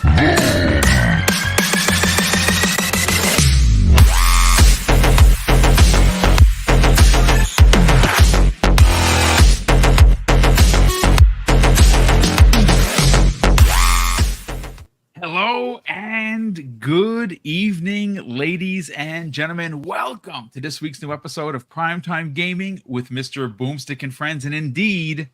Hello and good evening, ladies and gentlemen. Welcome to this week's new episode of Primetime Gaming with Mr. BoomStick and Friends. And indeed,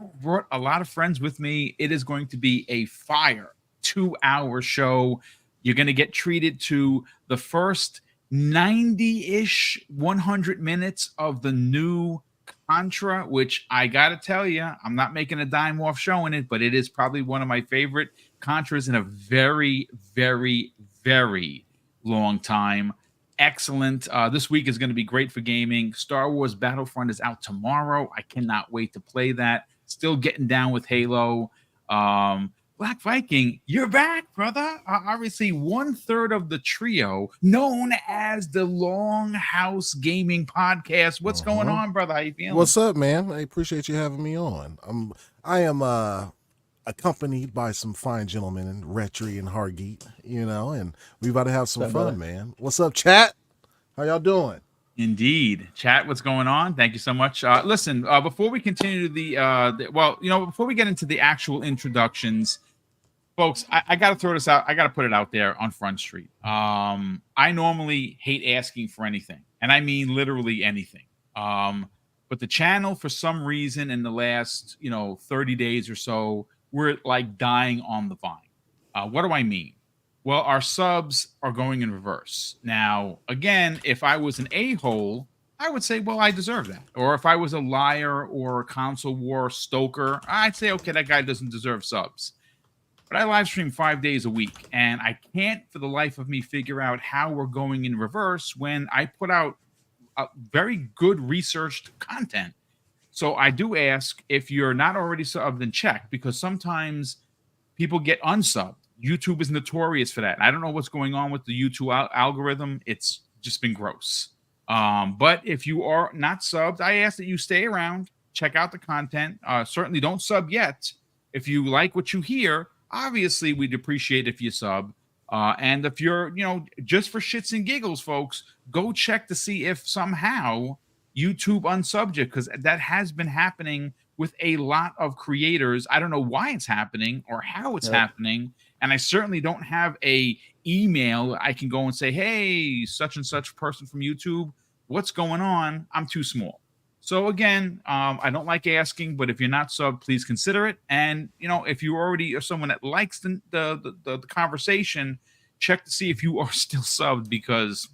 I brought a lot of friends with me. It is going to be a fire 2-hour show. You're going to get treated to the first 90-ish 100 minutes of the new Contra, which I got to tell you, I'm not making a dime off showing it, but it is probably one of my favorite Contras in a very, very, very long time. Excellent. This week is going to be great for gaming. Star Wars Battlefront is out tomorrow. I cannot wait to play that. Still getting down with Halo. Black Viking, you're back, brother. Obviously, 1/3 of the trio known as the Longhouse Gaming Podcast. What's going on, brother? How you feeling? What's up, man? I appreciate you having me on. I am accompanied by some fine gentlemen in Retry and Hargeet, and we about to have some fun, man. What's up, chat? How y'all doing? Indeed. Chat, what's going on? Thank you so much. Listen, before we continue before we get into the actual introductions, folks, I got to throw this out. I got to put it out there on Front Street. I normally hate asking for anything, and I mean literally anything. But the channel, for some reason, in the last 30 days or so, we're like dying on the vine. What do I mean? Well, our subs are going in reverse. Now, again, if I was an a-hole, I would say, well, I deserve that. Or if I was a liar or a console war stoker, I'd say, okay, that guy doesn't deserve subs. But I live stream 5 days a week, and I can't for the life of me figure out how we're going in reverse when I put out very good researched content. So I do ask, if you're not already subbed, then check, because sometimes people get unsubbed. YouTube is notorious for that. I don't know what's going on with the YouTube algorithm. It's just been gross. But if you are not subbed, I ask that you stay around, check out the content. Certainly don't sub yet. If you like what you hear, obviously we'd appreciate if you sub. And if you're, just for shits and giggles, folks, go check to see if somehow YouTube unsubbed you, because that has been happening with a lot of creators. I don't know why it's happening or how it's happening. And I certainly don't have a email I can go and say, hey, such and such person from YouTube, what's going on? I'm too small. So again, I don't like asking, but if you're not subbed, please consider it. And, if you already are someone that likes the conversation, check to see if you are still subbed, because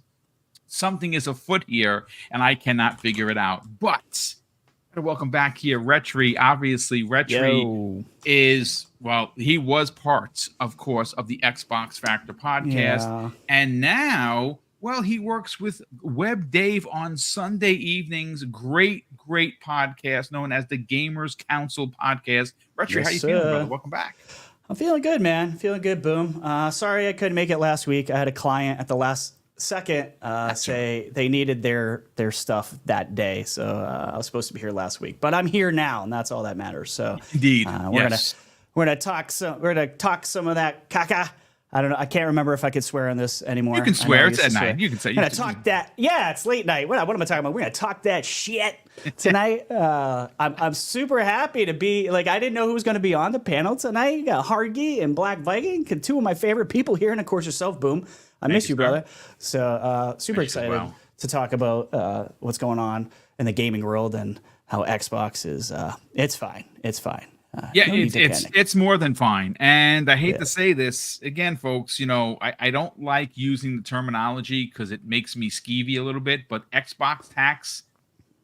something is afoot here and I cannot figure it out. But welcome back here, Retry. Obviously, Retry is, he was part, of course, of the Xbox Factor podcast. Yeah. And now, he works with Web Dave on Sunday evenings. Great podcast known as the Gamers Council podcast. Retry, how you feeling, brother? Welcome back. I'm feeling good, man. Feeling good, Boom. Sorry I couldn't make it last week. I had a client at the last second say they needed their stuff that day, so I was supposed to be here last week, but I'm here now, and that's all that matters. So indeed, we're gonna talk some of that caca. I don't know. I can't remember if I could swear on this anymore. You can swear. It's at night. You can say. We're gonna talk that. Yeah, it's late night. What am I talking about? We're gonna talk that shit tonight. I'm super happy to be I didn't know who was gonna be on the panel tonight. You got Hargy and Black Viking, two of my favorite people here, and of course yourself, Boom. I miss you, brother. So super excited to talk about what's going on in the gaming world and how Xbox is. It's fine. It's fine. It's more than fine. And I hate to say this again, folks. I don't like using the terminology because it makes me skeevy a little bit. But XboxTax,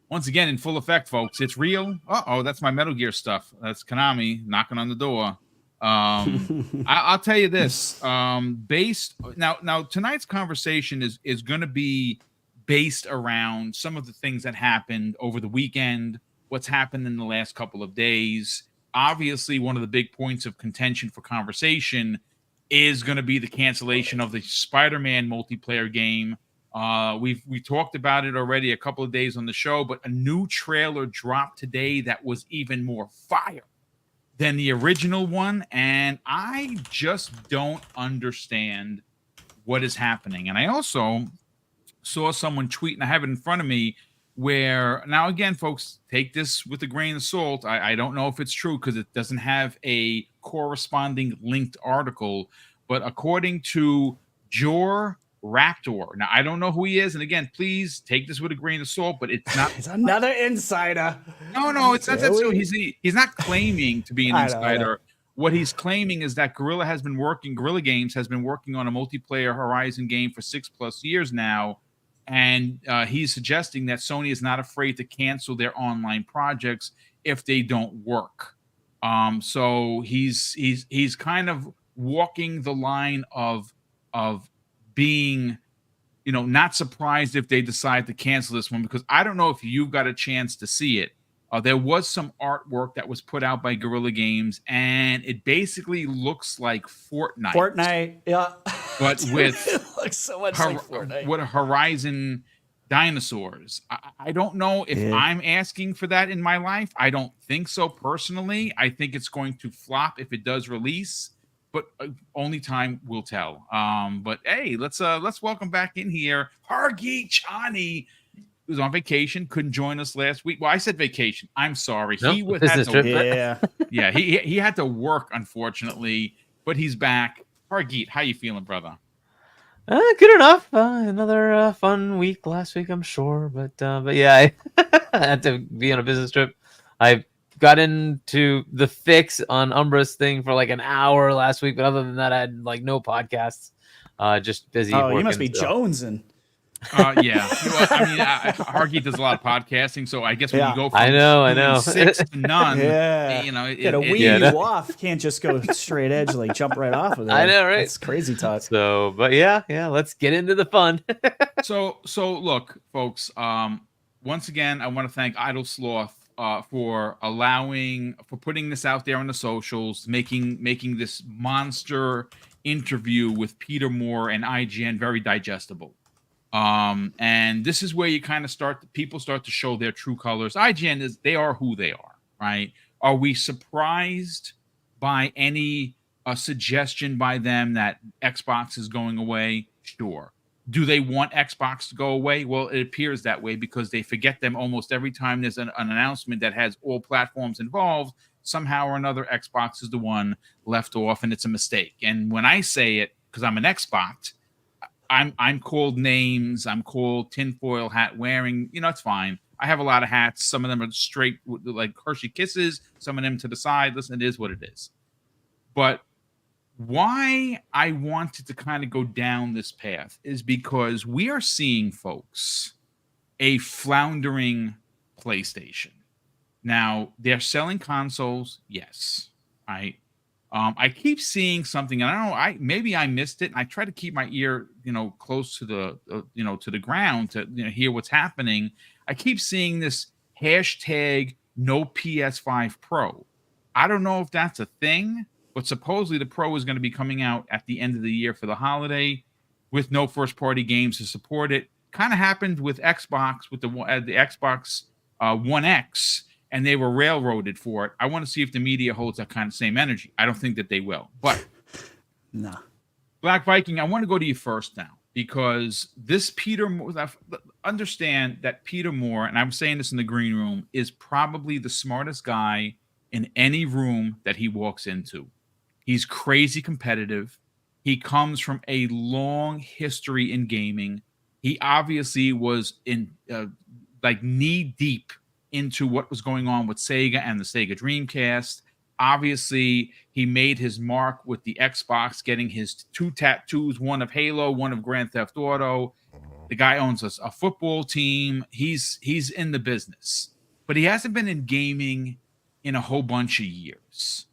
once again, in full effect, folks. It's real. That's my Metal Gear stuff. That's Konami knocking on the door. I'll tell you this. Based now tonight's conversation is going to be based around some of the things that happened over the weekend, what's happened in the last couple of days. Obviously, one of the big points of contention for conversation is going to be the cancellation of the Spiderman multiplayer game. We talked about it already a couple of days on the show, but a new trailer dropped today that was even more fire than the original one, and I just don't understand what is happening. And I also saw someone tweet, and I have it in front of me, where now again, folks, take this with a grain of salt. I don't know if it's true because it doesn't have a corresponding linked article, but according to Jor Raptor, now I don't know who he is, and again, please take this with a grain of salt, but it's not. It's another insider. No, it's not that. So he's not claiming to be an I know. insider. What he's claiming is that Guerrilla Games has been working on a multiplayer Horizon game for 6+ years now. And he's suggesting that Sony is not afraid to cancel their online projects if they don't work. So he's kind of walking the line of being, not surprised if they decide to cancel this one, because I don't know if you got a chance to see it. There was some artwork that was put out by Guerrilla Games, and it basically looks like Fortnite. Fortnite, yeah. But with it looks so much like Fortnite. What a Horizon dinosaurs. I don't know if I'm asking for that in my life. I don't think so personally. I think it's going to flop if it does release, but only time will tell. But hey, let's welcome back in here Hargi Chani, who's on vacation, couldn't join us last week. Well, I said vacation. I'm sorry. Nope, He had business to, trip. yeah, he had to work, unfortunately, but he's back. Hargeet, how you feeling, brother? Good enough. Another fun week last week, I'm sure. But yeah, I had to be on a business trip. I got into the fix on Umbra's thing for like an hour last week, but other than that, I had like no podcasts. Just busy. Oh, working, you must be so. jonesing. Yeah. Well, I mean, Hargeet does a lot of podcasting, so I guess when you go from I know. doing 6 to none, Yeah. it weed you off. Can't just go straight edge, like jump right off of it. I know, right? It's crazy talk. So, but yeah, let's get into the fun. So look, folks. Once again, I want to thank Idle Sloth for putting this out there on the socials, making this monster interview with Peter Moore and IGN very digestible. And this is where you kind of people start to show their true colors. IGN they are who they are, right? Are we surprised by any suggestion by them that Xbox is going away? Sure. Do they want Xbox to go away? Well, it appears that way because they forget them almost every time there's an announcement that has all platforms involved. Somehow or another, Xbox is the one left off, and it's a mistake. And when I say it, because I'm an Xbox, I'm called names. I'm called tinfoil hat wearing. It's fine. I have a lot of hats. Some of them are straight, like Hershey Kisses. Some of them to the side. Listen, it is what it is. But why I wanted to kind of go down this path is because we are seeing, folks, a floundering PlayStation. Now, they're selling consoles. Yes. Right. I keep seeing something, and I don't know. Maybe I missed it. And I try to keep my ear, close to the, to the ground to hear what's happening. I keep seeing this hashtag no PS5 Pro. I don't know if that's a thing, but supposedly the Pro is going to be coming out at the end of the year for the holiday, with no first-party games to support it. Kind of happened with Xbox with the Xbox One X. And they were railroaded for it. I want to see if the media holds that kind of same energy. I don't think that they will. But no. Black Viking, I want to go to you first now, because this understand that Peter Moore, and I'm saying this in the green room, is probably the smartest guy in any room that he walks into. He's crazy competitive. He comes from a long history in gaming. He obviously was in knee deep into what was going on with Sega and the Sega Dreamcast. Obviously, he made his mark with the Xbox, getting his 2 tattoos, one of Halo, one of Grand Theft Auto. The guy owns a football team. He's in the business, but he hasn't been in gaming in a whole bunch of years.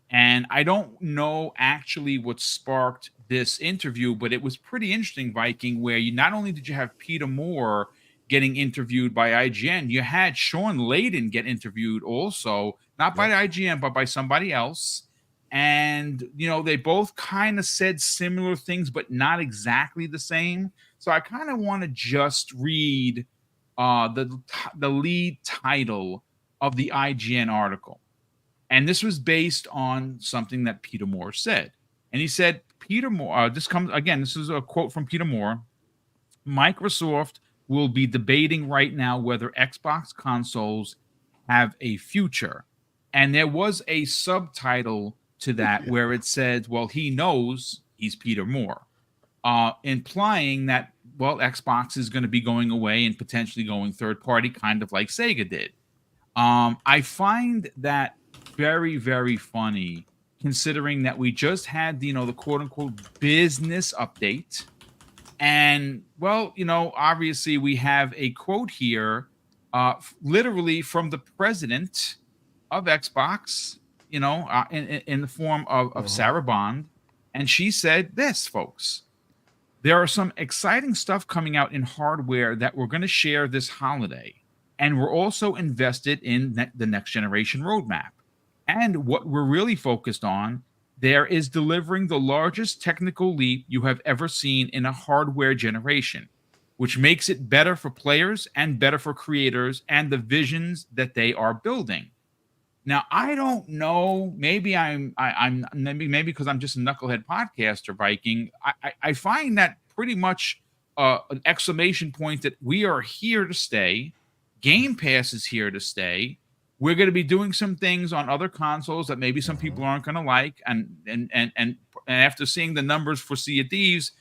And I don't know actually what sparked this interview, but it was pretty interesting, Viking, where not only did you have Peter Moore getting interviewed by IGN, you had Sean Layden get interviewed also, not by IGN, but by somebody else. And, they both kind of said similar things, but not exactly the same. So I kind of want to just read the lead title of the IGN article. And this was based on something that Peter Moore said. And he said, Peter Moore, this is a quote from Peter Moore. Microsoft will be debating right now whether Xbox consoles have a future. And there was a subtitle to that where it said, well, he knows he's Peter Moore, implying that, well, Xbox is going to be going away and potentially going third party, kind of like Sega did. I find that very, very funny, considering that we just had, the quote unquote business update. And, well, obviously we have a quote here, literally from the president of Xbox, in the form of Sarah Bond. And she said this, folks: there are some exciting stuff coming out in hardware that we're going to share this holiday. And we're also invested in the next generation roadmap. And what we're really focused on there is delivering the largest technical leap you have ever seen in a hardware generation, which makes it better for players and better for creators and the visions that they are building. Now, I don't know. Maybe maybe because I'm just a knucklehead podcaster, Viking. I find that pretty much an exclamation point that we are here to stay. Game Pass is here to stay. We're going to be doing some things on other consoles that maybe some people aren't going to like, and after seeing the numbers for Sea of Thieves,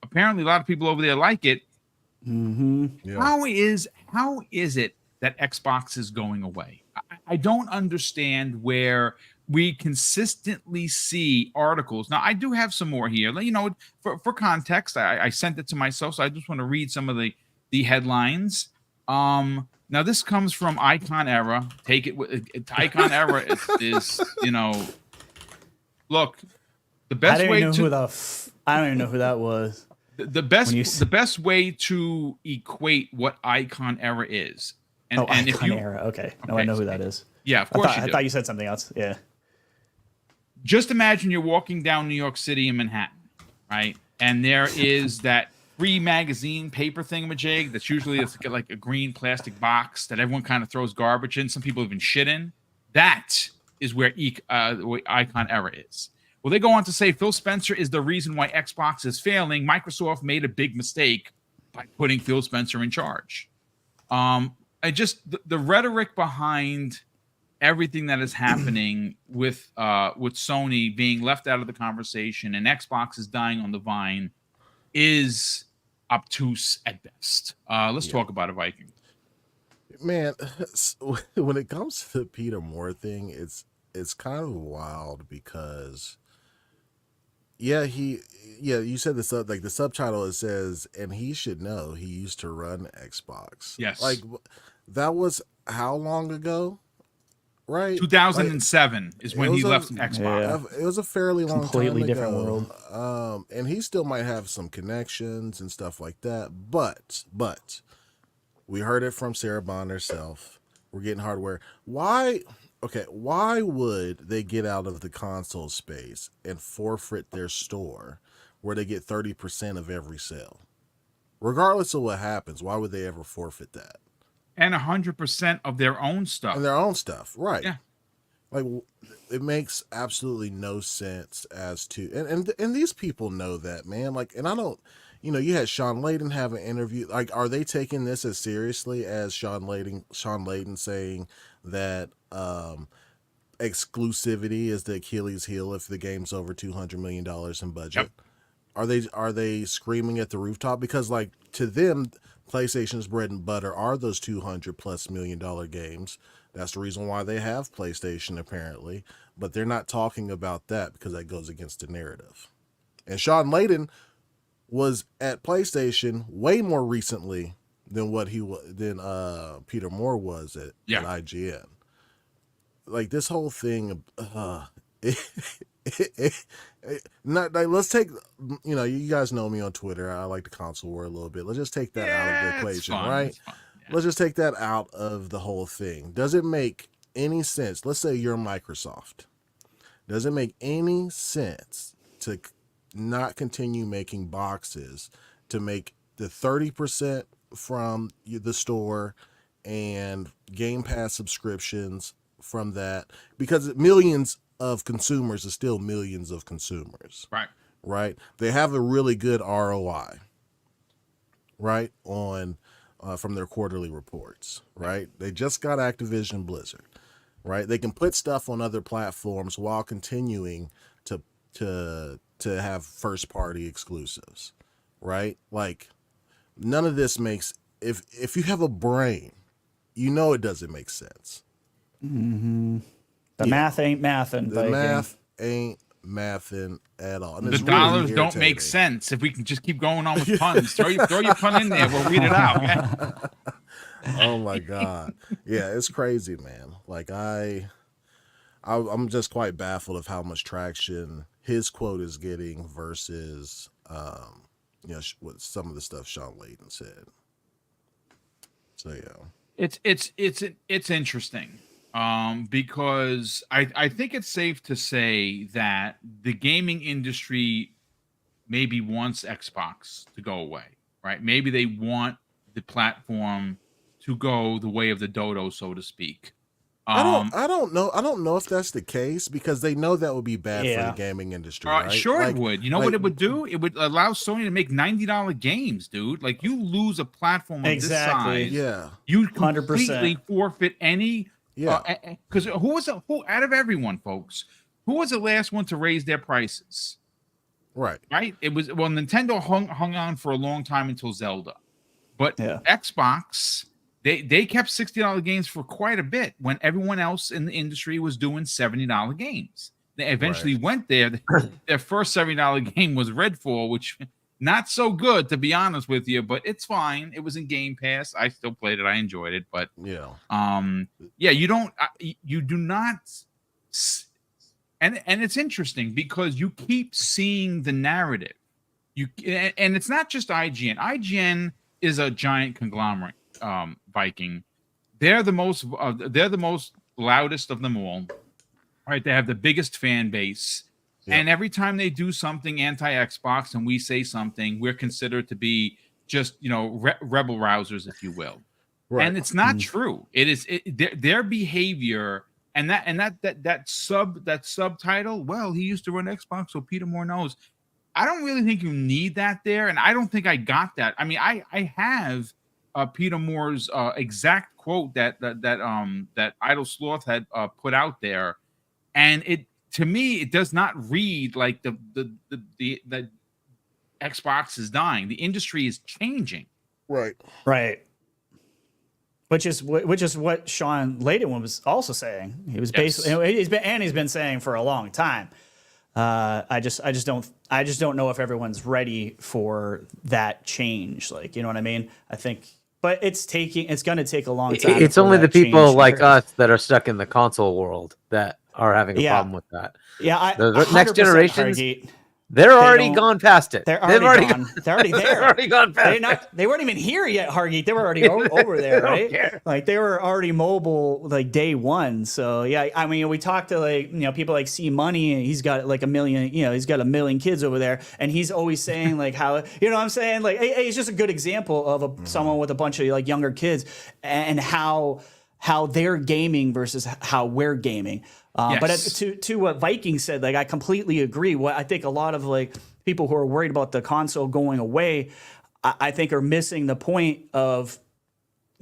apparently a lot of people over there like it. Yeah. How is it that Xbox is going away? I don't understand where we consistently see articles. Now, I do have some more here. For context, I sent it to myself, so I just want to read some of the headlines. Now, this comes from Icon Era. Take it with Icon Era is look, the best way to I don't even know who that was. The best way to equate what Icon Era is. And Icon Era. Okay. No, I know who that is. Yeah, of course I thought you said something else. Yeah. Just imagine you're walking down New York City in Manhattan, right? And there is that free magazine paper thingamajig that's usually like a green plastic box that everyone kind of throws garbage in. Some people even shit in. That is where Icon Era is. Well, they go on to say Phil Spencer is the reason why Xbox is failing. Microsoft made a big mistake by putting Phil Spencer in charge. The rhetoric behind everything that is happening with Sony being left out of the conversation and Xbox is dying on the vine is obtuse at best. Let's talk about it, Viking. Man, when it comes to the Peter Moore thing, it's kind of wild because you said the subtitle, it says, and he should know he used to run Xbox. Yes. Like, that was how long ago? Right? 2007 is when he left Xbox. Yeah. It was a fairly long completely time different ago. world. And he still might have some connections and stuff like that. But we heard it from Sarah Bond herself. We're getting hardware. Why would they get out of the console space and forfeit their store where they get 30% of every sale? Regardless of what happens, why would they ever forfeit that? And 100% of their own stuff. And their own stuff, right. Yeah. Like, it makes absolutely no sense as to, and these people know that, man. Like, and I don't, you had Sean Layden have an interview. Like, are they taking this as seriously as Sean Layden saying that exclusivity is the Achilles heel if the game's over $200 million in budget? Yep. Are they screaming at the rooftop? Because, like, to them, PlayStation's bread and butter are those $200+ million games. That's the reason why they have PlayStation, apparently. But they're not talking about that because that goes against the narrative. And Sean Layden was at PlayStation way more recently than Peter Moore was at IGN. Like, this whole thing, let's take, you guys know me on Twitter. I like the console war a little bit. Let's just take that out of the equation, right? Yeah. Let's just take that out of the whole thing. Does it make any sense? Let's say you're Microsoft. Does it make any sense to not continue making boxes, to make the 30% from the store and Game Pass subscriptions from that, because millions of consumers is still millions of consumers, Right. right? They have a really good ROI, right, on from their quarterly reports, right? They just got Activision Blizzard, right? They can put stuff on other platforms while continuing to have first party exclusives, right? Like, none of this makes, if you have a brain, you know it doesn't make sense. The math ain't mathin'. The math ain't mathin' at all. And The it's dollars really don't make irritating. sense if we can just keep going on with puns. throw your pun in there. We'll read it out. Oh my God. Yeah, it's crazy, man. Like I'm just quite baffled of how much traction his quote is getting versus what some of the stuff Sean Layden said. So yeah. It's interesting. Because I think it's safe to say that the gaming industry maybe wants Xbox to go away, right? Maybe they want the platform to go the way of the dodo, so to speak. I don't know if that's the case, because they know that would be bad for the gaming industry. Right? Sure, like, it would. You know what it would do? It would allow Sony to make $90 games, dude. Like, you lose a platform of this size. Yeah. You completely forfeit any. Yeah. Because who out of everyone, folks, who was the last one to raise their prices? Right. It was, Nintendo hung on for a long time until Zelda, but Xbox, they kept $60 games for quite a bit when everyone else in the industry was doing $70 games. They eventually went there. Their first $70 game was Redfall, which not so good, to be honest with you, but it's fine. It was in Game Pass. I still played it. I enjoyed it, but you do not. And it's interesting because you keep seeing the narrative. And it's not just IGN. IGN is a giant conglomerate. Viking, they're the most loudest of them all, right? They have the biggest fan base, and every time they do something anti-Xbox and we say something, we're considered to be just rebel rousers, if you will. Right. And it's not true. It is their behavior, and that subtitle. Well, he used to run Xbox, so Peter Moore knows. I don't really think you need that there, and I don't think I got that. I mean, I have Peter Moore's exact quote that Idle Sloth had put out there, and to me it does not read like the Xbox is dying. The industry is changing. Right. Which is what Sean Layden was also saying. He was basically he's been saying for a long time. I just don't know if everyone's ready for that change. Like, you know what I mean? I think. But it's going to take a long time. It's only the people like us that are stuck in the console world that are having a problem with that. Yeah, the next generations, they're already gone past it. They're already gone. They're already there. They're already gone past it. They weren't even here yet, Hargeet. They were already over there, right? Like, they were already mobile like day one. So yeah, I mean, we talked to people like C Money, and he's got like 1 million. He's got 1 million kids over there, and he's always saying like how what I'm saying, like, hey, it's just a good example of someone with a bunch of like younger kids and how they're gaming versus how we're gaming. But to what Viking said, like, I completely agree. What I think a lot of like people who are worried about the console going away, I think are missing the point of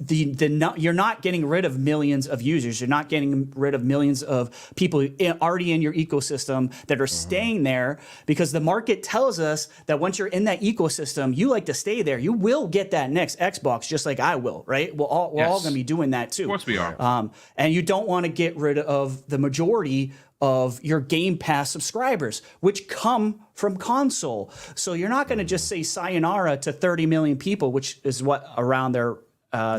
you're not getting rid of millions of users. You're not getting rid of millions of people already in your ecosystem that are staying there, because the market tells us that once you're in that ecosystem, you like to stay there. You will get that next Xbox, just like I will, right? We're all going to be doing that too. Of course we are. And you don't want to get rid of the majority of your Game Pass subscribers, which come from console. So you're not going to just say sayonara to 30 million people, which is what around their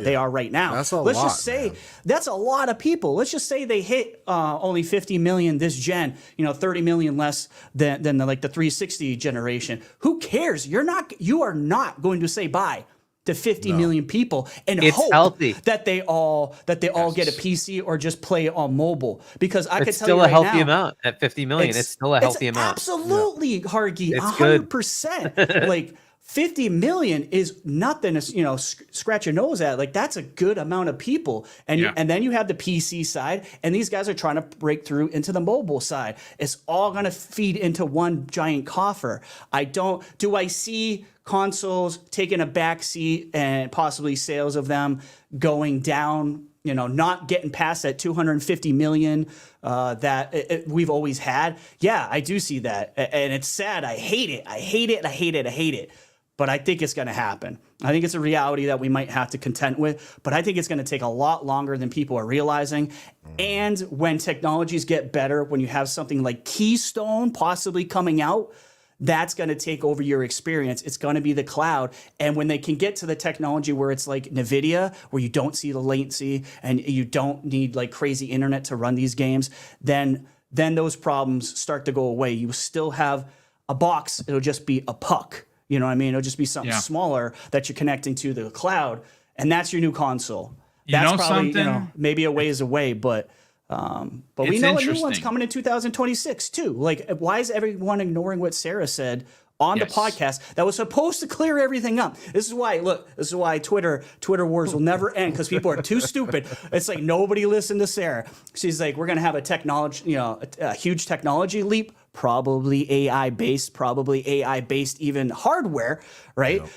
they are right now. That's a Let's lot, just say man. that's a lot of people. Let's just say they hit only 50 million this gen, 30 million less than the 360 generation. Who cares? You are not going to say bye to 50 million people and hope that they all get a PC or just play on mobile. Because I could tell you right now, it's still a healthy amount at 50 million. It's still a healthy amount. Absolutely, Hargy, It's 100%. Like, 50 million is nothing to, you know, scratch your nose at. Like, that's a good amount of people. And and then you have the PC side, and these guys are trying to break through into the mobile side. It's all going to feed into one giant coffer. Do I see consoles taking a backseat and possibly sales of them going down, you know, not getting past that 250 million that we've always had? Yeah, I do see that. And it's sad. I hate it. I hate it. I hate it. I hate it. But I think it's going to happen. I think it's a reality that we might have to contend with, but I think it's going to take a lot longer than people are realizing. And when technologies get better, when you have something like Keystone possibly coming out, that's going to take over your experience. It's going to be the cloud. And when they can get to the technology where it's like NVIDIA, where you don't see the latency and you don't need like crazy internet to run these games, then those problems start to go away. You still have a box. It'll just be a puck. You know what I mean? It'll just be something smaller that you're connecting to the cloud, and that's your new console. That's probably, you know, maybe a ways away, but we know a new one's coming in 2026 too. Like, why is everyone ignoring what Sarah said on the podcast that was supposed to clear everything up? This is why Twitter wars will never end, because people are too stupid. It's like nobody listened to Sarah. She's like, we're gonna have a huge technology leap, probably AI based even hardware, right? Yep.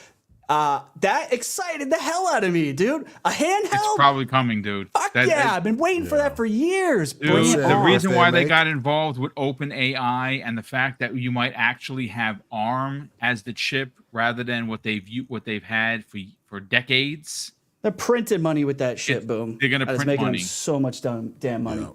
That excited the hell out of me, dude. A handheld? It's probably coming, dude. Fuck I've been waiting for that for years. Dude, the reason why they got involved with OpenAI and the fact that you might actually have ARM as the chip rather than what they've had for decades. They're printing money with that shit, Boom. They're gonna print making money. Them so much damn money. Yeah.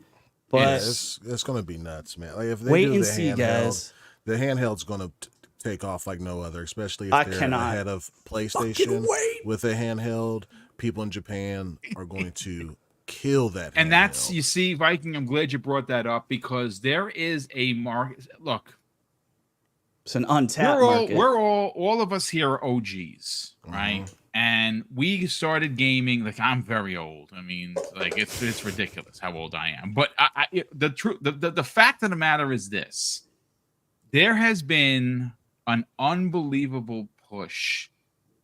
But yeah, it's gonna be nuts, man. Like, if they wait do and the see, handheld, guys. The handheld's gonna take off like no other, especially if they're ahead of PlayStation with a handheld. People in Japan are going to kill that. And handheld. that's, you see, Viking, I'm glad you brought that up, because there is a market. Look, it's an untapped market. We're all of us here are OGs, right? And we started gaming. Like, I'm very old. I mean, like, it's ridiculous how old I am. But the fact of the matter is this: there has been an unbelievable push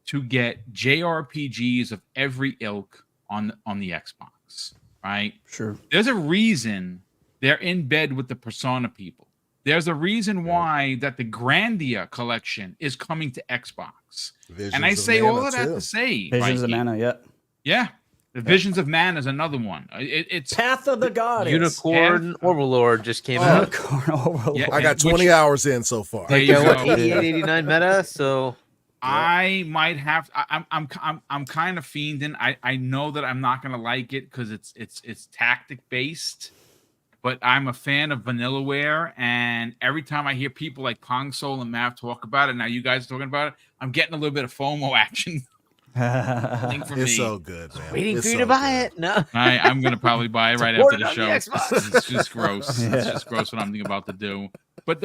to get JRPGs of every ilk on the Xbox, right? Sure. There's a reason they're in bed with the Persona people. There's a reason why that the Grandia collection is coming to Xbox. And I say all of that to say, Visions of Mana, yeah. The Visions of Mana is another one. It's Path of the Goddess. Unicorn Overlord just came out. Unicorn Overlord. Yeah, I got 20 hours in so far. There you go. 88, 89 meta. So I might have. I'm kind of fiending. I know that I'm not gonna like it because it's tactic based. But I'm a fan of Vanillaware, and every time I hear people like Pong Soul and Mav talk about it, now you guys are talking about it, I'm getting a little bit of FOMO action. It's so good, man. Waiting for you to buy it. No, I'm gonna probably buy it right after the show. It's just gross. It's just gross what I'm thinking about to do. But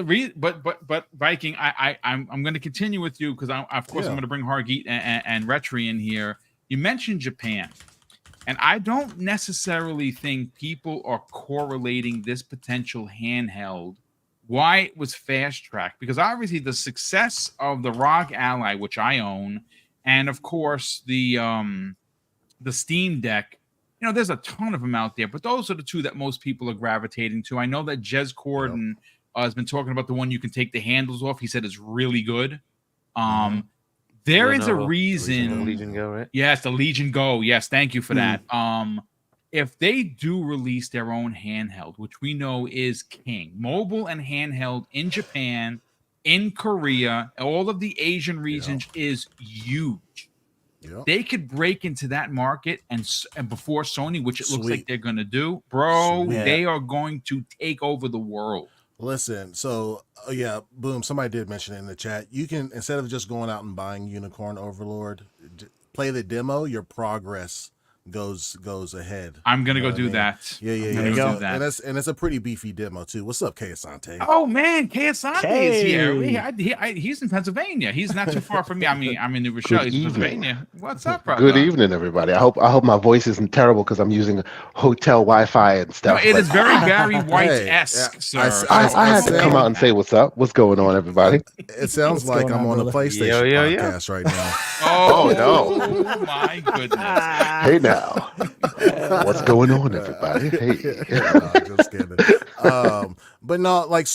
but Viking, I'm going to continue with you because of course I'm going to bring Hargeet and Retri in here. You mentioned Japan. And I don't necessarily think people are correlating this potential handheld, why it was fast-tracked. Because obviously the success of the ROG Ally, which I own, and of course the Steam Deck, you know, there's a ton of them out there. But those are the two that most people are gravitating to. I know that Jez Corden has been talking about the one you can take the handles off. He said it's really good. There is a reason. Legion Go, right? Yes, the Legion Go. Yes, thank you for that. If they do release their own handheld, which we know is king, mobile and handheld in Japan, in Korea, all of the Asian regions is huge. They could break into that market and before Sony, which it looks like they're going to do, bro. They are going to take over the world. Listen, so Boom, somebody did mention it in the chat. You can, instead of just going out and buying Unicorn Overlord, play the demo. Your progress goes ahead. I'm gonna go what I do mean? that. Yeah, yeah, I'm yeah. gonna you go go. do that. And it's a pretty beefy demo too. What's up, K Asante? Oh man, Asante is here. Hey. He's in Pennsylvania. He's not too far from me. I mean, I'm in New Rochelle. Good He's in evening. Pennsylvania. What's up, brother? Good evening, everybody. I hope my voice isn't terrible because I'm using hotel Wi-Fi and No, stuff. it But is very Barry White-esque, yeah, sir. I, So I I'm had to okay come out with and say that. what's up. What's going on, everybody? It sounds What's like going I'm on, on the brother? PlayStation Yo, yo. podcast right now. Oh, no. my goodness. Hey now, what's going on, everybody? Hey. No, just kidding. But no, like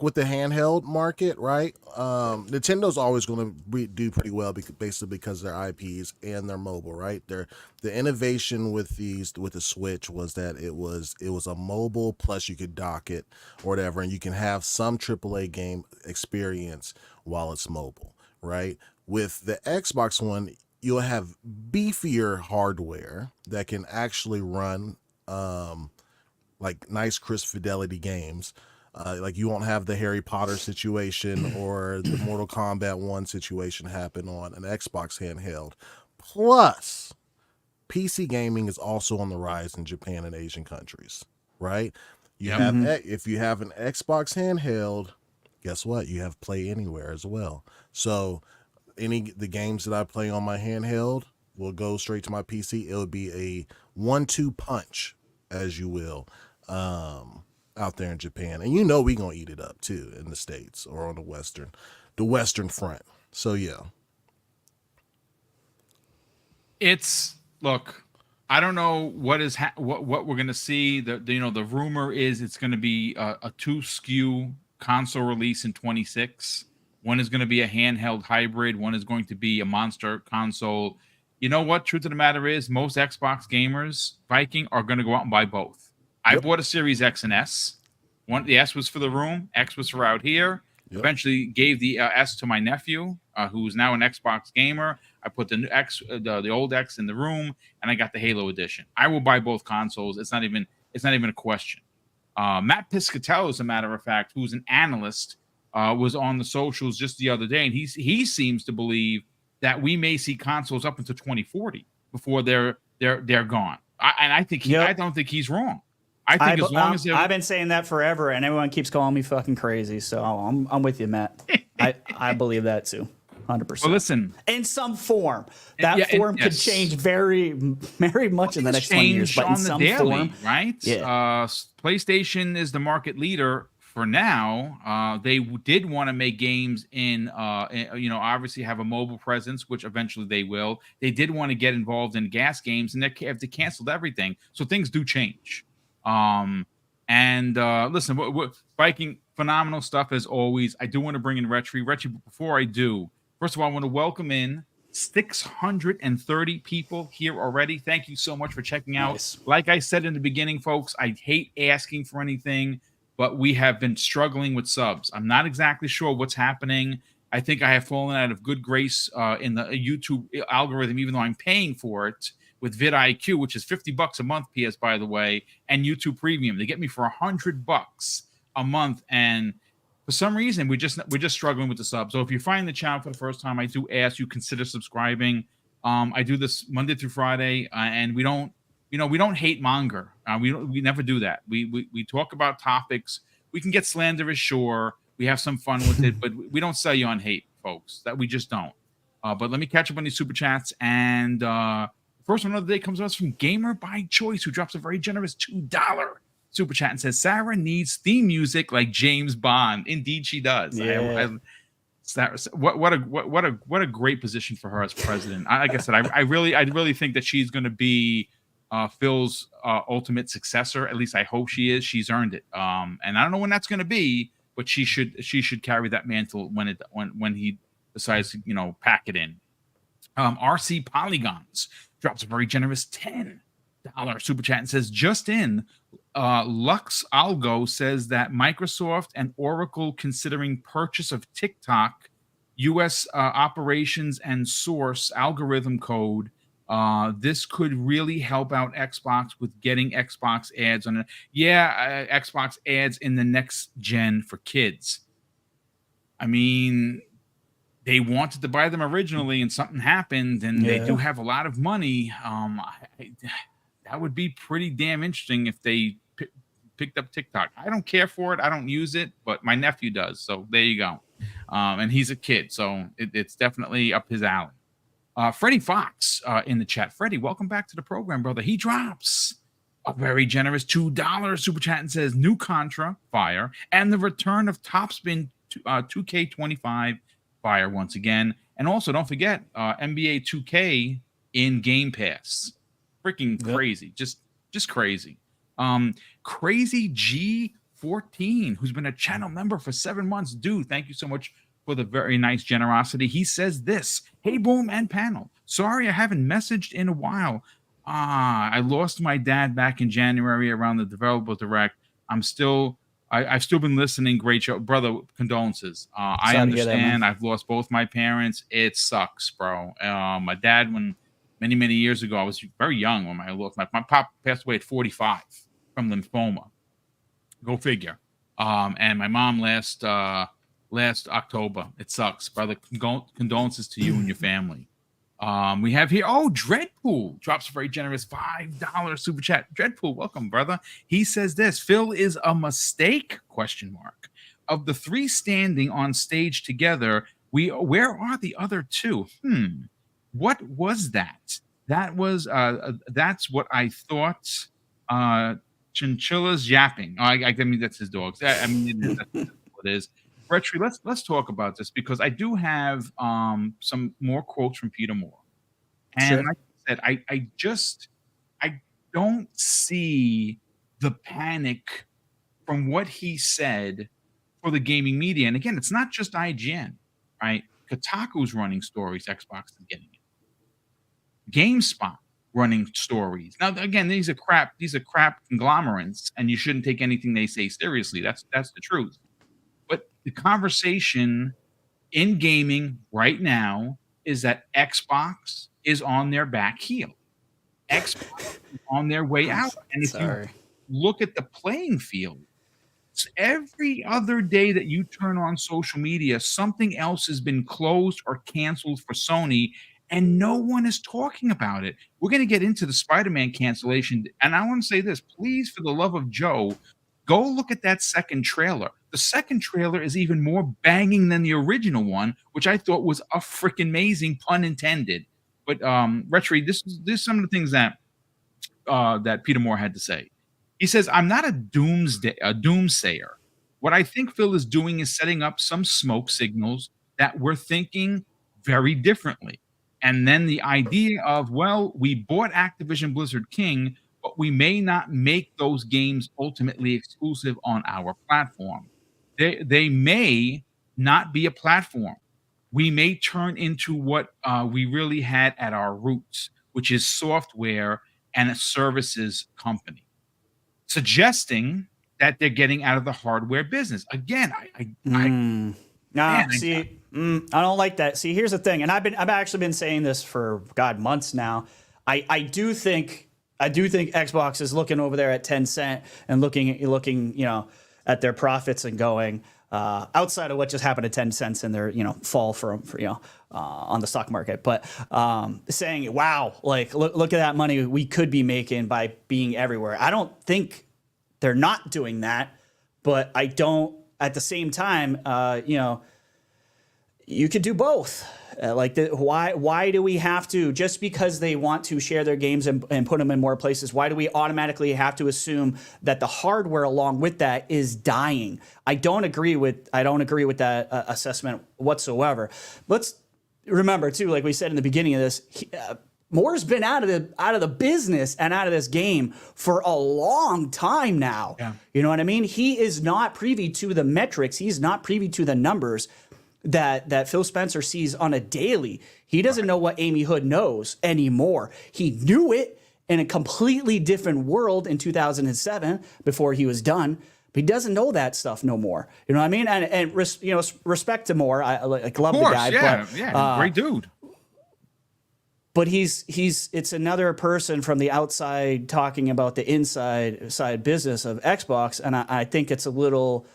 with the handheld market, right? Nintendo's always going to do pretty well basically because their IPs and their mobile, right? The innovation with the Switch was that it was a mobile plus you could dock it or whatever, and you can have some AAA game experience while it's mobile, right? With the Xbox One, you'll have beefier hardware that can actually run like nice crisp fidelity games. Like you won't have the Harry Potter situation or the Mortal Kombat 1 situation happen on an Xbox handheld. Plus, PC gaming is also on the rise in Japan and Asian countries, right? You have if you have an Xbox handheld, guess what? You have Play Anywhere as well. So the games that I play on my handheld will go straight to my PC. It would be a 1-2 punch, as you will, out there in Japan. And we gonna eat it up too in the States or on the Western front. So yeah. Look, I don't know what is what we're gonna see. The rumor is it's gonna be a 2 SKU console release in 26. One is going to be a handheld hybrid. One is going to be a monster console. You know what? Truth of the matter is, most Xbox gamers, Viking, are going to go out and buy both. I bought a Series X and S. The S was for the room. X was for out here. Yep. Eventually gave the S to my nephew, who is now an Xbox gamer. I put the new X, the old X in the room, and I got the Halo edition. I will buy both consoles. It's not even a question. Matt Piscatello, as a matter of fact, who's an analyst, was on the socials just the other day, and he seems to believe that we may see consoles up until 2040 before they're gone. I don't think he's wrong. I think as long as I've been saying that forever, and everyone keeps calling me fucking crazy. So I'm with you, Matt. I believe that too, 100%. Well, listen, in some form, that form could change very, very much in the next 20 years. But in some form, right? Yeah. PlayStation is the market leader. For now, they did want to make games obviously have a mobile presence, which eventually they will. They did want to get involved in gas games, and they canceled everything. So things do change. Listen, Viking, phenomenal stuff as always. I do want to bring in Retri. Retri, but before I do, first of all, I want to welcome in 630 people here already. Thank you so much for checking out. Nice. Like I said in the beginning, folks, I hate asking for anything, but we have been struggling with subs. I'm not exactly sure what's happening. I think I have fallen out of good grace in the YouTube algorithm, even though I'm paying for it with vidIQ, which is $50 a month, PS, by the way, and YouTube Premium. They get me for $100 a month, and for some reason, we're just struggling with the subs. So if you find the channel for the first time, I do ask you consider subscribing. I do this Monday through Friday, and we don't hate monger. We never do that. We talk about topics. We can get slanderous, sure. We have some fun with it, but we don't sell you on hate, folks. That we just don't. But let me catch up on these super chats. And first one of the day comes to us from Gamer by Choice, who drops a very generous $2 super chat and says, Sarah needs theme music like James Bond. Indeed, she does. Yeah. What a great position for her as president. Like I said, I really think that she's going to be Phil's ultimate successor. At least I hope she is. She's earned it. And I don't know when that's going to be, but she should carry that mantle when he decides to pack it in. RC Polygons drops a very generous $10 super chat and says, just in, Lux Algo says that Microsoft and Oracle considering purchase of TikTok, U.S. operations and source algorithm code. This could really help out Xbox with getting Xbox ads on it. Yeah, Xbox ads in the next gen for kids. I mean, they wanted to buy them originally and something happened and they do have a lot of money. That would be pretty damn interesting if they picked up TikTok. I don't care for it. I don't use it, but my nephew does. So there you go. And he's a kid, so it's definitely up his alley. Freddie Fox in the chat. Freddie, welcome back to the program, brother. He drops a very generous $2 super chat and says, new Contra, fire, and the return of Topspin 2K25, fire once again. And also, don't forget, NBA 2K in Game Pass. Freaking crazy. Just crazy. Crazy G14, who's been a channel member for 7 months. Dude, thank you so much for the very nice generosity. He says this: hey, Boom and panel. Sorry I haven't messaged in a while. I lost my dad back in January around the Developer Direct. I've still been listening. Great show. Brother, condolences. I understand. I've lost both my parents. It sucks, bro. My dad, when many years ago, I was very young when I lost my pop passed away at 45 from lymphoma. Go figure. And my mom last October. It sucks, brother. Condolences to you and your family. We have here, Dreadpool drops a very generous $5 super chat. Dreadpool, welcome, brother. He says this: Phil is a mistake, ? Of the 3 standing on stage together, where are the other 2? What was that? That was that's what I thought. Chinchillas yapping. I mean, that's his dogs. I mean, that's what it is. Retri, let's talk about this, because I do have some more quotes from Peter Moore. And like I said, I don't see the panic from what he said for the gaming media. And again, it's not just IGN, right? Kotaku's running stories, Xbox is getting it. GameSpot running stories. Now, again, these are crap conglomerates, and you shouldn't take anything they say seriously. That's the truth. But the conversation in gaming right now is that Xbox is on their back heel. Xbox is on their way out. And if you look at the playing field, every other day that you turn on social media, something else has been closed or canceled for Sony, and no one is talking about it. We're going to get into the Spider-Man cancellation. And I want to say this, please, for the love of Joe, go look at that second trailer. The second trailer is even more banging than the original one, which I thought was a freaking amazing, pun intended. But Retri, this is some of the things that that Peter Moore had to say. He says, I'm not a doomsayer. What I think Phil is doing is setting up some smoke signals that we're thinking very differently. And then the idea of, well, we bought Activision Blizzard King, but we may not make those games ultimately exclusive on our platform. They may not be a platform. We may turn into what we really had at our roots, which is software and a services company, suggesting that they're getting out of the hardware business. Again, I don't like that. See, here's the thing, and I've actually been saying this for months now. I do think Xbox is looking over there at Tencent and looking at their profits and going, outside of what just happened to Tencent and their fall for on the stock market, but saying, wow, like look at that money we could be making by being everywhere. I don't think they're not doing that, but I don't at the same time, you could do both. Why do we have to, just because they want to share their games and put them in more places, why do we automatically have to assume that the hardware along with that is dying? I don't agree with that assessment whatsoever. Let's remember too, like we said in the beginning of this, Moore's been out of the business and out of this game for a long time now. Yeah. You know what I mean? He is not privy to the metrics. He's not privy to the numbers that Phil Spencer sees on a daily. He doesn't know what Amy Hood knows anymore. He knew it in a completely different world in 2007 before he was done, but he doesn't know that stuff no more. You know what I mean? And respect to Moore. I love the guy. Yeah, great dude. But it's another person from the outside talking about the inside business of Xbox, and I think it's a little.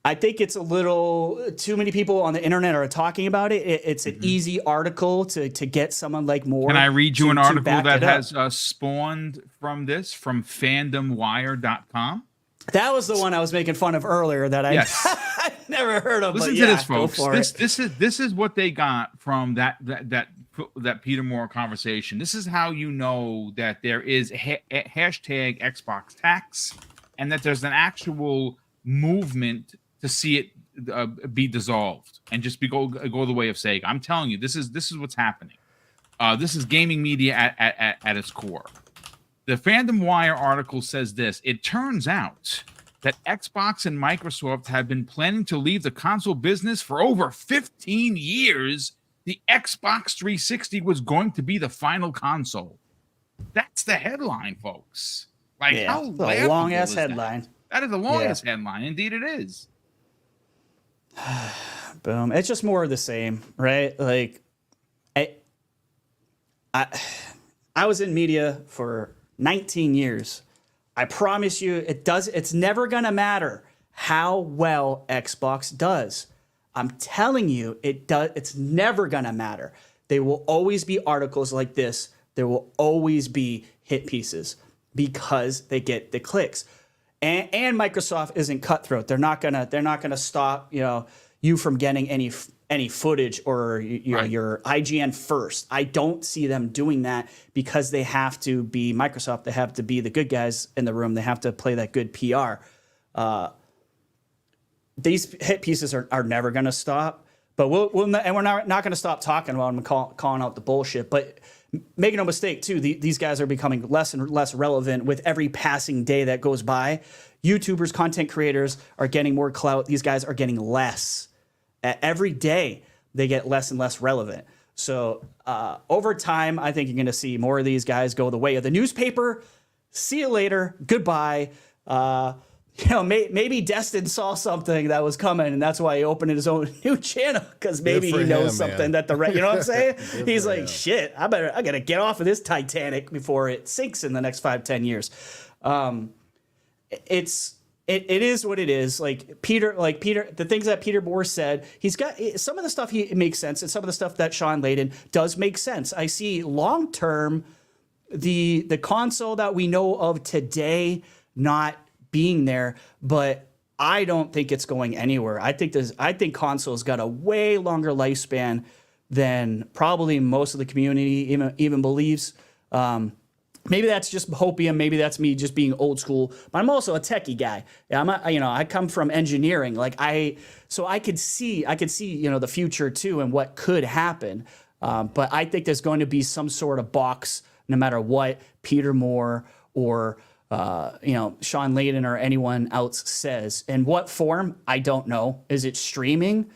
I think it's a little too many people on the internet are talking about it. It's an easy article to get someone like Moore. Can I read you an article back that it up. has spawned from this from fandomwire.com? That was the one I was making fun of earlier that I Yes. I never heard of. Listen but to yeah, this, go folks. for it. This is what they got from that Peter Moore conversation. This is how you know that there is hashtag XboxTax and that there's an actual movement to see it be dissolved and just go the way of Sega. I'm telling you, this is what's happening. This is gaming media at its core. The Fandom Wire article says this. It turns out that Xbox and Microsoft have been planning to leave the console business for over 15 years. The Xbox 360 was going to be the final console. That's the headline, folks. Like, Yeah, how it's a long ass headline. That is the longest headline. Indeed, it is. Boom. It's just more of the same, right? Like, I was in media for 19 years. I promise you, it's never gonna matter how well Xbox does. I'm telling you, it's never gonna matter. There will always be articles like this. There will always be hit pieces because they get the clicks. And Microsoft isn't cutthroat. They're not gonna stop you from getting any footage or Right. your IGN first. I don't see them doing that because they have to be Microsoft. They have to be the good guys in the room. They have to play that good PR. These hit pieces are never going to stop. But we're not going to stop talking about them and calling out the bullshit. But make no mistake, too, these guys are becoming less and less relevant with every passing day that goes by. YouTubers, content creators are getting more clout. These guys are getting less. Every day, they get less and less relevant. So over time, I think you're going to see more of these guys go the way of the newspaper. See you later. Goodbye. Maybe Destin saw something that was coming, and that's why he opened his own new channel, because maybe he knows something that you know what I'm saying? He's like, shit, I gotta get off of this Titanic before it sinks in the next 5-10 years. It is what it is. Like Peter, the things that Peter Moore said, he's got some of the stuff it makes sense, and some of the stuff that Sean Layden does make sense. I see long term the console that we know of today not being there, but I don't think it's going anywhere. I think console's got a way longer lifespan than probably most of the community even believes. Maybe that's just hopium. Maybe that's me just being old school. But I'm also a techie guy. I come from engineering. So I could see the future too and what could happen. But I think there's going to be some sort of box, no matter what Peter Moore or Sean Layden or anyone else says. In what form? I don't know. Is it streaming?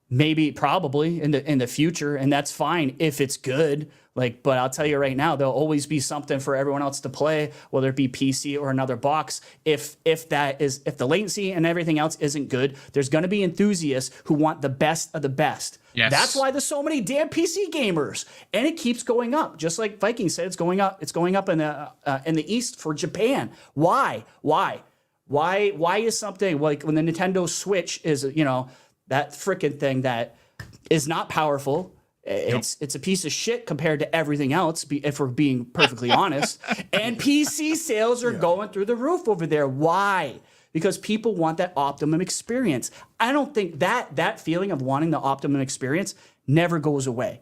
Maybe, probably in the future, and that's fine if it's good. But I'll tell you right now, there'll always be something for everyone else to play, whether it be PC or another box. If the latency and everything else isn't good, there's going to be enthusiasts who want the best of the best. Yes. That's why there's so many damn PC gamers, and it keeps going up. Just like Viking said, it's going up. It's going up in the East for Japan. Why? Why is something like when the Nintendo Switch is that freaking thing that is not powerful? It's a piece of shit compared to everything else, if we're being perfectly honest. And PC sales are going through the roof over there. Why? Because people want that optimum experience. I don't think that feeling of wanting the optimum experience never goes away.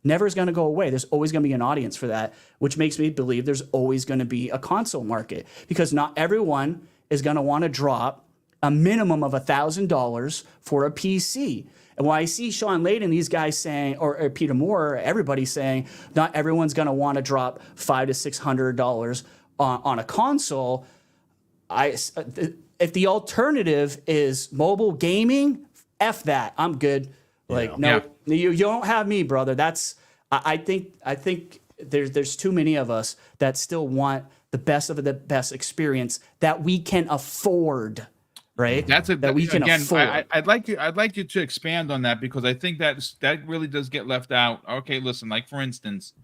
Never is going to go away. There's always going to be an audience for that, which makes me believe there's always going to be a console market, because not everyone is going to want to drop a minimum of $1,000 for a PC. And when I see Sean Layden, these guys saying, or Peter Moore, everybody saying, not everyone's going to want to drop $500 to $600 on a console. If the alternative is mobile gaming, F that. I'm good. You don't have me, brother. I think there's too many of us that still want the best of the best experience that we can afford. Right. That we can afford. I'd like you to expand on that, because I think that really does get left out. Okay, listen, like for instance,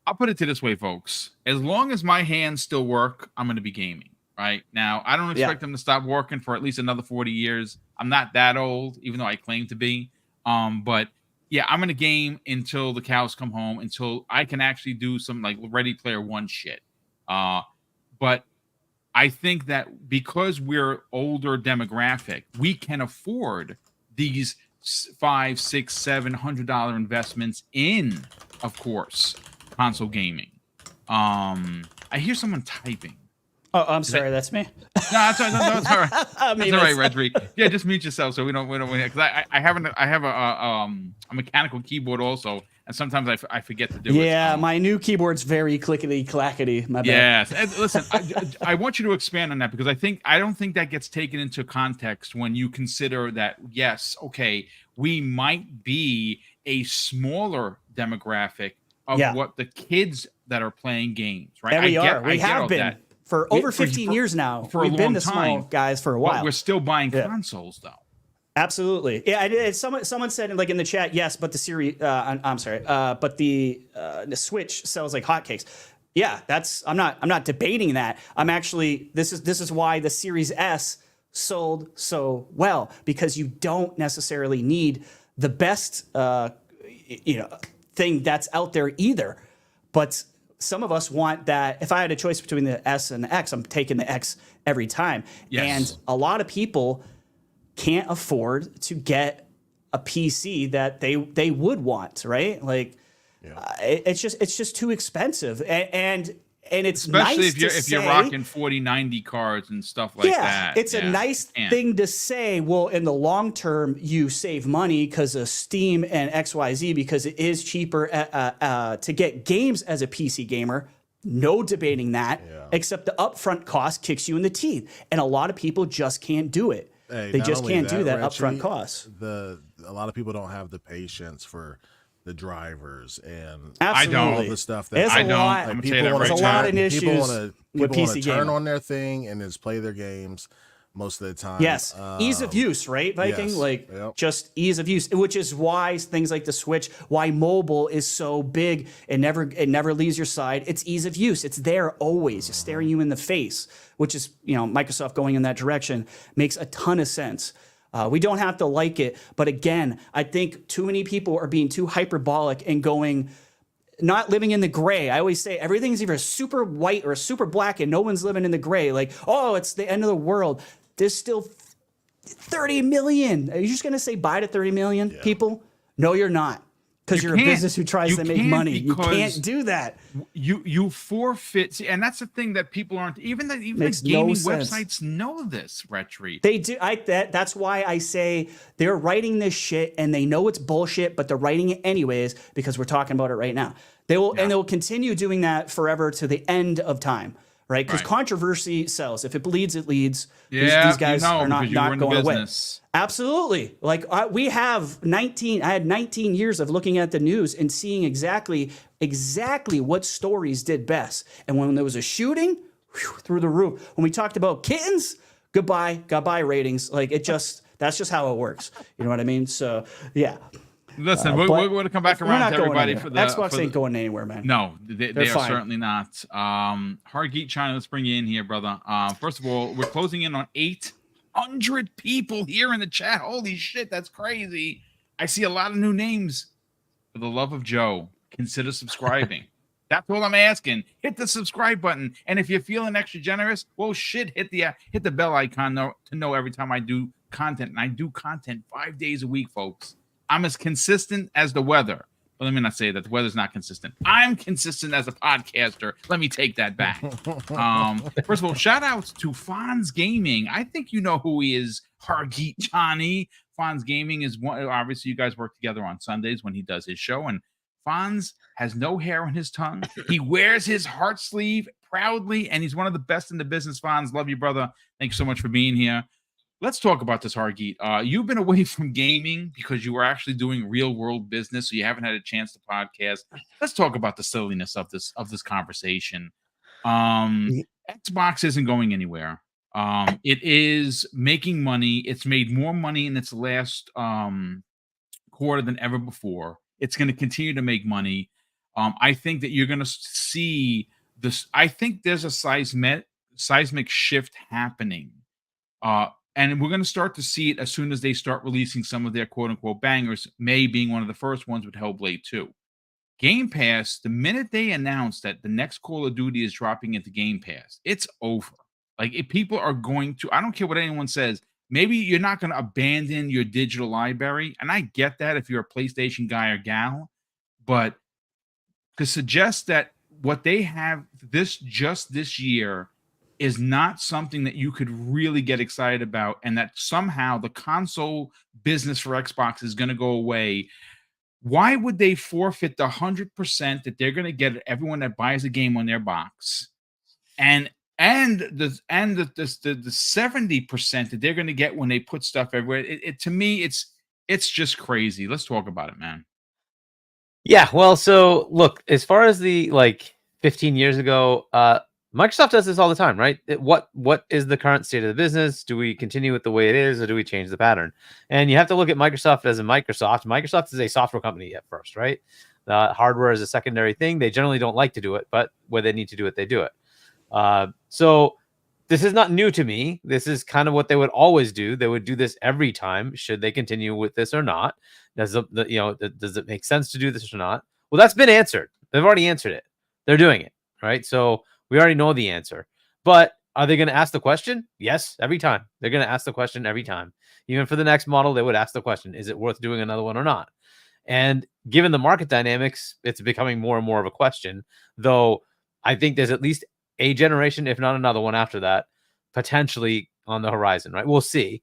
I'll put it to this way, folks. As long as my hands still work, I'm going to be gaming. right? Now, I don't expect him to stop working for at least another 40 years. I'm not that old, even though I claim to be. But yeah, I'm going to game until the cows come home, until I can actually do some like Ready Player One shit. But I think that because we're older demographic, we can afford these $500, $600, $700 investments in, of course, console gaming. I hear someone typing. Oh, I'm sorry, that's me. No, that's all right. No, it's all right. I mean, That's all right, Redrick. Yeah, just mute yourself so we don't because I have a mechanical keyboard also, and sometimes I forget to do it. Yeah, my new keyboard's very clickety clackety. My bad. Yes. And listen, I want you to expand on that because I don't think that gets taken into context when you consider that, yes, okay, we might be a smaller demographic of what the kids that are playing games, right? And we are. We have been. That. For over 15 years now. We've been the small guys for a while. But we're still buying consoles, though. Absolutely. Yeah, someone said like in the chat, yes, but the series, I'm sorry, but the Switch sells like hotcakes. Yeah, I'm not debating that. I'm actually, this is why the Series S sold so well, because you don't necessarily need the best, thing that's out there either. But some of us want that. If I had a choice between the S and the X, I'm taking the X every time. Yes. And a lot of people can't afford to get a PC that they would want, right? Like, it's just too expensive, and it's especially nice if you're rocking 4090 cards and stuff like that. It's a nice thing to say. Well, in the long term, you save money because of Steam and XYZ, because it is cheaper to get games as a PC gamer. No debating that, except the upfront cost kicks you in the teeth, and a lot of people just can't do it. Hey, they just can't do that upfront cost. A lot of people don't have the patience for the drivers and all the stuff that I don't. Like there's a lot of issues people want to turn gaming. on their thing and just play their games most of the time. Yes, ease of use, right, Viking? Yes. Just ease of use, which is why things like the Switch, why mobile is so big and never leaves your side. It's ease of use. It's there always, just staring you in the face, which is Microsoft going in that direction makes a ton of sense. We don't have to like it, but again, I think too many people are being too hyperbolic and not living in the gray. I always say everything's either super white or super black, and no one's living in the gray. Like, oh, it's the end of the world. There's still 30 million. Are you just going to say bye to 30 million people? No, you're not. Because you're a business who tries to make money. You can't do that. You forfeit. See, and that's the thing that people aren't. Even the gaming websites know this, Retri. They do. That's why I say they're writing this shit and they know it's bullshit, but they're writing it anyways because we're talking about it right now. They will, and they will continue doing that forever to the end of time. Right, because controversy sells. If it bleeds, it leads. These guys are not going away. Absolutely. Like we have 19. I had 19 years of looking at the news and seeing exactly what stories did best. And when there was a shooting, through the roof. When we talked about kittens, goodbye ratings. Like that's just how it works. You know what I mean? So yeah. Listen, we're going to come back around to everybody for the Xbox ain't going anywhere, man. No, they are certainly not. Hargeet China, let's bring you in here, brother. First of all, we're closing in on 800 people here in the chat. Holy shit, that's crazy. I see a lot of new names. For the love of Joe, consider subscribing. That's all I'm asking. Hit the subscribe button, and if you're feeling extra generous, well, shit, hit the bell icon to know every time I do content. And I do content 5 days a week, folks. I'm as consistent as the weather. Well, let me not say that the weather's not consistent. I'm consistent as a podcaster. Let me take that back. First of all, shout outs to Fonz Gaming. I think you know who he is, Hargeet Chani. Fonz Gaming is one. Obviously, you guys work together on Sundays when he does his show. And Fonz has no hair on his tongue. He wears his heart sleeve proudly, and he's one of the best in the business. Fonz, love you, brother. Thank you so much for being here. Let's talk about this, Hargeet. You've been away from gaming because you were actually doing real world business, so you haven't had a chance to podcast. Let's talk about the silliness of this conversation. Xbox isn't going anywhere. It is making money. It's made more money in its last quarter than ever before. It's going to continue to make money. I think that you're going to see this. I think there's a seismic shift happening. And we're going to start to see it as soon as they start releasing some of their quote unquote bangers, May being one of the first ones with Hellblade 2. Game Pass, the minute they announce that the next Call of Duty is dropping into Game Pass, it's over. Like, if people are going to, I don't care what anyone says, maybe you're not going to abandon your digital library. And I get that if you're a PlayStation guy or gal, but to suggest that what they have just this year is not something that you could really get excited about, and that somehow the console business for Xbox is going to go away. Why would they forfeit the 100% that they're going to get everyone that buys a game on their box, and the 70% that they're going to get when they put stuff everywhere? To me, it's just crazy. Let's talk about it, man. Yeah, well, so look, as far as the 15 years ago, Microsoft does this all the time, right? What is the current state of the business? Do we continue with the way it is, or do we change the pattern? And you have to look at Microsoft as a Microsoft. Microsoft is a software company at first, right? Hardware is a secondary thing. They generally don't like to do it, but where they need to do it, they do it. So this is not new to me. This is kind of what they would always do. They would do this every time. Should they continue with this or not? Does it make sense to do this or not? Well, that's been answered. They've already answered it. They're doing it, right? So we already know the answer. But are they going to ask the question? Yes, every time. They're going to ask the question every time. Even for the next model, they would ask the question, is it worth doing another one or not? And given the market dynamics, it's becoming more and more of a question, though I think there's at least a generation, if not another one after that, potentially on the horizon, right? We'll see.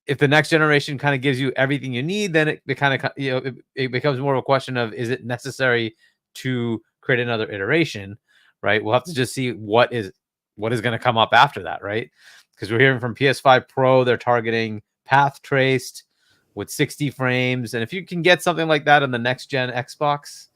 If the next generation kind of gives you everything you need, then it becomes more of a question of, is it necessary to create another iteration, right? We'll have to just see what is going to come up after that, right? Because we're hearing from PS5 Pro, they're targeting path traced with 60 frames. And if you can get something like that on the next gen Xbox,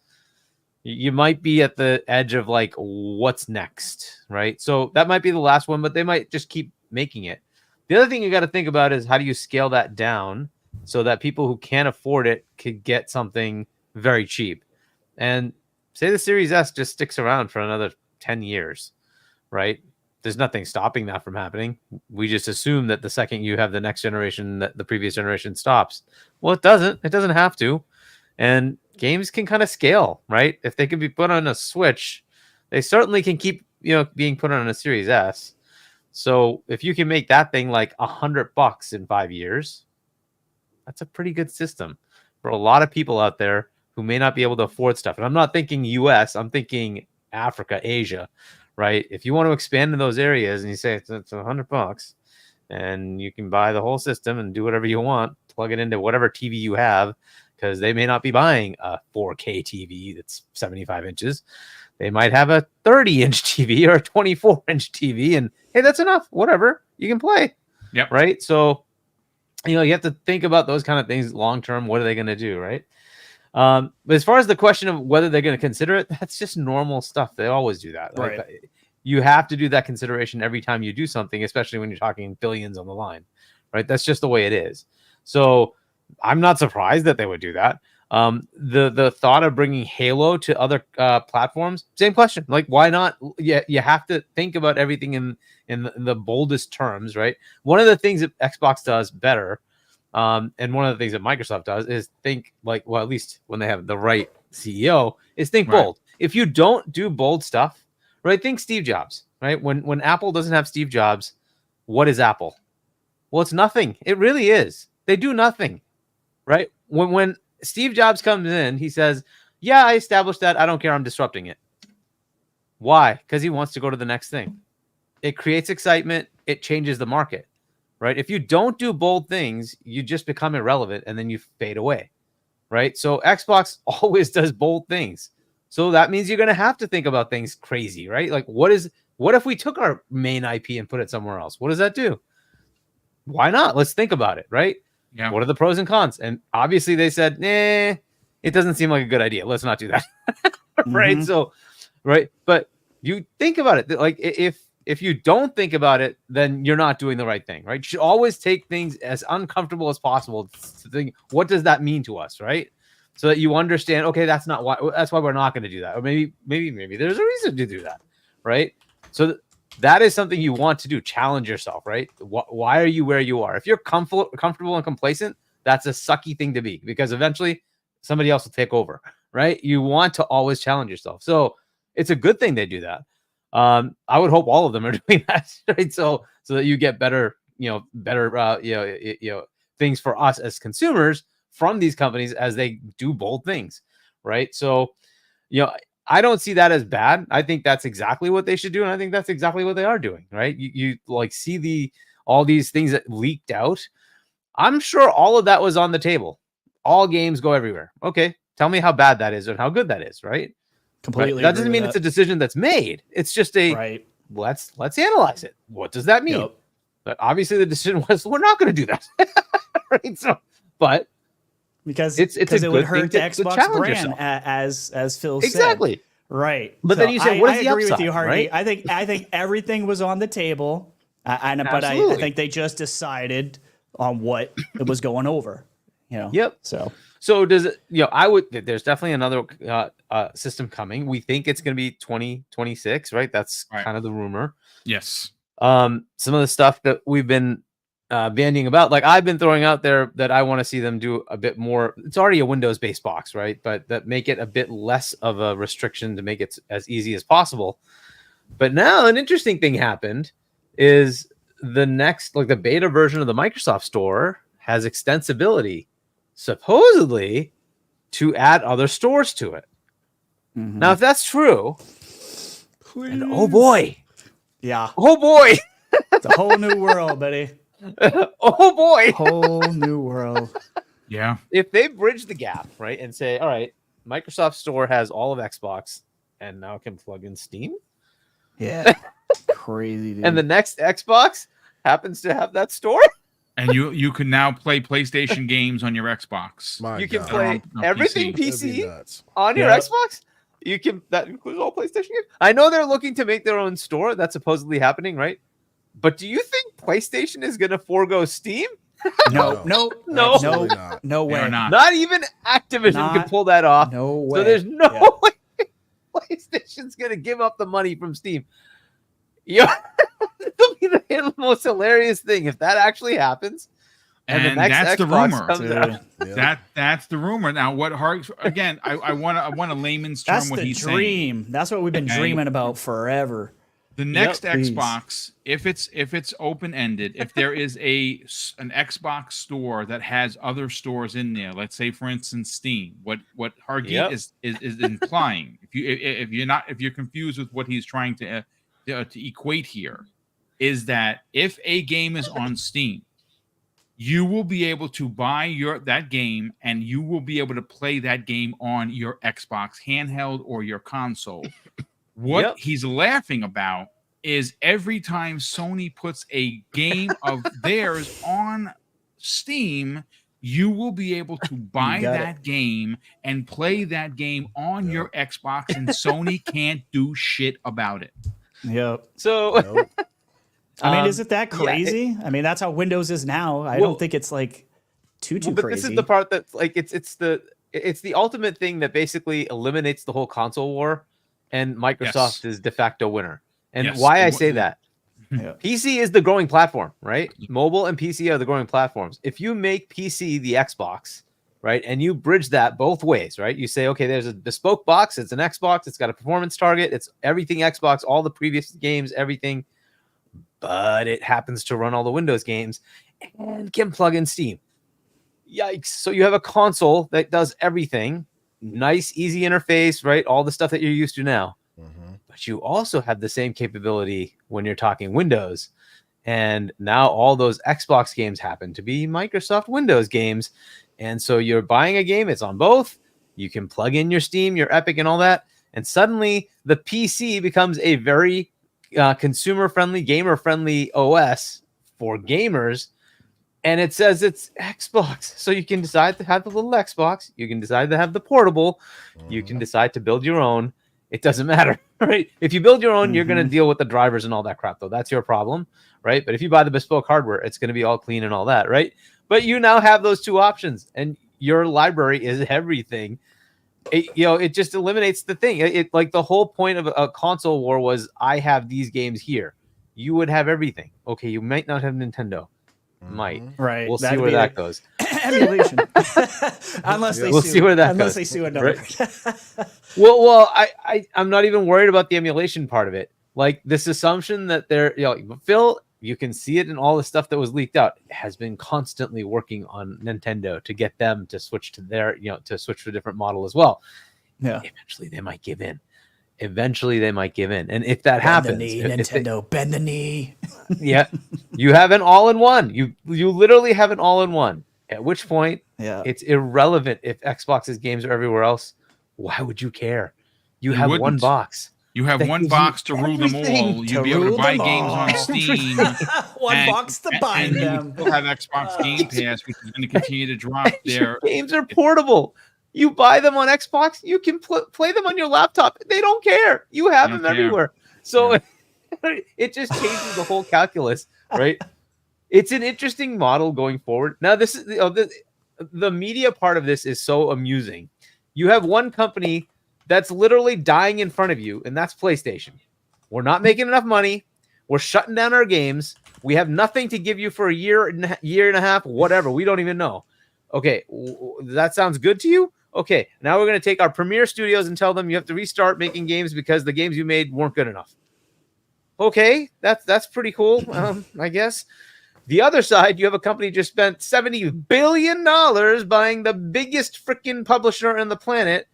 you might be at the edge of what's next, right? So that might be the last one, but they might just keep making it. The other thing you got to think about is, how do you scale that down so that people who can't afford it could get something very cheap? And say the Series S just sticks around for another 10 years, right? There's nothing stopping that from happening. We just assume that the second you have the next generation, that the previous generation stops. Well, it doesn't. It doesn't have to. And games can kind of scale, right? If they can be put on a Switch, they certainly can keep, being put on a Series S. So if you can make that thing like $100 in 5 years, that's a pretty good system for a lot of people out there who may not be able to afford stuff. And I'm not thinking US, I'm thinking Africa, Asia, right? If you want to expand in those areas and you say it's $100 and you can buy the whole system and do whatever you want, plug it into whatever TV you have, because they may not be buying a 4K TV that's 75 inches. They might have a 30-inch TV or a 24-inch TV, and hey, that's enough. Whatever, you can play. Yep. Right. So, you have to think about those kind of things long term. What are they going to do, right? But as far as the question of whether they're going to consider it, that's just normal stuff. They always do that. Right. You have to do that consideration every time you do something, especially when you're talking billions on the line, right? That's just the way it is. So I'm not surprised that they would do that. The thought of bringing Halo to other platforms, same question. Why not? Yeah, you have to think about everything in the boldest terms, right? One of the things that Xbox does better, and one of the things that Microsoft does, is think at least when they have the right CEO, is think bold. If you don't do bold stuff, right? Think Steve Jobs, right? When Apple doesn't have Steve Jobs, what is Apple? Well, it's nothing. It really is. They do nothing, right? When Steve Jobs comes in, he says, yeah, I established that. I don't care. I'm disrupting it. Why? Because he wants to go to the next thing. It creates excitement. It changes the market, right? If you don't do bold things, you just become irrelevant and then you fade away, right? So Xbox always does bold things. So that means you're going to have to think about things crazy, right? What if we took our main IP and put it somewhere else? What does that do? Why not? Let's think about it, right? Yeah. What are the pros and cons? And obviously they said, nah, it doesn't seem like a good idea. Let's not do that. Right. Mm-hmm. So, right. But you think about it. If you don't think about it, then you're not doing the right thing, right? You should always take things as uncomfortable as possible to think, what does that mean to us? Right. So that you understand, okay, that's why we're not going to do that. Or maybe there's a reason to do that. Right. So that is something you want to do. Challenge yourself, right? Why are you where you are? If you're comfortable and complacent, that's a sucky thing to be, because eventually somebody else will take over, right? You want to always challenge yourself. So it's a good thing they do that. I would hope all of them are doing that, right? So that you get better, things for us as consumers from these companies as they do bold things, right? So, I don't see that as bad. I think that's exactly what they should do, and I think that's exactly what they are doing, right? You like see all these things that leaked out. I'm sure all of that was on the table. All games go everywhere. Okay, tell me how bad that is and how good that is, right? Completely. Right? That doesn't mean it's a decision that's made. It's just right. Let's analyze it. What does that mean? Yep. But obviously the decision was we're not going to do that, right? So, but because it would hurt the to Xbox brand, yourself. as Phil said. Exactly. Right. But then you say, what is the agree upside, with you, Hardy. right? I think everything was on the table, but I think they just decided on what it was going over. Yep. So does it? There's definitely another system coming. We think it's going to be 2026, right? That's kind of the rumor. Yes. Some of the stuff that we've been bandying about, like I've been throwing out there that I want to see them do a bit more. It's already a Windows-based box, right? But that make it a bit less of a restriction to make it as easy as possible. But now an interesting thing happened is the next, like the beta version of the Microsoft Store has extensibility, supposedly, to add other stores to it. Mm-hmm. Now, if that's true, and oh boy, it's a whole new world, buddy. Oh boy, whole new world. Yeah. If they bridge the gap, right, and say, all right, Microsoft Store has all of Xbox and now can plug in Steam. Yeah. Crazy, dude. And the next Xbox happens to have that store. And you can now play PlayStation games on your Xbox. You can play everything PC on your Xbox. That includes all PlayStation games. I know they're looking to make their own store. That's supposedly happening, right? But do you think PlayStation is going to forego Steam? No way. Not even Activision can pull that off. No way. So there's no way PlayStation's going to give up the money from Steam. It'll be the most hilarious thing if that actually happens. And the next that's Xbox the rumor. That's the rumor. Now, what again? I want a layman's term. That's what the dream. That's what we've been dreaming about forever. The next Xbox, if it's open ended, if there is an Xbox store that has other stores in there, let's say for instance Steam, what Hargeet is implying, if you're confused with what he's trying to equate here, is that if a game is on Steam, you will be able to buy that game and you will be able to play that game on your Xbox handheld or your console. What he's laughing about is every time Sony puts a game of theirs on Steam, you will be able to buy that game and play that game on your Xbox, and Sony can't do shit about it. Yep. So, I mean, is it that crazy? I mean, that's how Windows is now. I don't think it's like too but crazy. This is the part that's like it's the ultimate thing that basically eliminates the whole console war. And Microsoft is de facto winner. And why I say that, PC is the growing platform, right? Mobile and PC are the growing platforms. If you make PC the Xbox, right, and you bridge that both ways, right? You say, okay, there's a bespoke box. It's an Xbox. It's got a performance target. It's everything Xbox, all the previous games, everything. But it happens to run all the Windows games and can plug in Steam. Yikes. So you have a console that does everything. Nice, easy interface, right? All the stuff that you're used to now. Mm-hmm. But you also have the same capability when you're talking Windows. And now all those Xbox games happen to be Microsoft Windows games. And so you're buying a game, it's on both. You can plug in your Steam, your Epic, and all that. And suddenly the PC becomes a very consumer-friendly, gamer-friendly OS for gamers. And it says it's Xbox. So you can decide to have the little Xbox. You can decide to have the portable. You can decide to build your own. It doesn't matter, right? If you build your own, you're going to deal with the drivers and all that crap, though. That's your problem, right? But if you buy the bespoke hardware, it's going to be all clean and all that, right? But you now have those two options, and your library is everything. It just eliminates the thing. Like the whole point of a console war was, I have these games here. you would have everything. Okay, you might not have Nintendo. Might. Right. We'll see That'd where be that goes. emulation. Unless they We'll sue. see where that Unless goes. they sue another. Right. Well, I'm not even worried about the emulation part of it. Like this assumption that they're, Phil, you can see it in all the stuff that was leaked out, has been constantly working on Nintendo to get them to switch to their, to switch to a different model as well. Yeah. Eventually they might give in. And if that happens, Nintendo, bend the knee. yeah, you have an all-in-one. You literally have an all-in-one. At which point, it's irrelevant if Xbox's games are everywhere else. Why would you care? You have one box. You have one box to rule them all. You'll be able to buy games on Steam. One box to bind them. You have Xbox Game Pass, which is going to continue to drop there. Games are portable. You buy them on Xbox. You can play them on your laptop. They don't care. You have them everywhere. So it just changes the whole calculus, right? It's an interesting model going forward. Now, this is the media part of this is so amusing. You have one company that's literally dying in front of you, and that's PlayStation. We're not making enough money. We're shutting down our games. We have nothing to give you for a year and a half, whatever. We don't even know. Okay, that sounds good to you? Okay, now we're going to take our premier studios and tell them you have to restart making games because the games you made weren't good enough. Okay, that's pretty cool, I guess. The other side, you have a company just spent $70 billion buying the biggest freaking publisher on the planet,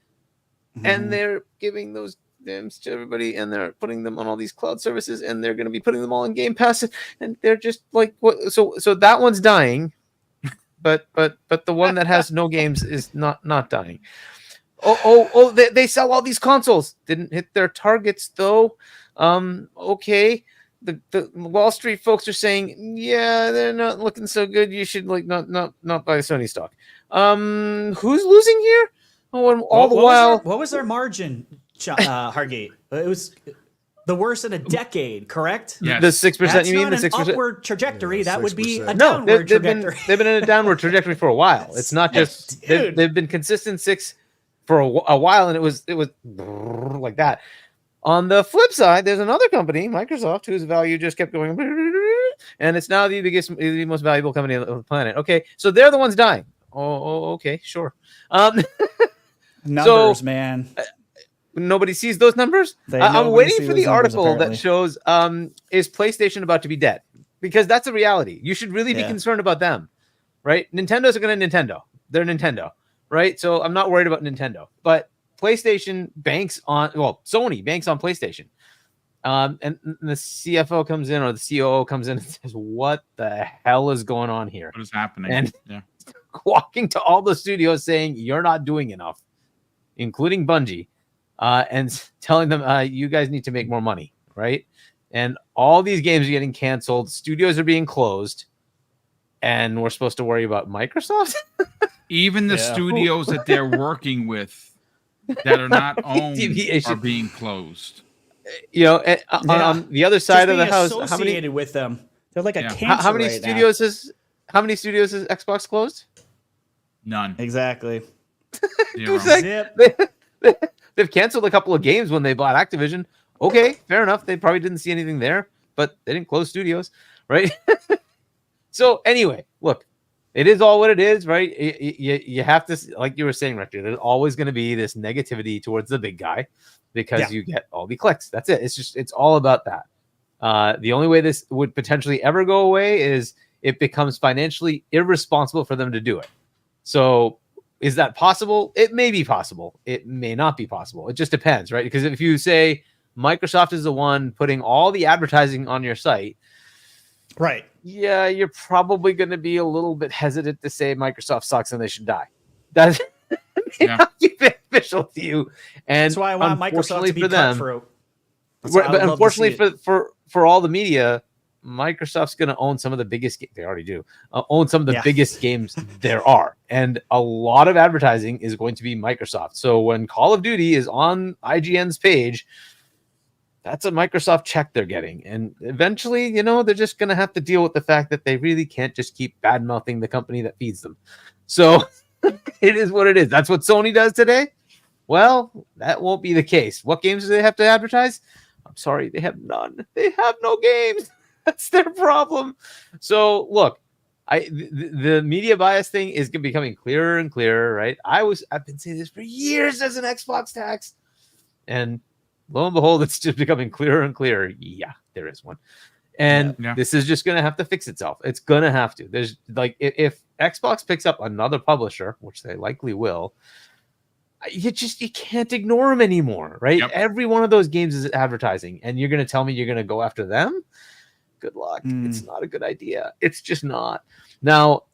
and they're giving those games to everybody, and they're putting them on all these cloud services, and they're going to be putting them all in Game Pass, and they're just like, what? So that one's dying, but the one that has no games is not dying. They sell all these consoles. Didn't hit their targets though. Okay. The Wall Street folks are saying, yeah, they're not looking so good. You should not buy Sony stock. Who's losing here? Oh, and all the while, what was their margin, Hargate? It was the worst in a decade, correct? Yes. The 6%. You mean the 6%? An upward trajectory. That would be a no. downward trajectory. They've been in a downward trajectory for a while. It's not just they've been consistent 6 for a while, and it was like that. On the flip side, there's another company, Microsoft, whose value just kept going, and it's now the most valuable company on the planet. Okay, so they're the ones dying. Oh, okay, sure. Numbers, man. Nobody sees those numbers. I'm waiting for the article that shows is PlayStation about to be dead, because that's a reality. You should really be concerned about them, right? Nintendo's going to Nintendo. They're Nintendo, right? So I'm not worried about Nintendo, but PlayStation banks on, Sony banks on PlayStation. And the CFO comes in, or the COO comes in and says, what the hell is going on here? What is happening? And walking to all the studios saying, you're not doing enough, including Bungie, and telling them, you guys need to make more money, right? And all these games are getting canceled. Studios are being closed. And we're supposed to worry about Microsoft? Even the studios that they're working with that are not owned are being closed. On the other side of the house, associated with them, they're like a cancer. How many studios has Xbox closed? None. Exactly. They've canceled a couple of games when they bought Activision. Okay, fair enough. They probably didn't see anything there, but they didn't close studios, right? So anyway, look. It is all what it is, right? You have to, like you were saying, Rector, there's always going to be this negativity towards the big guy because you get all the clicks. That's it. It's all about that. The only way this would potentially ever go away is it becomes financially irresponsible for them to do it. So is that possible? It may be possible. It may not be possible. It just depends, right? Because if you say Microsoft is the one putting all the advertising on your site, right? Yeah, you're probably going to be a little bit hesitant to say Microsoft sucks and they should die. That may not be beneficial to you. And that's why I want Microsoft to be cutthroat. But unfortunately for all the media, Microsoft's going to own some of the biggest games. They already do. Own some of the biggest games there are. And a lot of advertising is going to be Microsoft. So when Call of Duty is on IGN's page, that's a Microsoft check they're getting. And eventually, they're just going to have to deal with the fact that they really can't just keep bad-mouthing the company that feeds them. So it is what it is. That's what Sony does today. Well, that won't be the case. What games do they have to advertise? sorry, they have none. They have no games. That's their problem. So look, the media bias thing is becoming clearer and clearer, right? I've been saying this for years as an Xbox tax, and lo and behold, it's just becoming clearer and clearer. Yeah, there is one. And this is just going to have to fix itself. It's going to have to. There's like, if Xbox picks up another publisher, which they likely will, you can't ignore them anymore, right? Yep. Every one of those games is advertising, and you're going to tell me you're going to go after them? Good luck. It's not a good idea. It's just not. Now,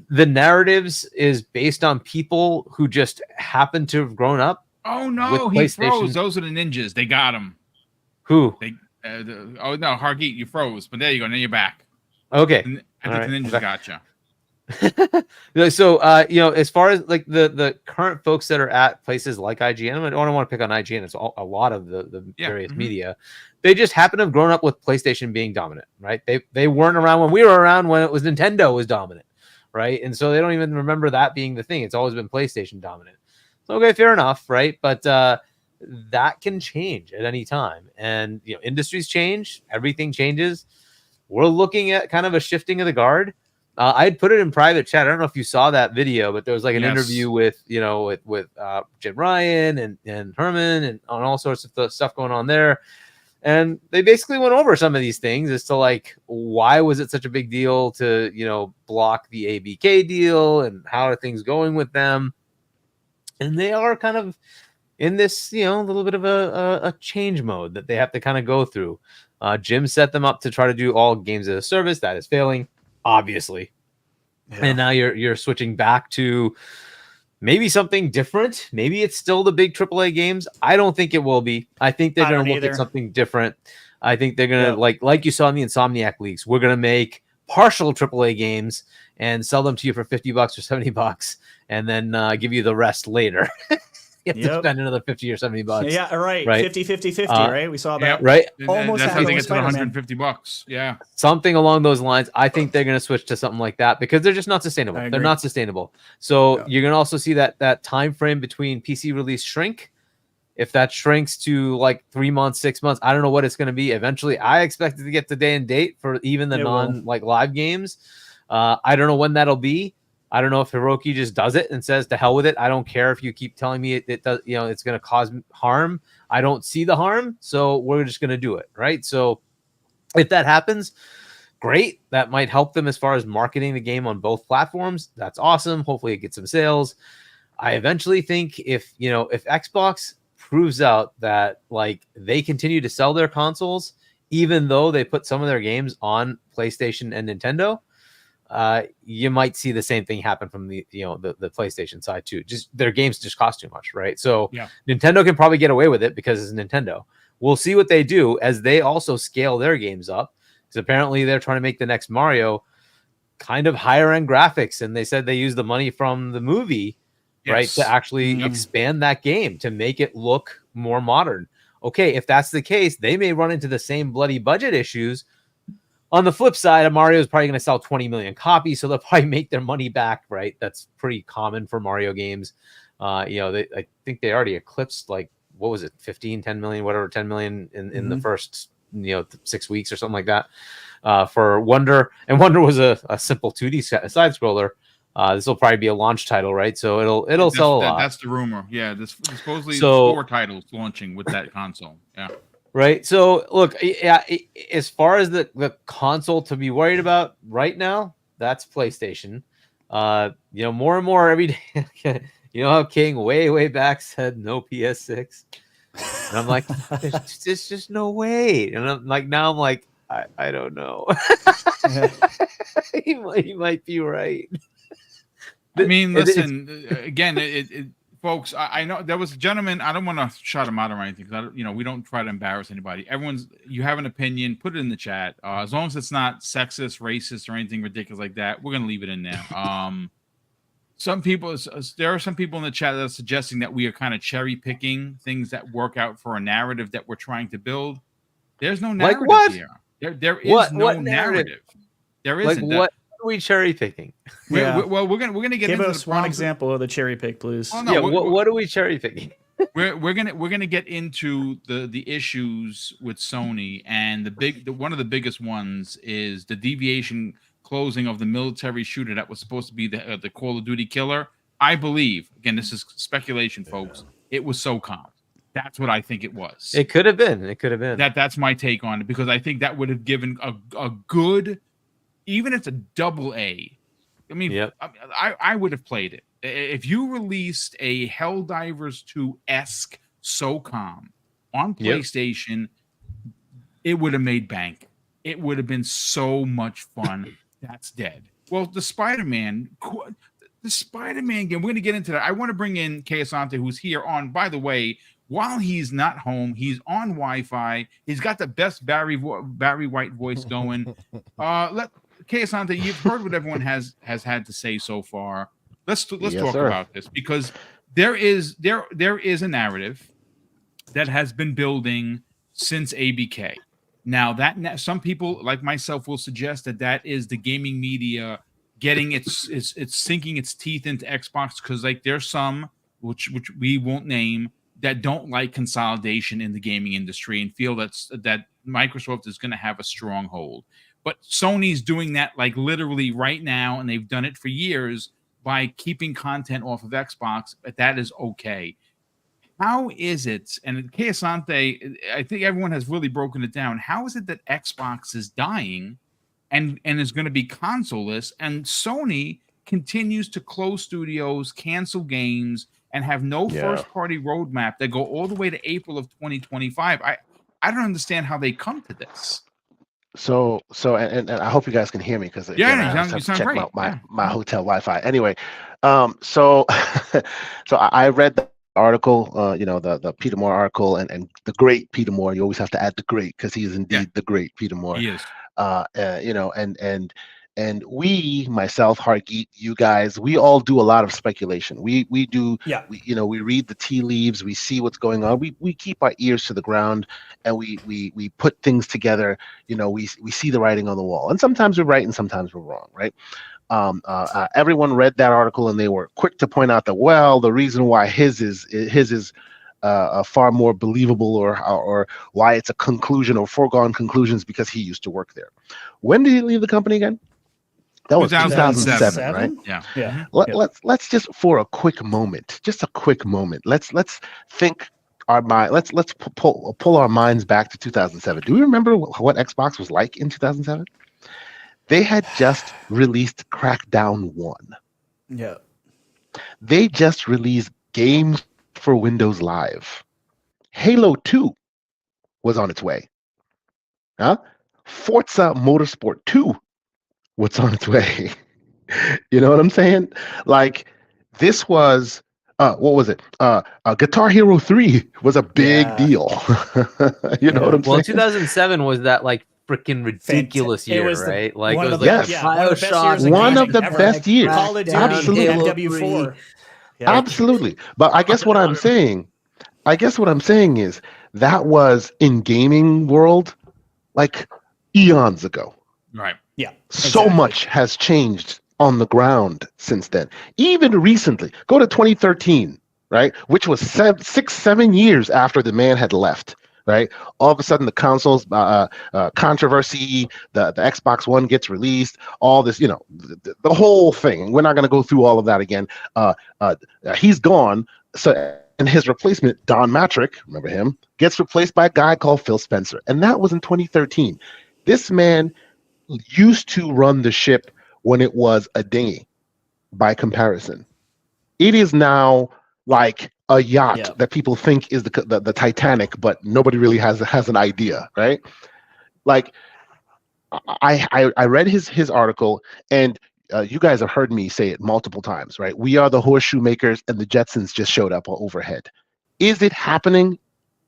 the narratives is based on people who just happen to have grown up. Oh no, he froze. Those are the ninjas. They got him. Who? Oh no, Hargeet, you froze, but there you go. Now you're back. Okay, I think the ninjas gotcha. So, as far as like the current folks that are at places like IGN, I don't want to pick on IGN. It's a lot of the various media. They just happen to have grown up with PlayStation being dominant, right? They weren't around when we were around when it was Nintendo was dominant, right? And so they don't even remember that being the thing. It's always been PlayStation dominant. Okay, fair enough, right? But that can change at any time, and industries change, everything changes. We're looking at kind of a shifting of the guard. I'd put it in private chat. I don't know if you saw that video, but there was like an interview with Jim Ryan and Herman and on all sorts of stuff going on there. And they basically went over some of these things as to like, why was it such a big deal to, block the ABK deal, and how are things going with them? And they are kind of in this, little bit of a change mode that they have to kind of go through. Jim set them up to try to do all games as a service. That is failing, obviously. Yeah. And now you're switching back to maybe something different. Maybe it's still the big AAA games. I don't think it will be. I think they're going to look at something different. I think they're going to, like you saw in the Insomniac leaks, we're going to make partial AAA games and sell them to you for $50 or $70 and then give you the rest later. You have to spend another $50 or $70. Yeah, right. 50, right? We saw that. Right. Almost that's how they get to $150. Yeah. Something along those lines. I think they're going to switch to something like that because they're just not sustainable. They're not sustainable. So you're going to also see that time frame between PC release shrink. If that shrinks to like 3 months, 6 months, I don't know what it's going to be. Eventually, I expect it to get the day and date for even the live games. I don't know when that'll be. I don't know if Hiroki just does it and says to hell with it. I don't care if you keep telling me it does, it's going to cause harm. I don't see the harm, so we're just going to do it, right? So if that happens, great. That might help them as far as marketing the game on both platforms. That's awesome. Hopefully it gets some sales. I eventually think if Xbox proves out that like they continue to sell their consoles, even though they put some of their games on PlayStation and Nintendo, you might see the same thing happen from the PlayStation side too. Just their games just cost too much, right? So Nintendo can probably get away with it because it's Nintendo. We'll see what they do as they also scale their games up, because apparently they're trying to make the next Mario kind of higher end graphics, and they said they use the money from the movie right to actually expand that game to make it look more modern. Okay, if that's the case, they may run into the same bloody budget issues. On the flip side, Mario is probably going to sell 20 million copies, so they'll probably make their money back, right? That's pretty common for Mario games. I think they already eclipsed, like, what was it, 15, 10 million, whatever, 10 million in the first, 6 weeks or something like that for Wonder. And Wonder was a simple 2D side-scroller. This will probably be a launch title, right? So it'll sell a lot. That's the rumor. Yeah, supposedly 4 titles launching with that console. Yeah. Right. So look, as far as the console to be worried about right now, that's PlayStation. More and more every day. You know how King way back said no PS6, and I'm like, there's just no way. And I'm like, now I'm like, I don't know. He might be right. I mean, listen, again, folks, I know there was a gentleman. I don't want to shut him out or anything because we don't try to embarrass anybody. You have an opinion, put it in the chat. As long as it's not sexist, racist, or anything ridiculous like that, we're gonna leave it in there. There are some people in the chat that are suggesting that we are kind of cherry picking things that work out for a narrative that we're trying to build. There's no narrative here. There is no narrative. There isn't. What are we cherry picking? We're gonna get Give into us one example of the cherry pick, please. Oh, no, what are we cherry picking? we're gonna get into the issues with Sony, and one of the biggest ones is the deviation closing of the military shooter that was supposed to be the Call of Duty killer. I believe, again, this is speculation, folks. It was SOCOM. That's what I think it was. It could have been. It could have been. That's my take on it, because I think that would have given a good, even if it's a double A. I mean, Yep. I would have played it. If you released a Helldivers 2-esque SOCOM on PlayStation, it would have made bank. It would have been so much fun. That's dead. Well, the Spider-Man game, we're going to get into that. I want to bring in Asante, who's here on, by the way, while he's not home, he's on Wi-Fi. He's got the best Barry White voice going. Asante, you've heard what everyone has had to say so far. Let's talk about this, because there is a narrative that has been building since ABK. Now some people like myself will suggest that is the gaming media getting it's sinking its teeth into Xbox, because like there's some which we won't name that don't like consolidation in the gaming industry and feel that Microsoft is going to have a stronghold. But Sony's doing that like literally right now, and they've done it for years by keeping content off of Xbox, but that is okay. How is it, and Asante, I think everyone has really broken it down, how is it that Xbox is dying and is going to be consoleless, and Sony continues to close studios, cancel games, and have no first-party roadmap that go all the way to April of 2025? I don't understand how they come to this. So, and I hope you guys can hear me, because you sound great. Out my hotel Wi-Fi. Anyway, so I read the article, the Peter Moore article, and the great Peter Moore. You always have to add the great, because he is indeed the great Peter Moore. He is. And we, myself, Hargeet, you guys, we all do a lot of speculation. We do. Yeah. We read the tea leaves. We see what's going on. We keep our ears to the ground, and we put things together. We see the writing on the wall, and sometimes we're right and sometimes we're wrong, right? Everyone read that article, and they were quick to point out that, well, the reason why his is far more believable, or why it's a conclusion or foregone conclusions, because he used to work there. When did he leave the company again? That was 2007, right? Yeah. Let's just, for a quick moment, let's think our mind. Let's pull our minds back to 2007. Do we remember what Xbox was like in 2007? They had just released Crackdown 1. Yeah. They just released games for Windows Live. Halo 2 was on its way. Forza Motorsport 2 was on its way. You know what I'm saying? Like, this was what was it? Guitar Hero 3 was a big deal. You know what I'm saying? Well, 2007 was that like freaking ridiculous year, right? Like one it was of the, like BioShock, one of the best years. Call of Duty, Absolutely. MW4. Yeah. Absolutely. But I guess what I'm saying is that was in gaming world like eons ago. Right. Yeah. So much has changed on the ground since then. Even recently, go to 2013, right? Which was 7 years after the man had left, right? All of a sudden, the consoles controversy, the Xbox One gets released, all this, the whole thing. We're not going to go through all of that again. He's gone. So, and his replacement, Don Matrick, remember him, gets replaced by a guy called Phil Spencer. And that was in 2013. This man used to run the ship when it was a dinghy by comparison. It is now like a yacht that people think is the Titanic, but nobody really has an idea, right? Like, I read his article, and you guys have heard me say it multiple times, right? We are the horseshoe makers, and the Jetsons just showed up overhead. Is it happening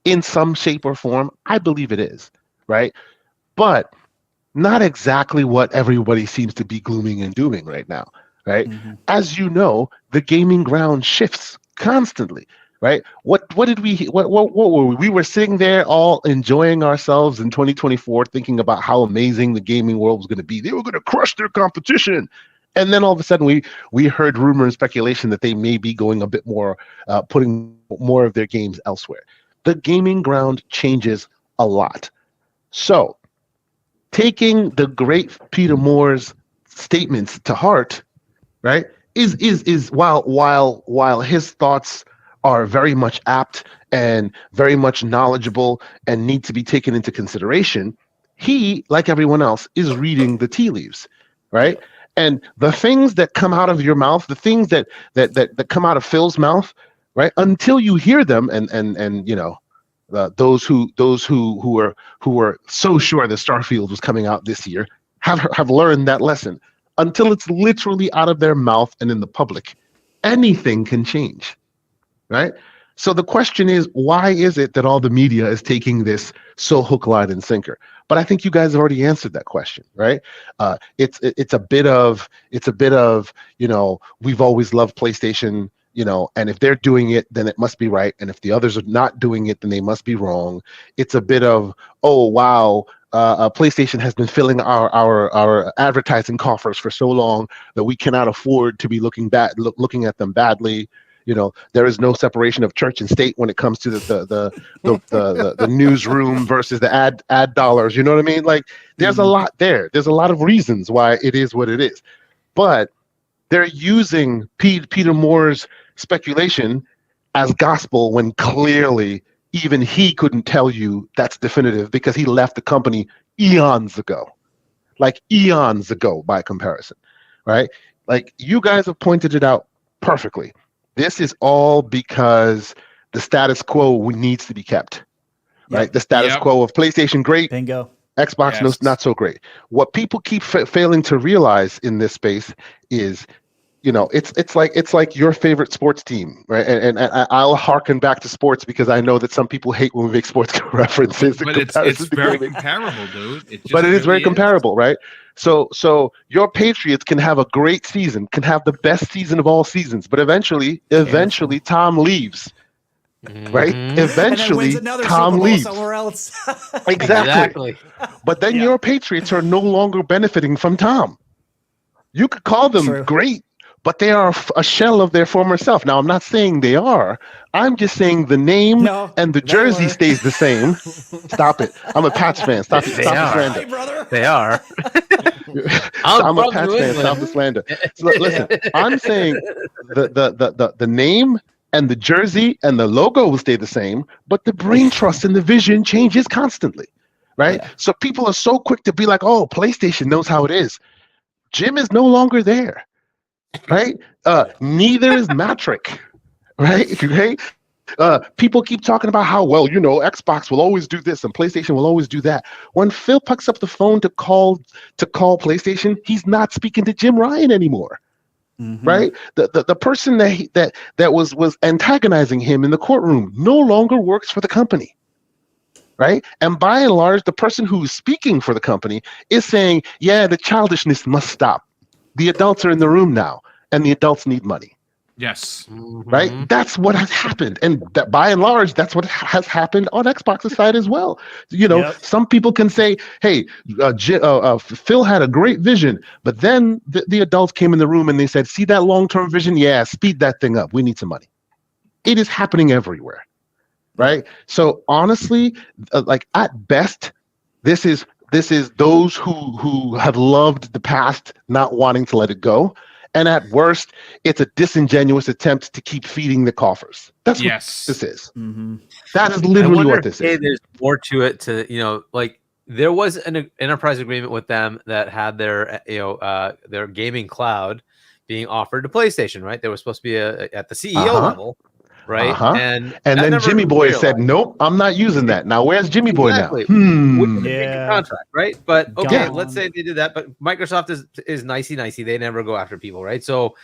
in some shape or form? I believe it is, right? But not exactly what everybody seems to be glooming and dooming right now, right? Mm-hmm. As you know, the gaming ground shifts constantly, right? What were we? We were sitting there all enjoying ourselves in 2024, thinking about how amazing the gaming world was going to be. They were going to crush their competition. And then all of a sudden, we heard rumor and speculation that they may be going a bit more, putting more of their games elsewhere. The gaming ground changes a lot. So, taking the great Peter Moore's statements to heart, right, is while his thoughts are very much apt and very much knowledgeable and need to be taken into consideration, he, like everyone else, is reading the tea leaves, right? And the things that come out of your mouth, the things that come out of Phil's mouth, right? Until you hear them, and you know, those who were so sure that Starfield was coming out this year have learned that lesson. Until it's literally out of their mouth and in the public, anything can change, right? So the question is, why is it that all the media is taking this so hook, line, and sinker? But I think you guys have already answered that question, right? It's a bit of, you know, we've always loved PlayStation, you know, and if they're doing it, then it must be right, and if the others are not doing it, then they must be wrong. It's a bit of, oh wow, PlayStation has been filling our advertising coffers for so long that we cannot afford to be looking at them badly. You know, there is no separation of church and state when it comes to the newsroom versus the ad dollars. You know what I mean? Like, there's a lot there. There's a lot of reasons why it is what it is, but they're using Peter Moore's speculation as gospel when clearly even he couldn't tell you that's definitive, because he left the company eons ago, like eons ago by comparison, right? Like, you guys have pointed it out perfectly. This is all because the status quo needs to be kept, right? Yep. The status quo of PlayStation, great. Bingo. Xbox, Yes. not so great. What people keep failing to realize in this space is, you know, it's like your favorite sports team, right? And I'll harken back to sports because I know that some people hate when we make sports references. But it's very comparable, dude. But it is very comparable, right? So your Patriots can have a great season, can have the best season of all seasons, but eventually Tom leaves, right? Eventually Tom leaves somewhere else. exactly. But then your Patriots are no longer benefiting from Tom. You could call them great, but they are a shell of their former self. Now, I'm not saying they are. I'm just saying the name and the jersey stays the same. Stop it. I'm a Pats fan. Stop the slander. Hey, brother. They are. I'm a Pats fan. Stop the slander. So, listen, I'm saying the name and the jersey and the logo will stay the same, but the brain trust and the vision changes constantly, right? Yeah. So people are so quick to be like, oh, PlayStation knows how it is. Jim is no longer there. Right? Neither is Matrick, right? People keep talking about how, well, you know, Xbox will always do this and PlayStation will always do that. When Phil picks up the phone to call PlayStation, he's not speaking to Jim Ryan anymore, right? The person that was antagonizing him in the courtroom no longer works for the company, right? And by and large, the person who's speaking for the company is saying, yeah, the childishness must stop. The adults are in the room now, and the adults need money. Yes. Right? That's what has happened. And that, by and large, that's what has happened on Xbox's side as well. You know, some people can say, hey, Phil had a great vision, but then the adults came in the room and they said, see that long-term vision? Yeah, speed that thing up. We need some money. It is happening everywhere. Right? So honestly, like at best, this is those who have loved the past not wanting to let it go. And at worst, it's a disingenuous attempt to keep feeding the coffers. That's what this is. That is literally what this is. There's more to it. To, you know, like there was an enterprise agreement with them that had their, their gaming cloud being offered to PlayStation, right? They were supposed to be at the CEO level. Right. And then Jimmy Boy said, nope, I'm not using that. Now, where's Jimmy Boy now? With the contract, right? But okay, let's say they did that. But Microsoft is nicey. They never go after people, right? So,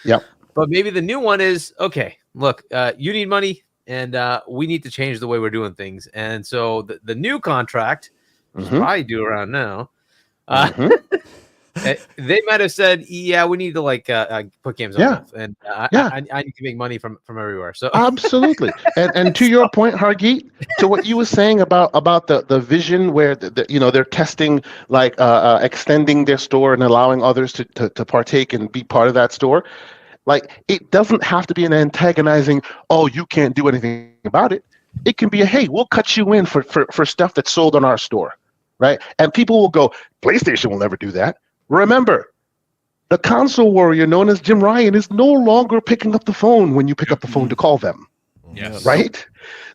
but maybe the new one is, okay, look, you need money and we need to change the way we're doing things. And so the new contract, which is probably due around now, They might have said, "Yeah, we need to like put games on Yeah. both, and Yeah. I need to make money from everywhere." So Absolutely. And to your point, Hargeet, to what you were saying about the vision where they're testing like extending their store and allowing others to partake and be part of that store. Like, it doesn't have to be an antagonizing, oh, you can't do anything about it. It can be a, hey, we'll cut you in for stuff that's sold on our store, right? And people will go, PlayStation will never do that. Remember, the console warrior known as Jim Ryan is no longer picking up the phone when you pick up the phone to call them, Yes. right?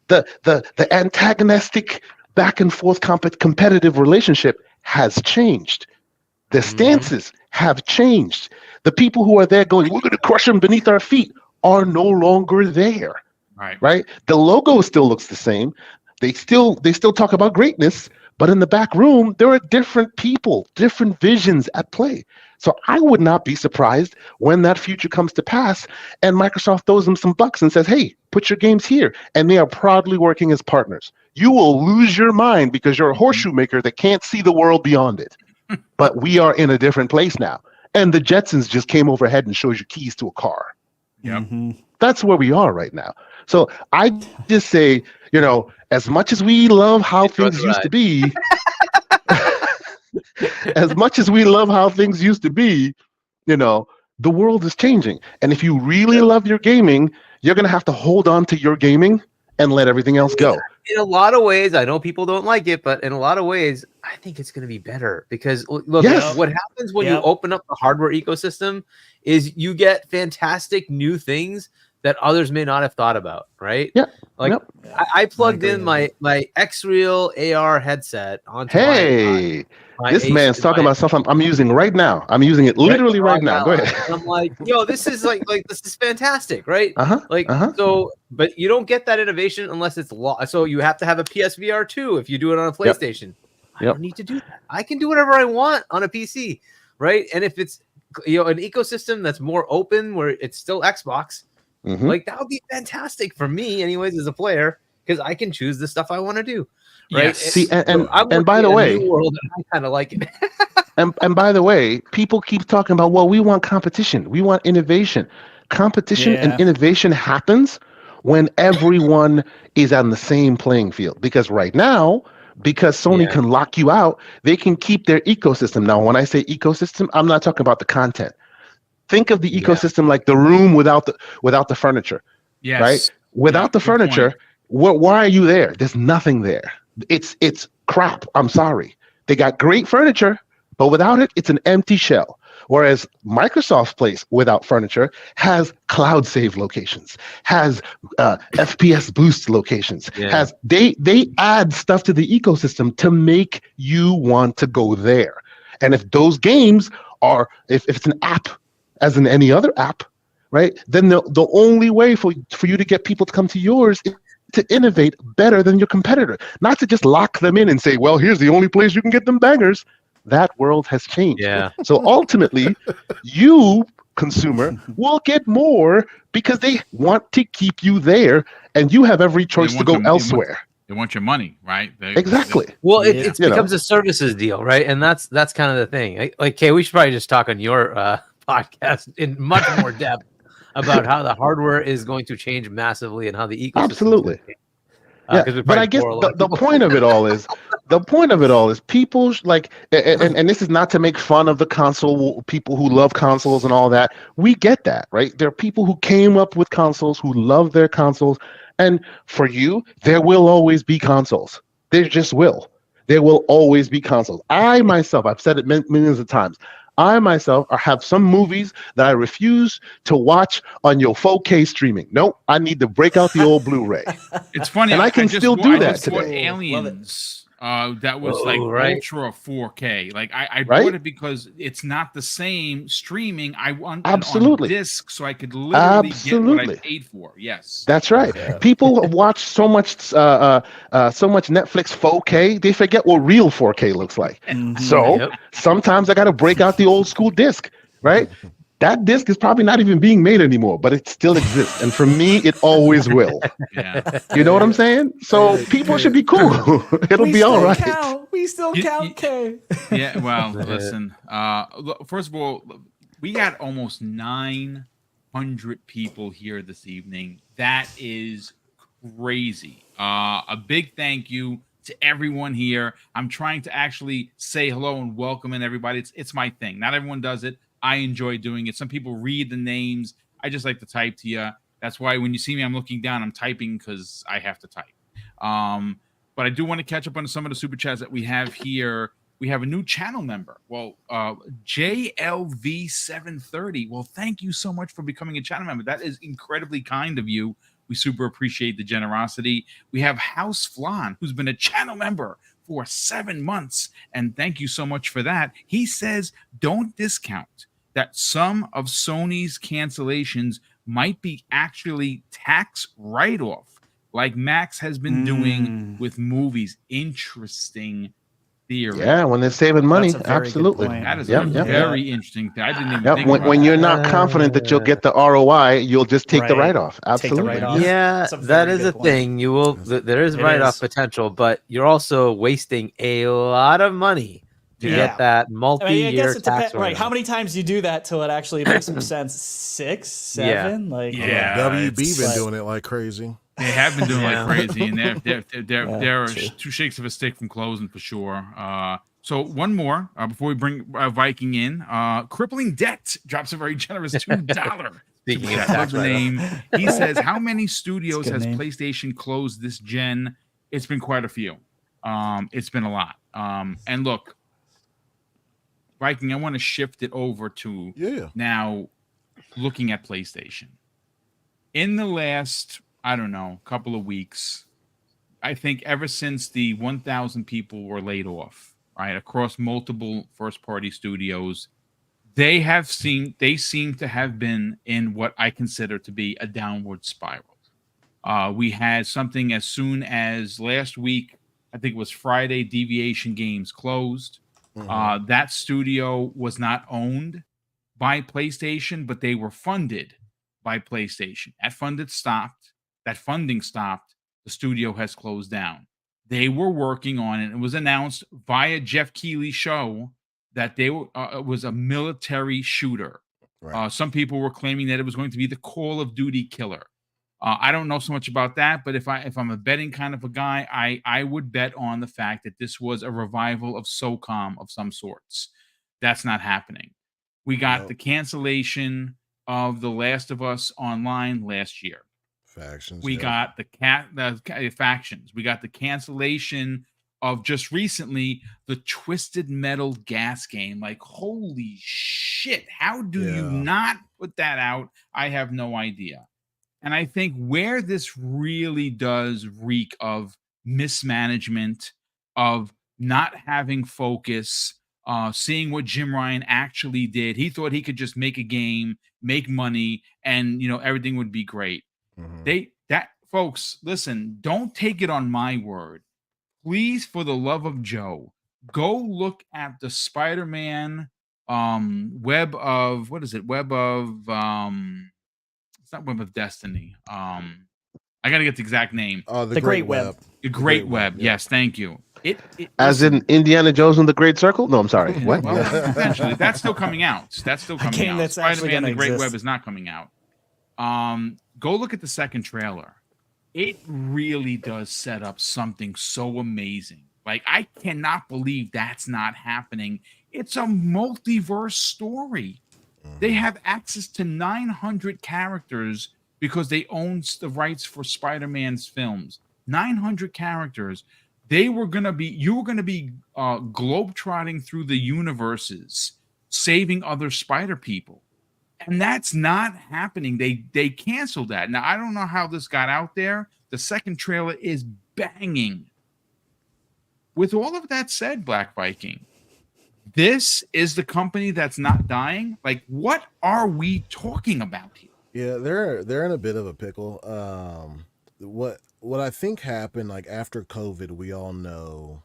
The antagonistic back and forth competitive relationship has changed. The stances have changed. The people who are there going, we're going to crush them beneath our feet, are no longer there, right? The logo still looks the same. They still talk about greatness, but in the back room, there are different people, different visions at play. So I would not be surprised when that future comes to pass and Microsoft throws them some bucks and says, hey, put your games here. And they are proudly working as partners. You will lose your mind because you're a horseshoe maker that can't see the world beyond it. But we are in a different place now. And the Jetsons just came overhead and shows you keys to a car. Yep. That's where we are right now. So I just say, as much as we love how things used to be, as much as we love how things used to be, the world is changing. And if you really love your gaming, you're going to have to hold on to your gaming and let everything else go. In a lot of ways, I know people don't like it, but in a lot of ways, I think it's going to be better because look, what happens when you open up the hardware ecosystem is you get fantastic new things that others may not have thought about, right? Yeah. Like I plugged in my X-Real AR headset onto my this man's talking about stuff I'm using right now. I'm using it literally right now. Go ahead. And I'm like, yo, this is like this is fantastic, right? So, but you don't get that innovation unless it's so you have to have a PSVR 2 if you do it on a PlayStation. I don't need to do that. I can do whatever I want on a PC, right? And if it's an ecosystem that's more open where it's still Xbox, like that would be fantastic for me, anyways, as a player, because I can choose the stuff I want to do. Right. Yes. See, and by the way, world, and I kind of like it. and by the way, people keep talking about, well, we want competition, we want innovation. Competition and innovation happens when everyone is on the same playing field. Because right now, because Sony can lock you out, they can keep their ecosystem. Now, when I say ecosystem, I'm not talking about the content. Think of the ecosystem like the room without the furniture. Yes. Right? Without the furniture, why are you there? There's nothing there. It's crap. I'm sorry. They got great furniture, but without it, it's an empty shell. Whereas Microsoft's place without furniture has cloud save locations, has FPS boost locations, has they add stuff to the ecosystem to make you want to go there. And if those games are, if it's an app, as in any other app, right? Then the only way for you to get people to come to yours is to innovate better than your competitor, not to just lock them in and say, well, here's the only place you can get them bangers. That world has changed. Yeah. So ultimately, you, consumer, will get more because they want to keep you there, and you have every choice to go elsewhere. They want your money, right? Exactly. Well, it becomes a services deal, right? And that's kind of the thing. Like, Kay, we should probably just talk on your podcast in much more depth about how the hardware is going to change massively and how the ecosystem. Absolutely. But I guess the point of it all is people like, and this is not to make fun of the console people who love consoles and all that. We get that, right? There are people who came up with consoles who love their consoles, and for you, there will always be consoles. There just will. There will always be consoles. I myself, I've said it millions of times. I myself have some movies that I refuse to watch on your 4K streaming. Nope, I need to break out the old Blu-ray. It's funny, and I can still do that today. Aliens. That was ultra 4K. Like I bought it because it's not the same streaming. I want it on disc so I could literally get what I paid for. Yes, that's right. Yeah. People watch so much Netflix 4K, they forget what real 4K looks like. So sometimes I got to break out the old school disc, right? that disc is probably not even being made anymore, but it still exists. And for me, it always will. Yeah. You know what I'm saying? So people should be cool. It'll We be all still right. count. We still You- count, you- K. Yeah, well, listen. First of all, we got almost 900 people here this evening. That is crazy. A big thank you to everyone here. I'm trying to actually say hello and welcome in everybody. It's my thing. Not everyone does it. I enjoy doing it. Some people read the names. I just like to type to you. That's why when you see me, I'm looking down. I'm typing because I have to type. But I do want to catch up on some of the super chats that we have here. We have a new channel member. Well, JLV730. Well, thank you so much for becoming a channel member. That is incredibly kind of you. We super appreciate the generosity. We have House Flan, who's been a channel member for 7 months. And thank you so much for that. He says, don't discount that some of Sony's cancellations might be actually tax write-off, like Max has been doing with movies. Interesting theory. Yeah, when they're saving money, That's a very good absolutely. point. That is Yep, a yep. very interesting thing. I didn't even Yep. think When, about when that. you're not confident that you'll get the ROI, you'll just take the Right. write-off. Take the Absolutely. write-off. Yeah, That's a that very is good a point. thing. You will. There is It write-off is. potential, but you're also wasting a lot of money to Yeah. get that I multi-year guess it tax depends. Right. write-off. How many times do you do that till it actually makes some sense? 6, 7? Like, Yeah. WB been it's- doing it like crazy. They have been doing Yeah. like crazy, and they're true. 2 shakes of a stick from closing for sure. So one more before we bring Viking in. Crippling Debt drops a very generous $2. Speaking of Love tax the write-off. name. He says, "How many studios It's a has good name. PlayStation closed this gen?" It's been quite a few. It's been a lot. And look, Viking, I want to shift it over to now looking at PlayStation. In the last, I don't know, couple of weeks, I think ever since the 1,000 people were laid off, right, across multiple first-party studios, they seem to have been in what I consider to be a downward spiral. We had something as soon as last week, I think it was Friday, Deviation Games closed. That studio was not owned by PlayStation, but they were funded by PlayStation. That funding stopped. The studio has closed down. They were working on it. It was announced via Jeff Keighley's show that they were was a military shooter. Right. Some people were claiming that it was going to be the Call of Duty killer. I don't know so much about that, but if I'm a betting kind of a guy, I would bet on the fact that this was a revival of SOCOM of some sorts. That's not happening. We got the cancellation of The Last of Us Online last year. Factions. We got the factions. We got the cancellation of just recently the Twisted Metal gas game. Like, holy shit! How do you not put that out? I have no idea. And I think where this really does reek of mismanagement, of not having focus, seeing what Jim Ryan actually did. He thought he could just make a game, make money, and everything would be great. Folks, listen, don't take it on my word. Please, for the love of Joe, go look at the Spider-Man web of it's not Web of Destiny. I gotta get the exact name. Oh, The Great Web. The Great Web. Yes, thank you. As in Indiana Jones and the Great Circle? No, I'm sorry. What? Well, eventually, that's still coming out. game that's actually Spider-Man: The gonna Great exist. Web is not coming out. Go look at the second trailer. It really does set up something so amazing. Like, I cannot believe that's not happening. It's a multiverse story. They have access to 900 characters because they own the rights for Spider-Man's films. 900 characters. You were going to be globetrotting through the universes, saving other Spider people. And that's not happening. They canceled that. Now, I don't know how this got out there. The second trailer is banging. With all of that said, Black Viking, this is the company that's not dying. Like, what are we talking about here? Yeah, they're in a bit of a pickle. What I think happened, like, after COVID, we all know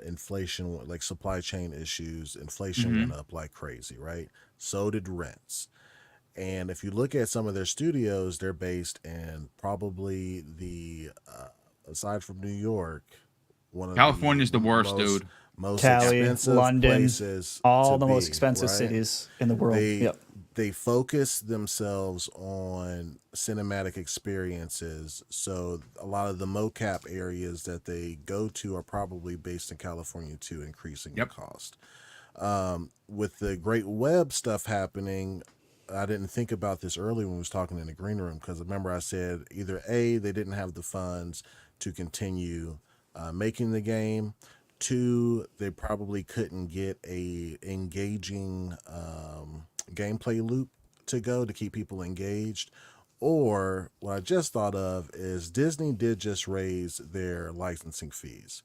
inflation, like supply chain issues, inflation Mhm. went up like crazy, right? So did rents. And if you look at some of their studios, they're based in probably aside from New York, one of the California's the worst, most dude. Cali, expensive London, places all to the most be, expensive right? cities in the world. They Yep. they focus themselves on cinematic experiences, so a lot of the mocap areas that they go to are probably based in California too, increasing the Yep. cost. With the great web stuff happening, I didn't think about this early when we was talking in the green room, because remember I said either A, they didn't have the funds to continue making the game, two, they probably couldn't get a engaging gameplay loop to go to keep people engaged, or what I just thought of is Disney did just raise their licensing fees,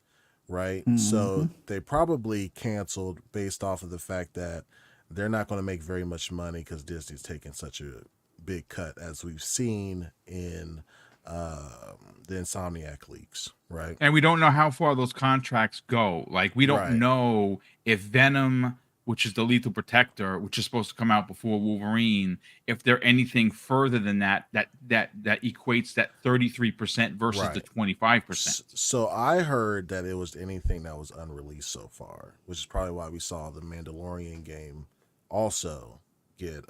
right? Hmm. So they probably canceled based off of the fact that they're not going to make very much money because Disney's taking such a big cut, as we've seen in the Insomniac leaks, right? And we don't know how far those contracts go. Like, we don't Right. know if Venom, which is the lethal protector, which is supposed to come out before Wolverine, if they're anything further than that equates that 33% versus the Right. 25%. So I heard that it was anything that was unreleased so far, which is probably why we saw the Mandalorian game also get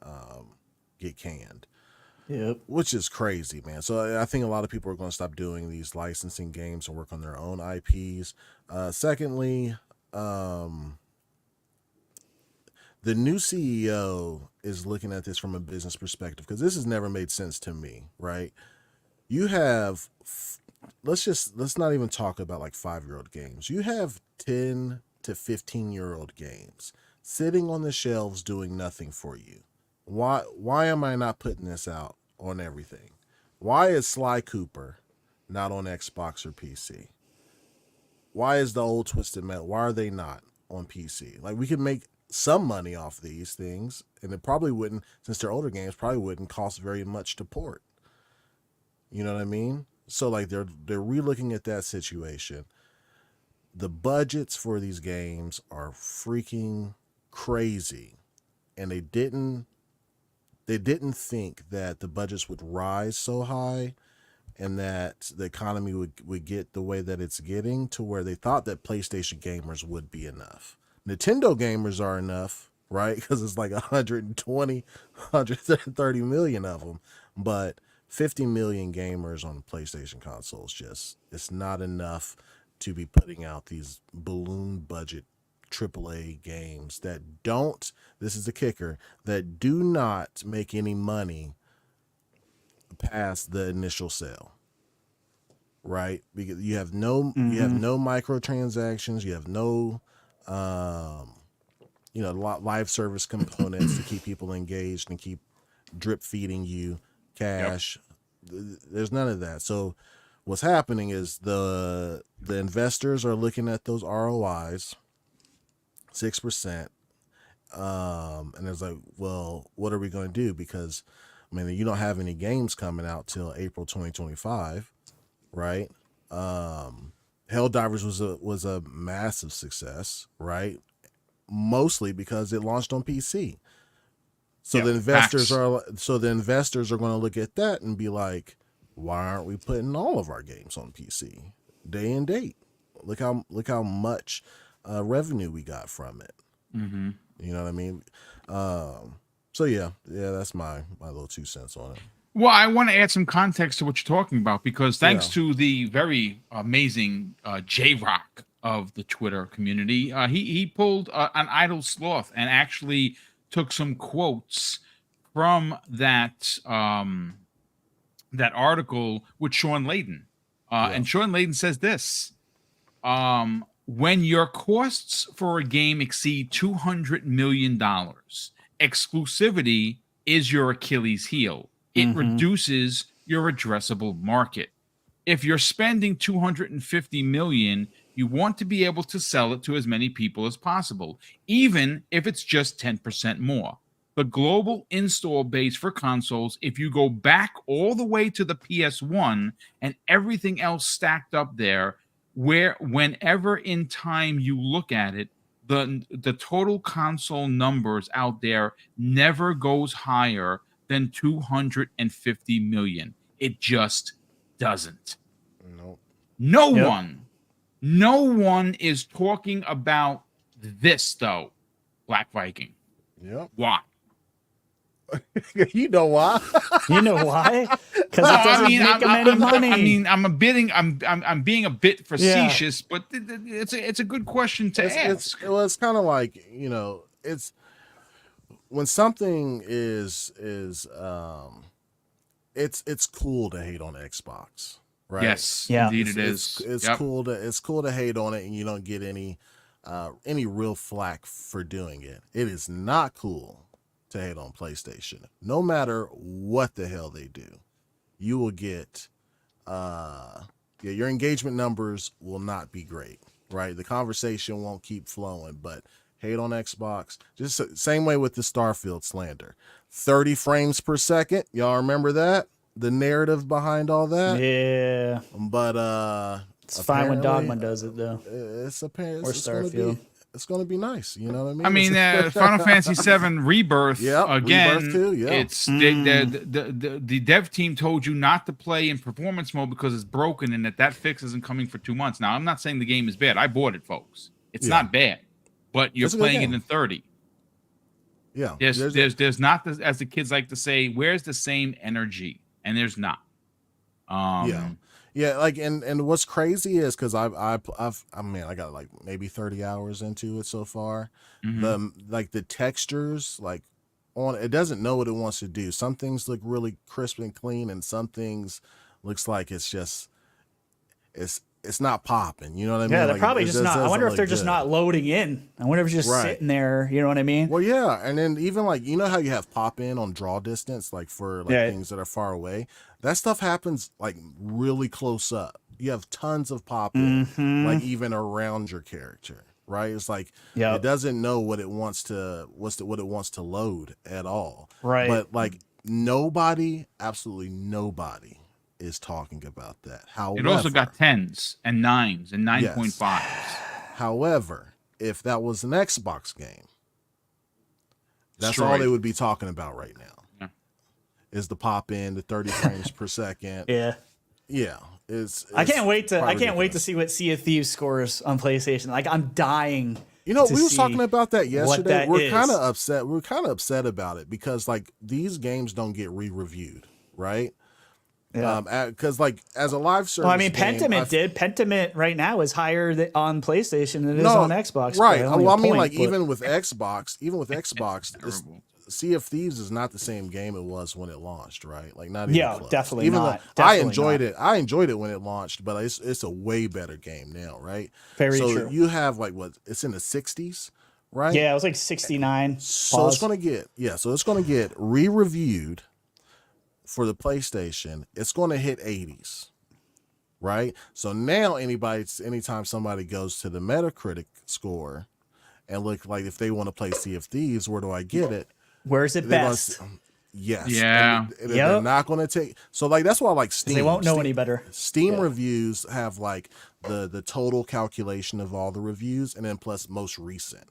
canned, Yep. which is crazy, man. So I think a lot of people are going to stop doing these licensing games and work on their own IPs. Secondly, the new CEO is looking at this from a business perspective, because this has never made sense to me, right? You have let's not even talk about like 5-year-old games. You have 10 to 15-year-old games sitting on the shelves doing nothing for you. Why am I not putting this out on everything? Why is Sly Cooper not on Xbox or PC? Why is the old Twisted Metal? Why are they not on PC? Like, we could make some money off these things, and it probably wouldn't, since they're older games, probably wouldn't cost very much to port. You know what I mean? So like they're relooking at that situation. The budgets for these games are freaking crazy, and they didn't think that the budgets would rise so high, and that the economy would get the way that it's getting, to where they thought that PlayStation gamers would be enough. Nintendo gamers are enough, right? Because it's like 120, 130 million of them. But 50 million gamers on PlayStation consoles, just, it's not enough to be putting out these balloon budget AAA games that don't, this is the kicker, that do not make any money past the initial sale, right? Because you have no microtransactions, you have no live service components to keep people engaged and keep drip feeding you cash. There's none of that. So what's happening is the investors are looking at those ROIs, 6%, and it's like, well, what are we going to do? Because I mean, you don't have any games coming out till April 2025, right? Helldivers was a massive success, right? Mostly because it launched on PC. So the investors are going to look at that and be like, why aren't we putting all of our games on PC day and date? Look how much revenue we got from it. Mm-hmm. You know what I mean? So yeah, that's my little 2 cents on it. Well, I want to add some context to what you're talking about, because thanks to the very amazing J-Rock of the Twitter community, he pulled an idle sloth and actually took some quotes from that that article with Sean Layden. And Sean Layden says this: when your costs for a game exceed $200 million, exclusivity is your Achilles heel. It reduces your addressable market. If you're spending $250 million, you want to be able to sell it to as many people as possible, even if it's just 10% more. The global install base for consoles, if you go back all the way to the PS1 and everything else stacked up there, whenever in time you look at it, the total console numbers out there never goes higher than 250 million. It just doesn't. Nope. No one is talking about this though. Black Viking. Yep. Why? You know why? You know why? Because it doesn't make them any money. I'm being a bit facetious, but it's a good question to ask. It's kind of like, you know, it's when something is it's cool to hate on Xbox, right? Yes, Yeah. indeed it is. It's cool to hate on it, and you don't get any real flack for doing it. It is not cool to hate on PlayStation. No matter what the hell they do, you will get your engagement numbers will not be great, right? The conversation won't keep flowing, but hate on Xbox, just same way with the Starfield slander. 30 frames per second. Y'all remember that? The narrative behind all that? Yeah. But It's fine when Dogman does it though. It's apparent Or Starfield. It's going to be nice. You know what I mean? I mean, Final Fantasy VII Rebirth, again, Rebirth too, yeah. it's the dev team told you not to play in performance mode because it's broken and that fix isn't coming for 2 months. Now, I'm not saying the game is bad. I bought it, folks. It's not bad, but you're playing it in 30. Yeah. There's not, as the kids like to say, where's the same energy? And there's not. Yeah, like and what's crazy is because I got like maybe 30 hours into it so far. The textures, like on it doesn't know what it wants to do. Some things look really crisp and clean, and some things looks like it's not popping. You know what I mean? Yeah, they're like, probably just not. I wonder if they're just good. not loading in. I wonder if it's just sitting there. You know what I mean? Well, yeah, and then even like you know how you have pop in on draw distance, like for things that are far away. That stuff happens like really close up. You have tons of pop in, like even around your character, right? It's like it doesn't know what it wants to load at all, right? But like absolutely nobody is talking about that. However, it also got 10s and 9s and 9.5s. However, if that was an Xbox game, that's all they would be talking about right now. Is the pop in, the 30 frames per second. Yeah. It's I can't wait to see what Sea of Thieves scores on PlayStation. Like I'm dying. You know, we were talking about that yesterday. We're kind of upset. We're kind of upset about it because like these games don't get re-reviewed, right? Yeah. Because like as a live service, well, I mean, Pentiment did. Pentiment right now is higher on PlayStation than it is on Xbox. Right. Well, I mean, like even with Xbox, Sea of Thieves is not the same game it was when it launched, right? Like not even close. Definitely even not. Though I enjoyed it. I enjoyed it when it launched, but it's a way better game now, right? Very true. So you have like it's in the 60s, right? Yeah, it was like 69. So it's gonna get re-reviewed for the PlayStation. It's gonna hit 80s, right? So now anytime somebody goes to the Metacritic score and look like if they want to play Sea of Thieves, where do I get it? Where's it best? Yes. Yeah. And they're not going to take. So like that's why like Steam. They won't know any better. Steam reviews have like the total calculation of all the reviews and then plus most recent,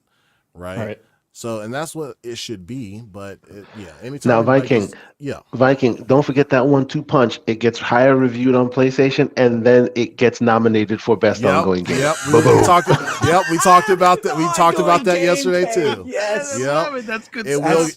right? So and that's what it should be. But anytime now Viking, Viking, don't forget that 1-2 punch. It gets higher reviewed on PlayStation and then it gets nominated for best ongoing game. We talked about that. We talked about that yesterday too. Yes. Yep. That's good. It will.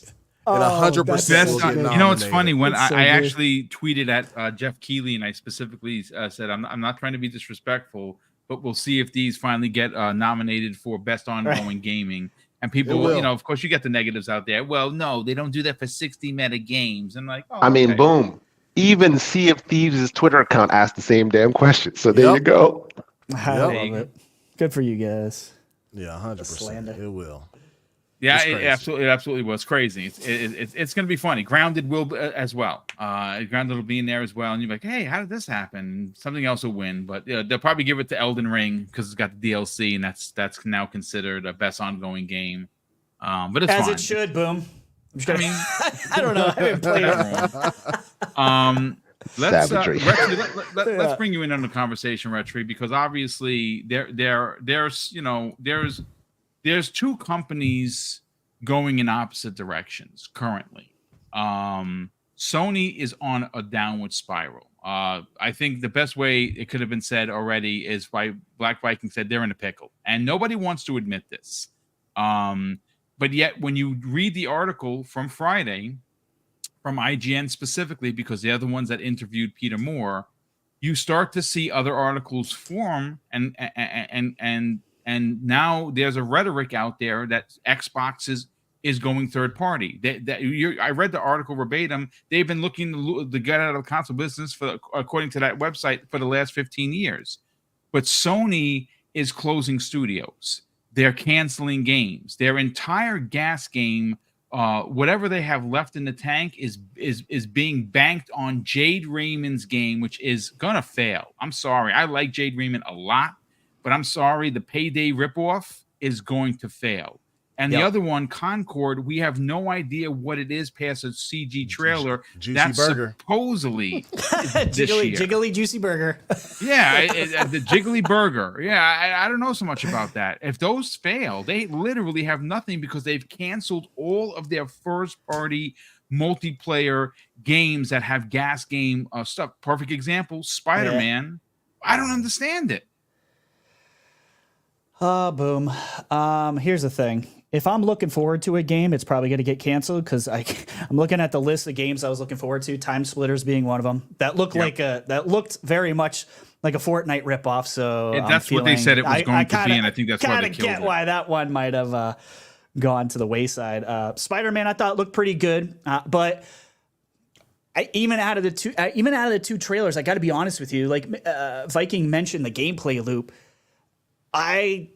And 100%. You know, it's funny when I actually tweeted at Jeff Keighley and I specifically said, I'm not trying to be disrespectful, but we'll see if these finally get nominated for best ongoing gaming. And people, of course, you get the negatives out there. Well, no, they don't do that for 60 meta games. And like, I mean, boom. Even Sea of Thieves' Twitter account asked the same damn question. So there you go. I love it. Good for you guys. Yeah, 100%. It will. Yeah, it absolutely was crazy. It's going to be funny. Grounded will as well. Grounded will be in there as well. And you're like, hey, how did this happen? Something else will win, but they'll probably give it to Elden Ring because it's got the DLC, and that's now considered a best ongoing game. But it's as fine. It should. Boom. I don't know. I haven't played it. Savagery. Retri, let's bring you in on the conversation, Retri, because obviously there's two companies going in opposite directions currently. Sony is on a downward spiral. I think the best way it could have been said already is why Black Viking said they're in a pickle, and nobody wants to admit this. But yet, when you read the article from Friday, from IGN specifically, because they're the ones that interviewed Peter Moore, you start to see other articles form, and now there's a rhetoric out there that Xbox is going third party. I read the article verbatim. They've been looking to get out of the console business according to that website, for the last 15 years. But Sony is closing studios. They're canceling games. Their entire gas game, whatever they have left in the tank, is being banked on Jade Raymond's game, which is gonna fail. I'm sorry. I like Jade Raymond a lot, but I'm sorry. The Payday ripoff is going to fail. And the other one, Concord, we have no idea what it is past a CG trailer. Juicy burger. Supposedly this year. Jiggly juicy burger. Yeah, the Jiggly Burger. Yeah, I don't know so much about that. If those fail, they literally have nothing because they've canceled all of their first-party multiplayer games that have gas game stuff. Perfect example, Spiderman. I don't understand it. Boom. Here's the thing. If I'm looking forward to a game, it's probably going to get canceled because I'm looking at the list of games I was looking forward to. Time Splitters being one of them. That looked that looked very much like a Fortnite ripoff. So that's what they said it was going to be, and I think that's why they killed it. Get why that one might have gone to the wayside. Spider-Man, I thought looked pretty good, but even out of the two trailers, I got to be honest with you. Like Viking mentioned the gameplay loop. I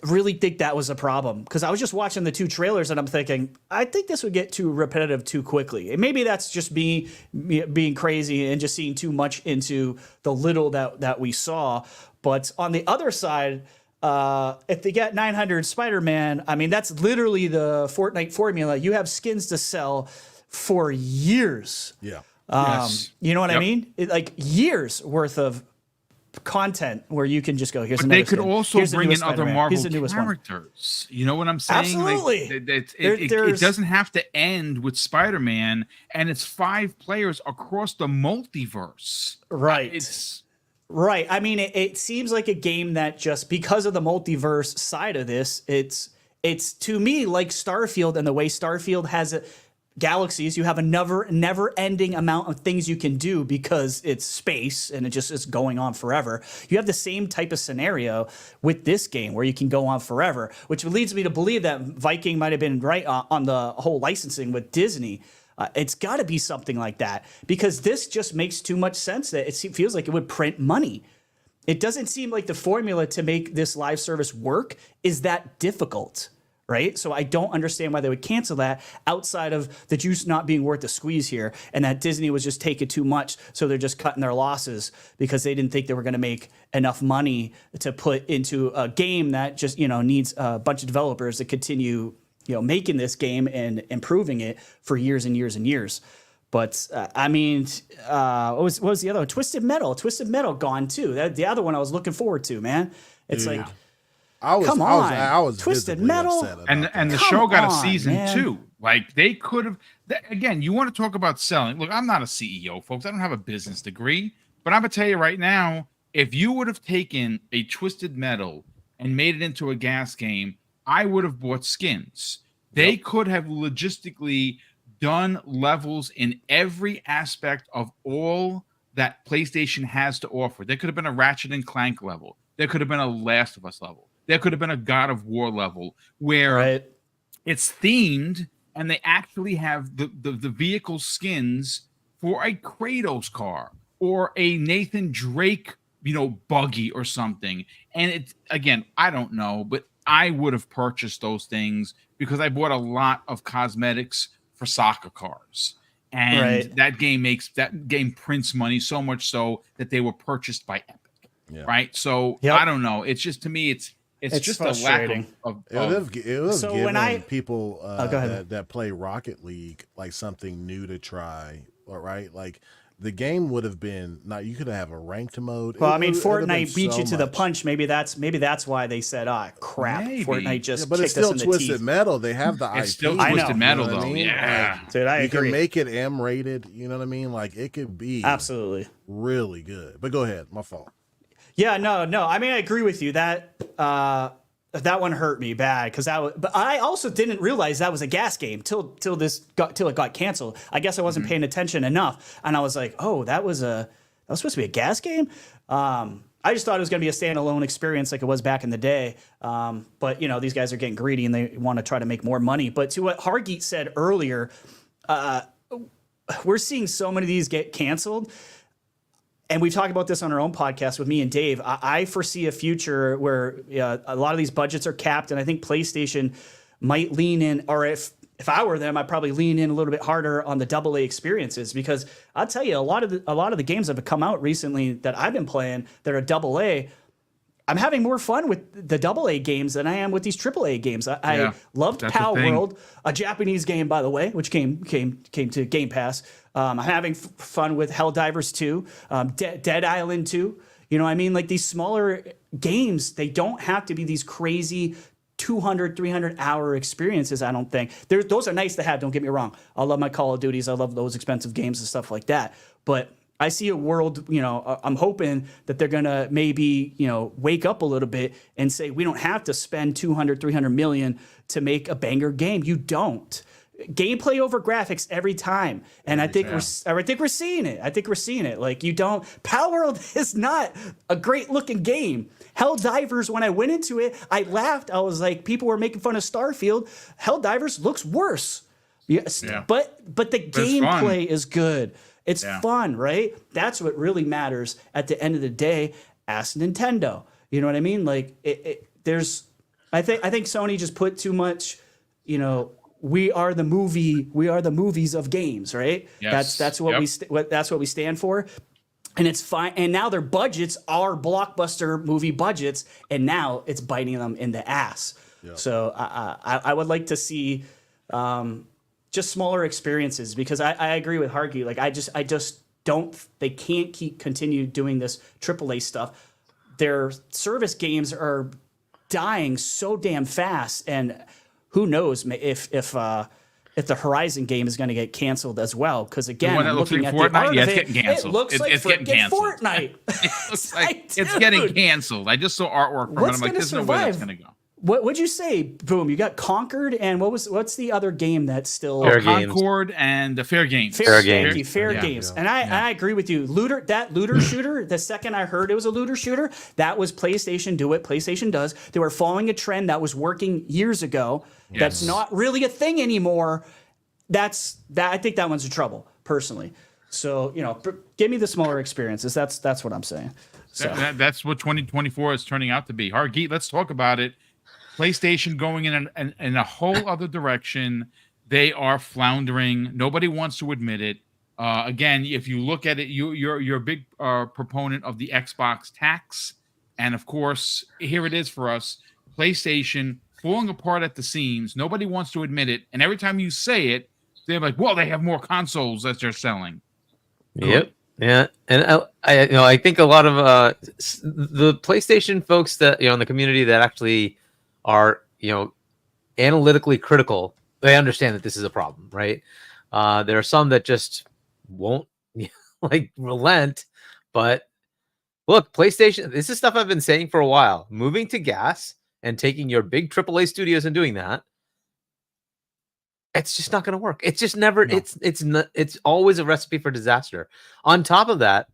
really think that was a problem because I was just watching the two trailers and I'm thinking, I think this would get too repetitive too quickly. And maybe that's just me being crazy and just seeing too much into the little that we saw. But on the other side, if they get 900 Spider-Man, I mean, that's literally the Fortnite formula. You have skins to sell for years. Yeah. Yes. You know what I mean? Like years worth of content where you can just go, here's but another they could skin. also Here's the bring in newest other Spider-Man. Marvel Here's the newest one. characters. You know what I'm saying? Absolutely. Like, it doesn't have to end with Spider-Man, and it's 5 players across the multiverse. Right. Right. I mean, it seems like a game that just because of the multiverse side of this, it's to me like Starfield, and the way Starfield has galaxies, you have a never-ending amount of things you can do because it's space and it just is going on forever. You have the same type of scenario with this game where you can go on forever, which leads me to believe that Viking might have been right on the whole licensing with Disney. It's got to be something like that because this just makes too much sense that it feels like it would print money. It doesn't seem like the formula to make this live service work is that difficult. Right? So I don't understand why they would cancel that outside of the juice not being worth the squeeze here and that Disney was just taking too much. So they're just cutting their losses because they didn't think they were going to make enough money to put into a game that just, needs a bunch of developers to continue, making this game and improving it for years and years and years. But I mean, what was the other one? Twisted Metal gone too. The other one I was looking forward to, man. It's like, I was Twisted visibly Metal, upset about and that. the show got a on, season man. 2. Like they could have. Again, you want to talk about selling? Look, I'm not a CEO, folks. I don't have a business degree, but I'm gonna tell you right now, if you would have taken a Twisted Metal and made it into a gas game, I would have bought skins. They could have logistically done levels in every aspect of all that PlayStation has to offer. There could have been a Ratchet and Clank level. There could have been a Last of Us level. There could have been a God of War level where it's themed and they actually have the vehicle skins for a Kratos car or a Nathan Drake, buggy or something. And it's, again, I don't know, but I would have purchased those things because I bought a lot of cosmetics for soccer cars. And that game prints money so much so that they were purchased by Epic. Yeah. Right. So I don't know. It's just, to me, it's just frustrating. A lack of it was so giving when people that play Rocket League like something new to try all right? Like the game would have been you could have a ranked mode. Well, I mean, It would have been Fortnite beat so you to the much. punch. Maybe that's why they said, crap, Maybe. Fortnite just But it's kicked us still in the Twisted teeth. Metal. They have the It's IP. still I know. Twisted Metal, You know what though. I mean? Yeah. Dude, I You agree. can make it M rated. You know what I mean? Like it could be Absolutely. really good. But go ahead. My fault. Yeah, no. I mean, I agree with you. That one hurt me bad because but I also didn't realize that was a gas game till it got canceled. I guess I wasn't paying attention enough, and I was like, oh, that was supposed to be a gas game. I just thought it was going to be a standalone experience like it was back in the day. But these guys are getting greedy and they want to try to make more money. But to what Hargeet said earlier, we're seeing so many of these get canceled. And we talked about this on our own podcast with me and Dave. I foresee a future where a lot of these budgets are capped, and I think PlayStation might lean in, or if I were them, I'd probably lean in a little bit harder on the AA experiences, because I'll tell you, a lot of the games that have come out recently that I've been playing that are AA, I'm having more fun with the AA games than I am with these AAA games. I loved that's the Pal thing. World, a Japanese game, by the way, which came to Game Pass. I'm having fun with Helldivers 2, Dead Island 2. You know what I mean? Like these smaller games, they don't have to be these crazy 200, 300-hour experiences, I don't think. Those are nice to have, don't get me wrong. I love my Call of Duties. I love those expensive games and stuff like that. But I see a world, I'm hoping that they're going to maybe, wake up a little bit and say, we don't have to spend 200, 300 million to make a banger game. You don't. Gameplay over graphics every time. And I think we're seeing it. I think we're seeing it. Like Power World is not a great looking game. Helldivers, when I went into it, I laughed. I was like, people were making fun of Starfield. Helldivers looks worse. Yes, Yeah. But the gameplay is good. It's Yeah. fun, right? That's what really matters at the end of the day. Ask Nintendo. You know what I mean? Like I think Sony just put too much, we are the movies of games, right? Yes. That's what Yep. that's what we stand for. And it's fine. And now their budgets are blockbuster movie budgets, and now it's biting them in the ass. Yep. So I would like to see just smaller experiences, because I agree with Hargy. Like I just don't. They can't continue doing this AAA stuff. Their service games are dying so damn fast, and who knows if the Horizon game is going to get canceled as well? Because again, one that I'm looks looking like at Fortnite? the art Yeah, of it's it, getting canceled. it looks like It's getting freaking canceled. Fortnite. It's like, it's getting canceled. I just saw artwork from it. What's I'm like, gonna there's no way that's survive? going to go. What'd you say? Boom! You got Conquered, and what's the other game that's still Fair Games. Concord and the Fair Games. Fair Thank Games. you, Fair Yeah. Games. And I agree with you. That looter shooter, the second I heard it was a looter shooter, that was PlayStation do it. PlayStation does. They were following a trend that was working years ago. That's Yes. not really a thing anymore. I think that one's in trouble, personally. So, give me the smaller experiences. That's what I'm saying. So That's what 2024 is turning out to be. Hargeet, let's talk about it. PlayStation going in a whole other direction. They are floundering. Nobody wants to admit it. Again, if you look at it, you're a big proponent of the Xbox tax, and of course, here it is for us: PlayStation falling apart at the seams. Nobody wants to admit it, and every time you say it, they're like, "Well, they have more consoles that they're selling." Yep. Yeah, and I think a lot of the PlayStation folks that in the community that actually are analytically critical, they understand that this is a problem, right? There are some that just won't relent, but look, PlayStation, this is stuff I've been saying for a while. Moving to gas and taking your big AAA studios and doing that, it's just not going to work. It's just never. No. It's always a recipe for disaster. On top of that,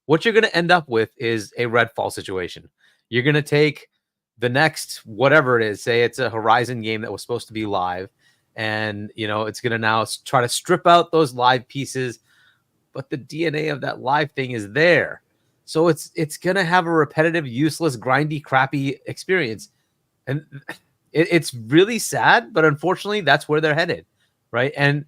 what you're going to end up with is a Redfall situation. You're going to take the next whatever it is, say it's a Horizon game that was supposed to be live, and it's going to now try to strip out those live pieces, but the DNA of that live thing is there. So it's going to have a repetitive, useless, grindy, crappy experience. And it's really sad, but unfortunately, that's where they're headed, right? And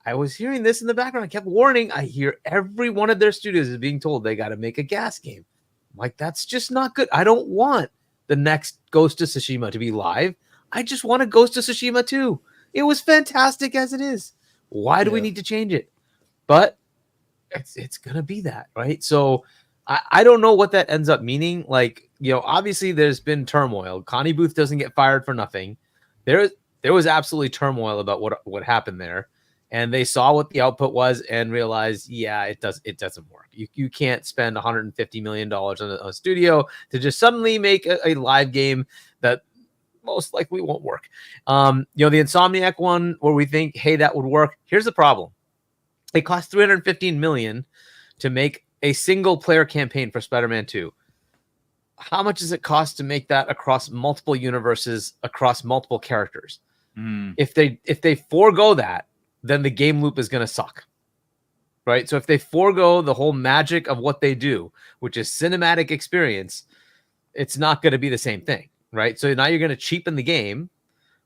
I was hearing this in the background. I kept warning. I hear every one of their studios is being told they got to make a gas game. I'm like, that's just not good. I don't want the next Ghost of Tsushima to be live. I just want a Ghost of Tsushima 2. It was fantastic as it is. Why do we need to change it? but it's gonna be that, right? So I don't know what that ends up meaning. Like, obviously there's been turmoil. Connie Booth doesn't get fired for nothing. There was absolutely turmoil about what happened there, and they saw what the output was and realized, yeah, it doesn't work. You can't spend $150 million on a studio to just suddenly make a live game that most likely won't work. The Insomniac one where we think, hey, that would work. Here's the problem. It cost $315 million to make a single player campaign for Spider-Man 2. How much does it cost to make that across multiple universes, across multiple characters? If they forego that, then the game loop is going to suck. Right? So if they forego the whole magic of what they do, which is cinematic experience, it's not going to be the same thing. Right? So now you're going to cheapen the game,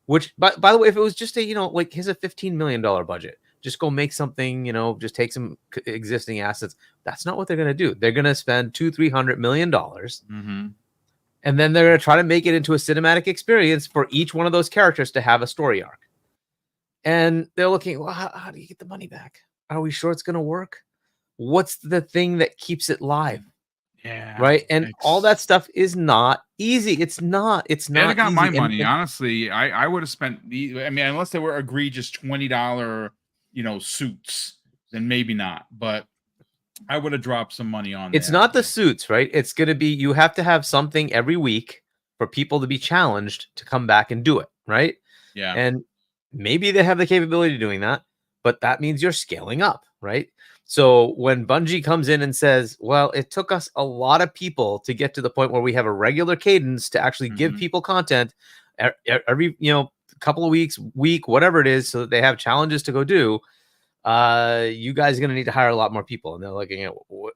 which, by the way, if it was just here's a $15 million budget, just go make something, just take some existing assets. That's not what they're going to do. They're going to spend $200-300 million. And then they're going to try to make it into a cinematic experience for each one of those characters to have a story arc. And they're looking, well, how do you get the money back? Are we sure it's going to work? What's the thing that keeps it live? Yeah. Right. And all that stuff is not easy. It's not. I got easy. my money. Honestly, I would have spent unless they were egregious $20, suits, then maybe not. But I would have dropped some money on. It's not the suits, right? It's going to be, you have to have something every week for people to be challenged to come back and do it. Right. Yeah. And maybe they have the capability of doing that, but that means you're scaling up. Right. So when Bungie comes in and says, well, it took us a lot of people to get to the point where we have a regular cadence to actually give people content every, couple of week, whatever it is, so that they have challenges to go do, you guys are going to need to hire a lot more people. And they're looking at, what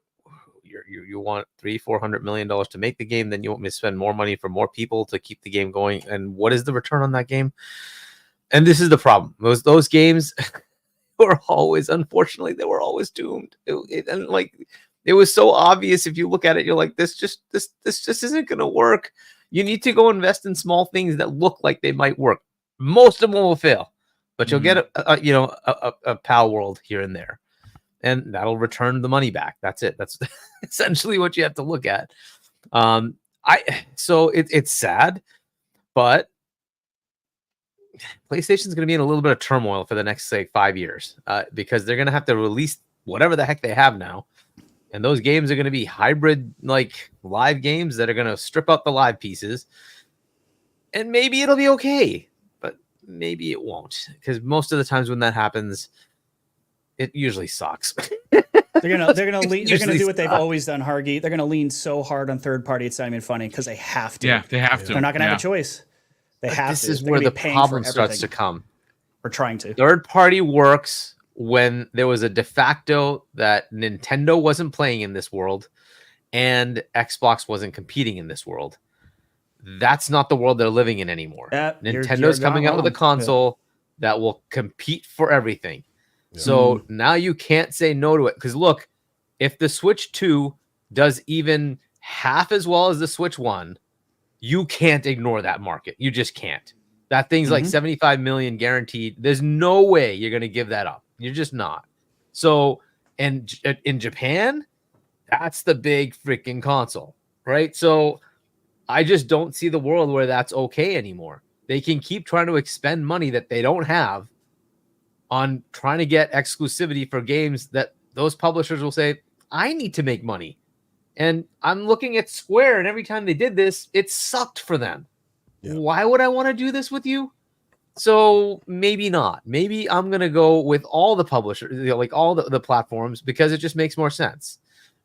you want $300-400 million to make the game, then you want me to spend more money for more people to keep the game going. And what is the return on that game? And this is the problem. Those games were always, unfortunately, they were always doomed. It was so obvious. If you look at it, you're like, this just isn't going to work. You need to go invest in small things that look like they might work. Most of them will fail, but you'll get a PAL world here and there, and that'll return the money back. That's it. That's essentially what you have to look at. So it's sad, but PlayStation's going to be in a little bit of turmoil for the next, say, 5 years, because they're going to have to release whatever the heck they have now. And those games are going to be hybrid, live games that are going to strip out the live pieces. And maybe it'll be okay, but maybe it won't. Because most of the times when that happens, it usually sucks. They're gonna do what they've always done, Hargi. They're gonna lean so hard on third party, it's not even funny, because they have to. Yeah, they have to. They're not gonna have a choice. They have this to. This is They're where gonna the be paying problem for starts to everything. come. We're trying to. Third party works when there was a de facto that Nintendo wasn't playing in this world and Xbox wasn't competing in this world. That's not the world they're living in anymore. Nintendo's coming out with a console that will compete for everything. Yeah. So now you can't say no to it. Because look, if the Switch 2 does even half as well as the Switch 1, you can't ignore that market. You just can't. That thing's like 75 million guaranteed. There's no way you're going to give that up. You're just not. So, and in Japan, that's the big freaking console, right? So I just don't see the world where that's okay anymore. They can keep trying to expend money that they don't have on trying to get exclusivity for games that those publishers will say, I need to make money. And I'm looking at Square, and every time they did this, it sucked for them. Yeah. Why would I want to do this with you? So maybe not. Maybe I'm going to go with all the publishers, all the platforms, because it just makes more sense.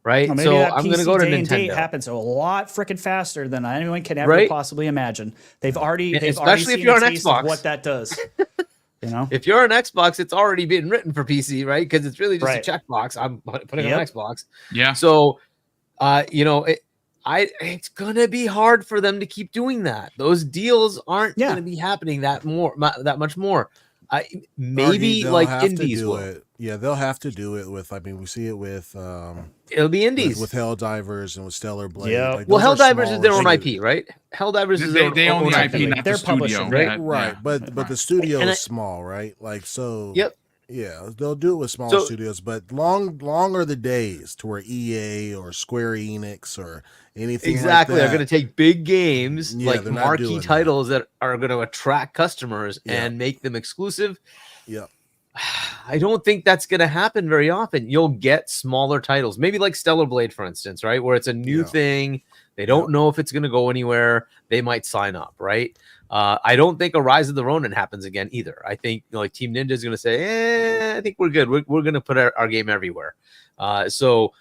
Right. Well, so I'm going to go to Nintendo. It happens a lot freaking faster than anyone can ever possibly imagine. They've already if you're on Xbox, what that does. If you're on Xbox, it's already been written for PC, right? Because it's really just a checkbox. I'm putting it on Xbox. Yeah. So, it's gonna be hard for them to keep doing that. Those deals aren't gonna be happening that much more. Maybe like indies will. It. Yeah, they'll have to do it with. I mean, we see it with. It'll be indies with Helldivers and with Stellar Blade. Yeah. Like, well, Helldivers is their own IP, right? Helldivers is they own the IP, not their the studio, right? Right, but the studio is small, right? Like so. Yep. Yeah, they'll do it with smaller So- studios, but long are the days to where EA or Square Enix or anything Exactly. like They're that. going to take big games, Yeah, like they're not marquee doing that. titles that are going to attract customers Yeah. and make them exclusive. Yep. I don't think that's going to happen very often. You'll get smaller titles, maybe like Stellar Blade, for instance, right? Where it's a new Yeah. thing. They don't know if it's going to go anywhere. They might sign up, right? I don't think a Rise of the Ronin happens again either. I think like Team Ninja is going to say, I think we're good. We're going to put our game everywhere. So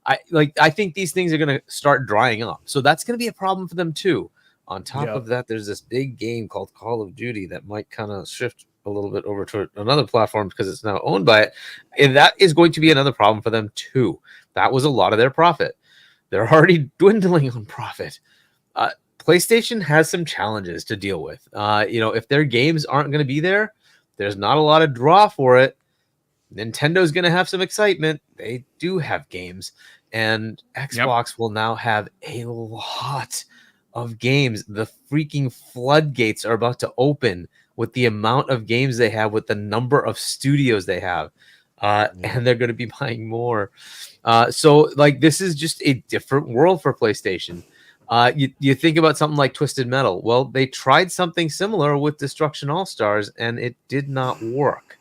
I think these things are going to start drying up. So that's going to be a problem for them too. On top of that, there's this big game called Call of Duty that might kind of shift a little bit over to another platform because it's now owned by it. And that is going to be another problem for them too. That was a lot of their profit. They're already dwindling on profit. PlayStation has some challenges to deal with. If their games aren't going to be there, there's not a lot of draw for it. Nintendo's going to have some excitement. They do have games. And Xbox will now have a lot of games. The freaking floodgates are about to open with the amount of games they have, with the number of studios they have. And they're going to be buying more. So this is just a different world for PlayStation. You think about something like Twisted Metal. Well, they tried something similar with Destruction All-Stars, and it did not work.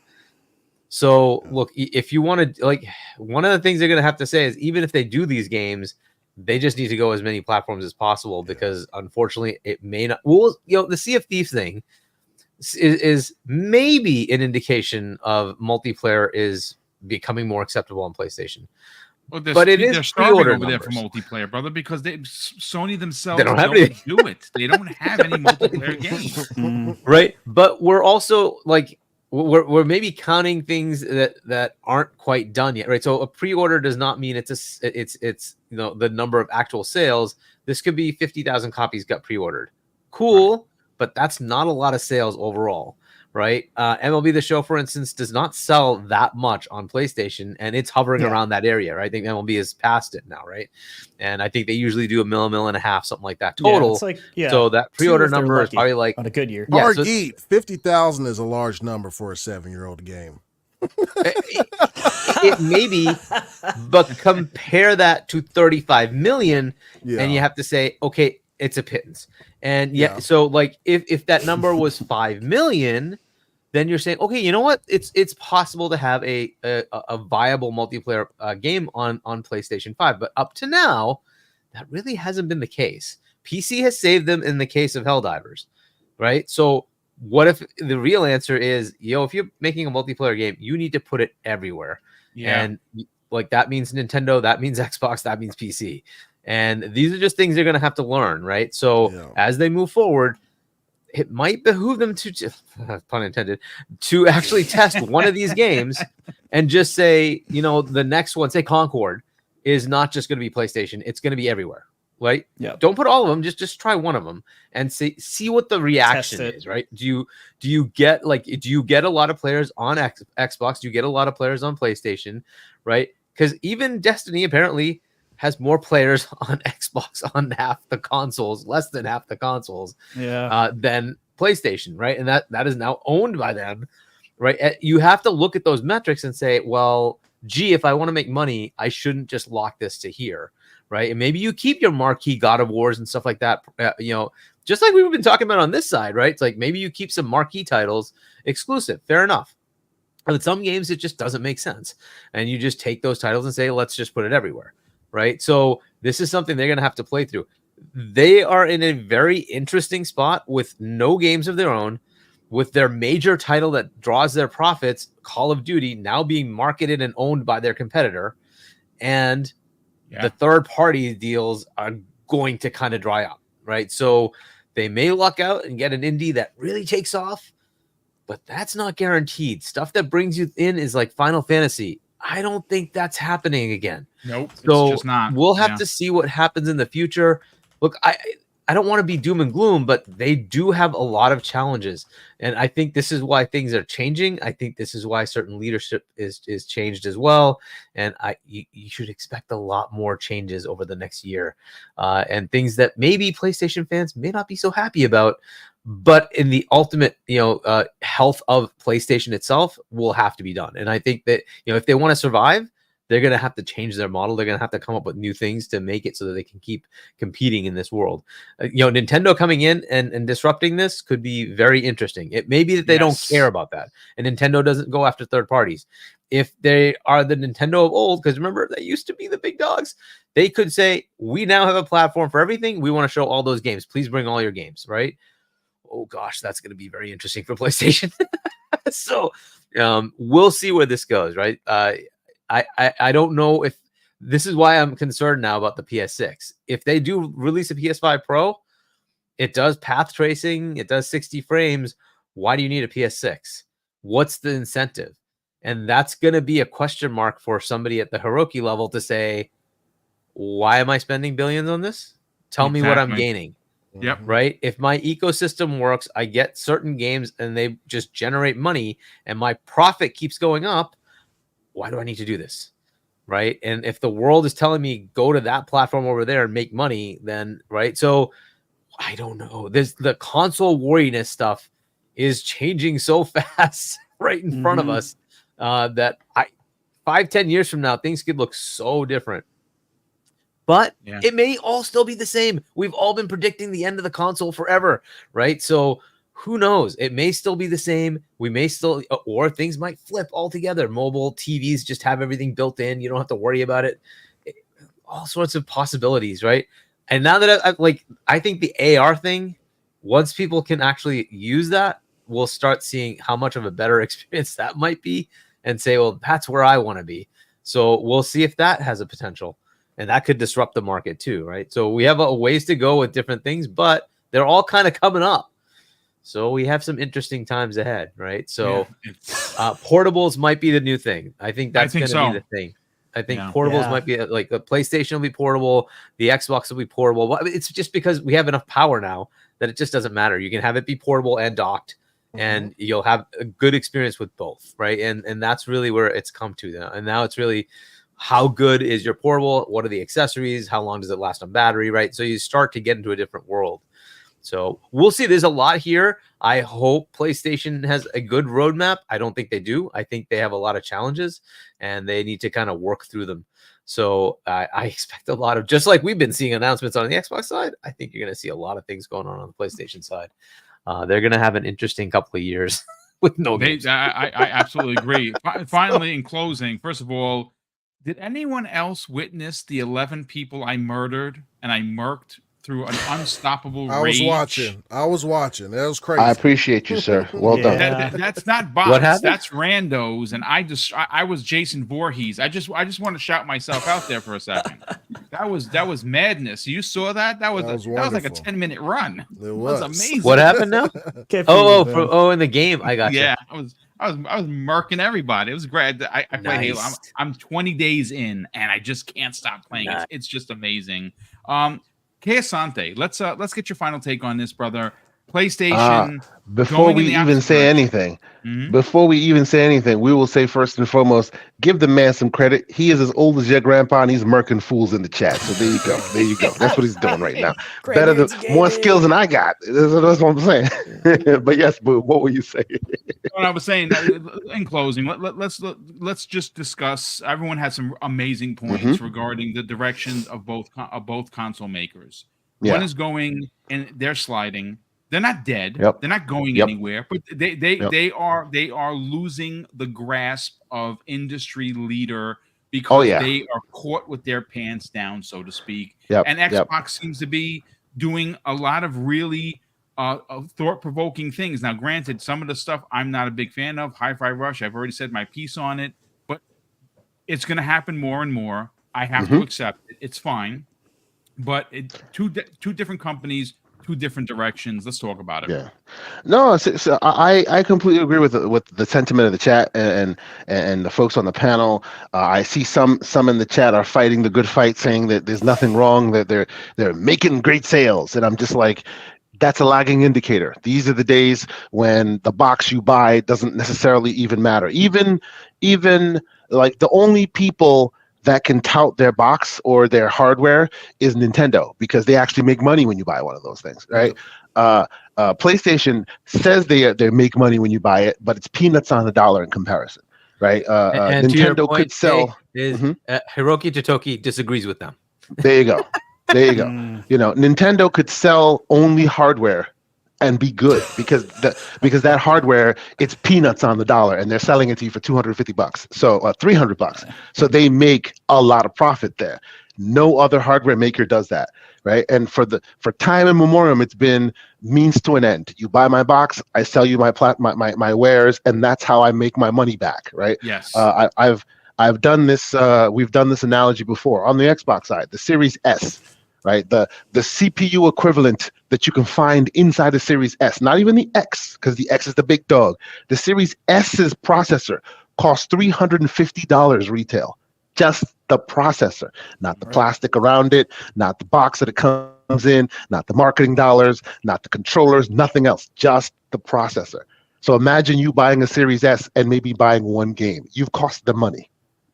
So, look, if you want to, one of the things they're going to have to say is, even if they do these games, they just need to go as many platforms as possible, because unfortunately it may not. Well, the Sea of Thieves thing is maybe an indication of multiplayer is becoming more acceptable on PlayStation. Well, but it is they're starving pre-order over there for numbers. multiplayer, brother, because Sony themselves don't have don't do it. They don't have any multiplayer games. Right? But we're also we're maybe counting things that aren't quite done yet, right? So a pre-order does not mean it's the number of actual sales. This could be 50,000 copies got pre-ordered. Cool, right. But that's not a lot of sales overall, right? MLB The Show, for instance, does not sell that much on PlayStation, and it's hovering around that area, right? I think MLB is past it now, right? And I think they usually do a mill and a half, something like that total. So that pre-order number is probably on a good year. Yeah, so 50,000 is a large number for a 7-year-old game. It may be, but compare that to 35 million, and you have to say, okay, it's a pittance. And so if that number was 5 million, then you're saying, okay, you know what? It's possible to have a viable multiplayer game on PlayStation 5. But up to now, that really hasn't been the case. PC has saved them in the case of Helldivers, right? So what if the real answer is, if you're making a multiplayer game, you need to put it everywhere. Yeah. And that means Nintendo, that means Xbox, that means PC. And these are just things they're going to have to learn, right? So as they move forward, it might behoove them to, pun intended, to actually test one of these games and just say, the next one, say Concord, is not just going to be PlayStation. It's going to be everywhere, right? Yeah. Don't put all of them. Just try one of them and see what the reaction is, right? Do you get a lot of players on Xbox? Do you get a lot of players on PlayStation, right? Because even Destiny apparently has more players on Xbox on half the consoles, less than half the consoles, than PlayStation, right? And that is now owned by them, right? You have to look at those metrics and say, well, gee, if I want to make money, I shouldn't just lock this to here, right? And maybe you keep your marquee God of Wars and stuff like that, just like we've been talking about on this side, right? It's like maybe you keep some marquee titles exclusive, fair enough. But in some games, it just doesn't make sense. And you just take those titles and say, let's just put it everywhere. Right. So this is something they're going to have to play through. They are in a very interesting spot with no games of their own, with their major title that draws their profits, Call of Duty, now being marketed and owned by their competitor. And the third party deals are going to kind of dry up. Right. So they may luck out and get an indie that really takes off, but that's not guaranteed. Stuff that brings you in is like Final Fantasy. I don't think that's happening again. Nope. So it's just not. We'll have to see what happens in the future. Look, I don't want to be doom and gloom, but they do have a lot of challenges. And I think this is why things are changing. I think this is why certain leadership is changed as well. And you should expect a lot more changes over the next year. And things that maybe PlayStation fans may not be so happy about. but in the ultimate, health of PlayStation itself will have to be done. And I think that, if they want to survive, they're going to have to change their model. They're going to have to come up with new things to make it so that they can keep competing in this world. Nintendo coming in and disrupting this could be very interesting. It may be that they don't care about that, and Nintendo doesn't go after third parties. If they are the Nintendo of old, because remember, they used to be the big dogs, they could say, we now have a platform for everything. We want to show all those games. Please bring all your games, right? Oh gosh, that's going to be very interesting for PlayStation. So we'll see where this goes, right? I don't know if this is why I'm concerned now about the PS6. If they do release a PS5 Pro, it does path tracing, it does 60 frames. Why do you need a PS6? What's the incentive? And that's going to be a question mark for somebody at the Hiroki level to say, why am I spending billions on this? Tell me what I'm gaining. Yep. Right. If my ecosystem works, I get certain games and they just generate money and my profit keeps going up. Why do I need to do this? Right. And if the world is telling me go to that platform over there and make money, then right. So I don't know. The console wariness stuff is changing so fast right in front of us that 5-10 years from now, things could look so different. But it may all still be the same. We've all been predicting the end of the console forever, right? So who knows? It may still be the same. We may still, or things might flip altogether. Mobile TVs just have everything built in. You don't have to worry about it. All sorts of possibilities, right? And now that I think the AR thing, once people can actually use that, we'll start seeing how much of a better experience that might be and say, well, that's where I want to be. So we'll see if that has a potential. And that could disrupt the market too, right? So we have a ways to go with different things, but they're all kind of coming up. So we have some interesting times ahead, right? So portables might be the new thing. I think that's going to be the thing. I think portables might be like the PlayStation will be portable, the Xbox will be portable. It's just because we have enough power now that it just doesn't matter. You can have it be portable and docked, and you'll have a good experience with both, right? And that's really where it's come to now. And now it's really, how good is your portable? What are the accessories? How long does it last on battery, right? So you start to get into a different world. So we'll see. There's a lot here. I hope PlayStation has a good roadmap. I don't think they do. I think they have a lot of challenges, and they need to kind of work through them. So I expect a lot of, just like we've been seeing announcements on the Xbox side, I think you're going to see a lot of things going on the PlayStation side. They're going to have an interesting couple of years with no games. I absolutely agree. Finally, in closing, first of all, did anyone else witness the 11 people I murdered and I murked through an unstoppable rage? I was watching. That was crazy. I appreciate you, sir. Well done. That's not bots. What happened? That's randos. And I was Jason Voorhees. I just want to shout myself out there for a second. That was madness. You saw that? That was like a 10-minute run. It was amazing. What happened now? In the game. I got you. Yeah, I was murking everybody. It was great. I play Halo. I'm 20 days in, and I just can't stop playing. Nice. It's just amazing. Keasante, let's get your final take on this, brother. PlayStation. Before we even say anything, we will say first and foremost, give the man some credit. He is as old as your grandpa, and he's murking fools in the chat. So there you go. There you go. That's what he's doing right now. More skills than I got. That's what I'm saying. But yes, Boo, what were you saying? What I was saying in closing, let's just discuss. Everyone has some amazing points regarding the directions of both console makers. One is going and they're sliding. They're not dead. Yep. They're not going anywhere, but they are losing the grasp of industry leader because they are caught with their pants down, so to speak. And Xbox seems to be doing a lot of really thought-provoking things. Now, granted, some of the stuff I'm not a big fan of. Hi-Fi Rush, I've already said my piece on it, but it's going to happen more and more. I have to accept it. It's fine, but two different companies. Two different directions. Let's talk about it. Yeah, no, so I completely agree with the sentiment of the chat and the folks on the panel. I see some in the chat are fighting the good fight, saying that there's nothing wrong, that they're making great sales, and I'm just like, that's a lagging indicator. These are the days when the box you buy doesn't necessarily even matter. Even like the only people that can tout their box or their hardware is Nintendo, because they actually make money when you buy one of those things, right? PlayStation says they make money when you buy it, but it's peanuts on the dollar in comparison, right? And to your Nintendo point, could sell. Hiroki Totoki disagrees with them. There you go. There you go. Nintendo could sell only hardware and be good because that hardware, it's peanuts on the dollar, and they're selling it to you for $250, so $300. So they make a lot of profit there. No other hardware maker does that, right? And for time immemorial, it's been means to an end. You buy my box, I sell you my wares, and that's how I make my money back, right? Yes. I've done this. We've done this analogy before on the Xbox side, the Series S, right? The CPU equivalent that you can find inside the Series S, not even the X, because the X is the big dog. The Series S's processor costs $350 retail. Just the processor, not the plastic around it, not the box that it comes in, not the marketing dollars, not the controllers, nothing else, just the processor. So imagine you buying a Series S and maybe buying one game. You've cost them money,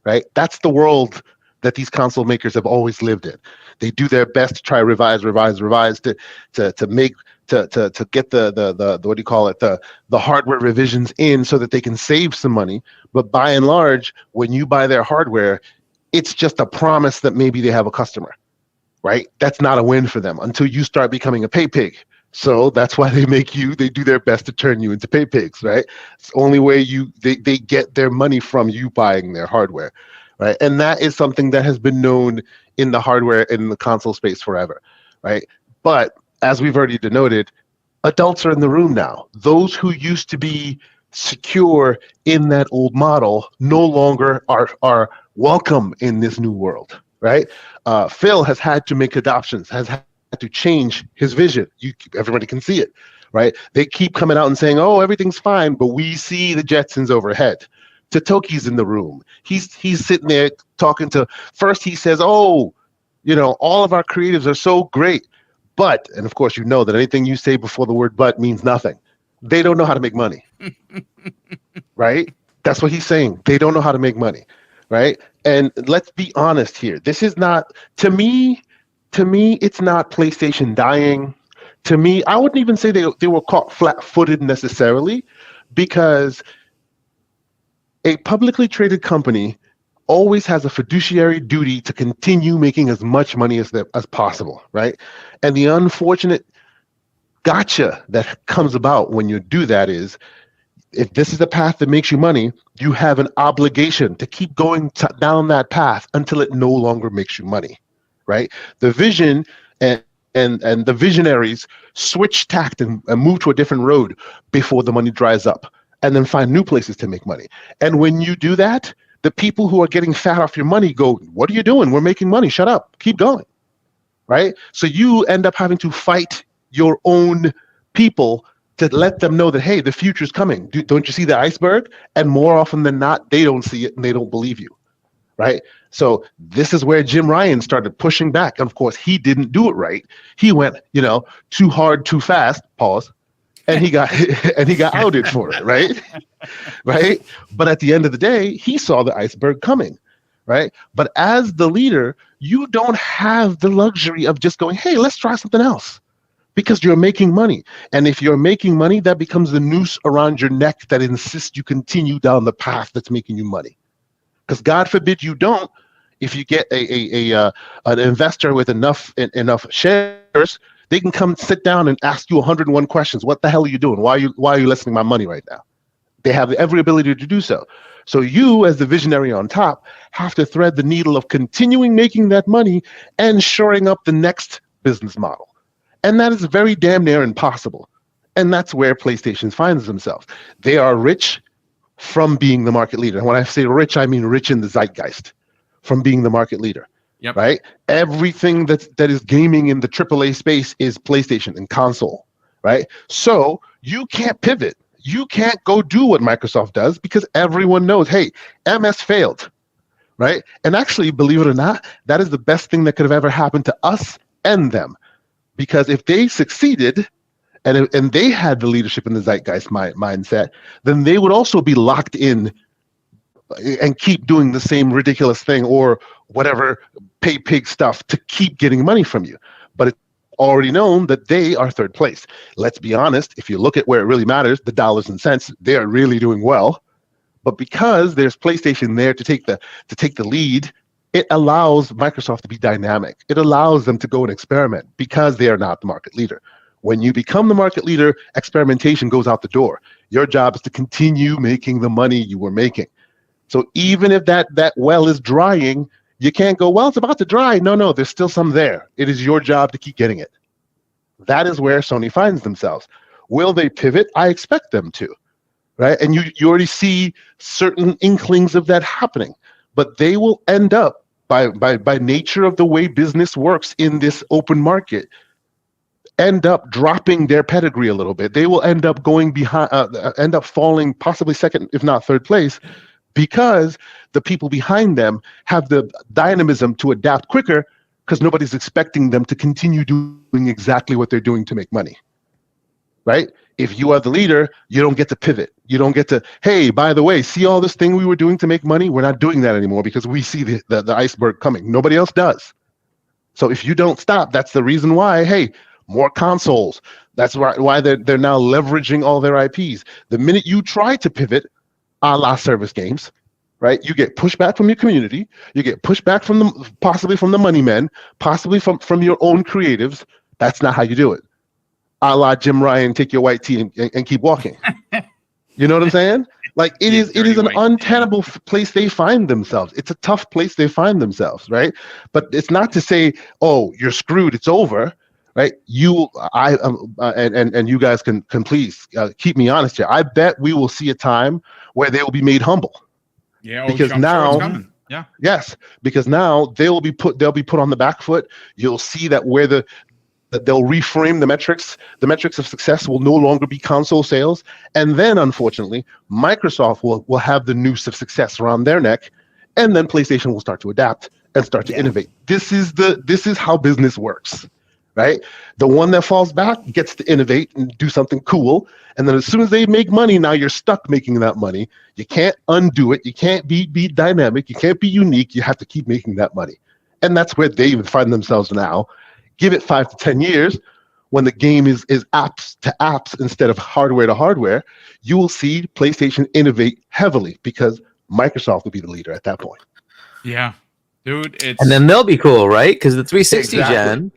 right? That's the world that these console makers have always lived in. They do their best to try revise to make to get the what do you call it, the hardware revisions in so that they can save some money. But by and large, when you buy their hardware, it's just a promise that maybe they have a customer, right? That's not a win for them until you start becoming a pay pig. So that's why they do their best to turn you into pay pigs, right? It's the only way they get their money from you buying their hardware, right? And that is something that has been known in the hardware in the console space forever, right? But as we've already denoted, adults are in the room now. Those who used to be secure in that old model no longer are welcome in this new world, right? Phil has had to make adoptions, has had to change his vision. Everybody can see it, right? They keep coming out and saying, "Oh, everything's fine," but we see the Jetsons overhead. Totoki's in the room. He's sitting there talking to. First, he says, "Oh, all of our creatives are so great," but, and of course, that anything you say before the word "but" means nothing. They don't know how to make money, right? That's what he's saying. They don't know how to make money, right? And let's be honest here. This is not, to me, it's not PlayStation dying. To me, I wouldn't even say they were caught flat-footed necessarily, because a publicly traded company always has a fiduciary duty to continue making as much money as possible, right? And the unfortunate gotcha that comes about when you do that is, if this is a path that makes you money, you have an obligation to keep going down that path until it no longer makes you money, right? The vision and the visionaries switch tact and move to a different road before the money dries up, and then find new places to make money. And when you do that, the people who are getting fat off your money go, "What are you doing? We're making money. Shut up. Keep going." Right? So you end up having to fight your own people to let them know that, hey, the future's coming. Don't you see the iceberg? And more often than not, they don't see it and they don't believe you. Right? So this is where Jim Ryan started pushing back. And of course, he didn't do it right. He went, too hard, too fast, pause. And he got outed for it, right? Right? But at the end of the day, he saw the iceberg coming, right? But as the leader, you don't have the luxury of just going, "Hey, let's try something else," because you're making money. And if you're making money, that becomes the noose around your neck that insists you continue down the path that's making you money. Because God forbid you don't. If you get an investor with enough shares, they can come sit down and ask you 101 questions. What the hell are you doing? Why are you listening to my money right now? They have every ability to do so. So you, as the visionary on top, have to thread the needle of continuing making that money and shoring up the next business model. And that is very damn near impossible. And that's where PlayStation finds themselves. They are rich from being the market leader. And when I say rich, I mean rich in the zeitgeist from being the market leader. Yep. Right? Everything that is gaming in the AAA space is PlayStation and console, right? So you can't pivot. You can't go do what Microsoft does because everyone knows, hey, MS failed, right? And actually, believe it or not, that is the best thing that could have ever happened to us and them. Because if they succeeded and they had the leadership in the zeitgeist mindset, then they would also be locked in and keep doing the same ridiculous thing or whatever pay pig stuff to keep getting money from you. But it's already known that they are third place. Let's be honest, if you look at where it really matters, the dollars and cents, they are really doing well. But because there's PlayStation there to take the lead, it allows Microsoft to be dynamic. It allows them to go and experiment because they are not the market leader. When you become the market leader, experimentation goes out the door. Your job is to continue making the money you were making. So even if that well is drying, you can't go, well, it's about to dry. No, there's still some there. It is your job to keep getting it. That is where Sony finds themselves. Will they pivot? I expect them to, right? And you already see certain inklings of that happening. But they will end up, by nature of the way business works in this open market, end up dropping their pedigree a little bit. They will end up going behind, end up falling possibly second, if not third place, because the people behind them have the dynamism to adapt quicker because nobody's expecting them to continue doing exactly what they're doing to make money, right? If you are the leader, you don't get to pivot. You don't get to, hey, by the way, see all this thing we were doing to make money? We're not doing that anymore because we see the iceberg coming. Nobody else does. So if you don't stop, that's the reason why, hey, more consoles. That's why they're now leveraging all their IPs. The minute you try to pivot, a la service games, right? You get pushback from your community. You get pushback from possibly from the money men, possibly from your own creatives. That's not how you do it. A la Jim Ryan, take your white tee and keep walking. You know what I'm saying? Like it is an untenable place they find themselves. It's a tough place they find themselves, right? But it's not to say, oh, you're screwed, it's over, right? And you guys can please keep me honest here. I bet we will see a time where they will be made humble. Yeah, because I'm now, sure it's coming. Yeah. Yes, because now they'll be put on the back foot. You'll see that where that they'll reframe the metrics. The metrics of success will no longer be console sales. And then, unfortunately, Microsoft will have the noose of success around their neck, and then PlayStation will start to adapt and start to innovate. This is how business works, right? The one that falls back gets to innovate and do something cool. And then as soon as they make money, now you're stuck making that money. You can't undo it. You can't be dynamic. You can't be unique. You have to keep making that money. And that's where they even find themselves now. Give it 5 to 10 years, when the game is apps to apps instead of hardware to hardware, you will see PlayStation innovate heavily because Microsoft will be the leader at that point. Yeah, dude. And then they'll be cool, right? Because the 360 gen,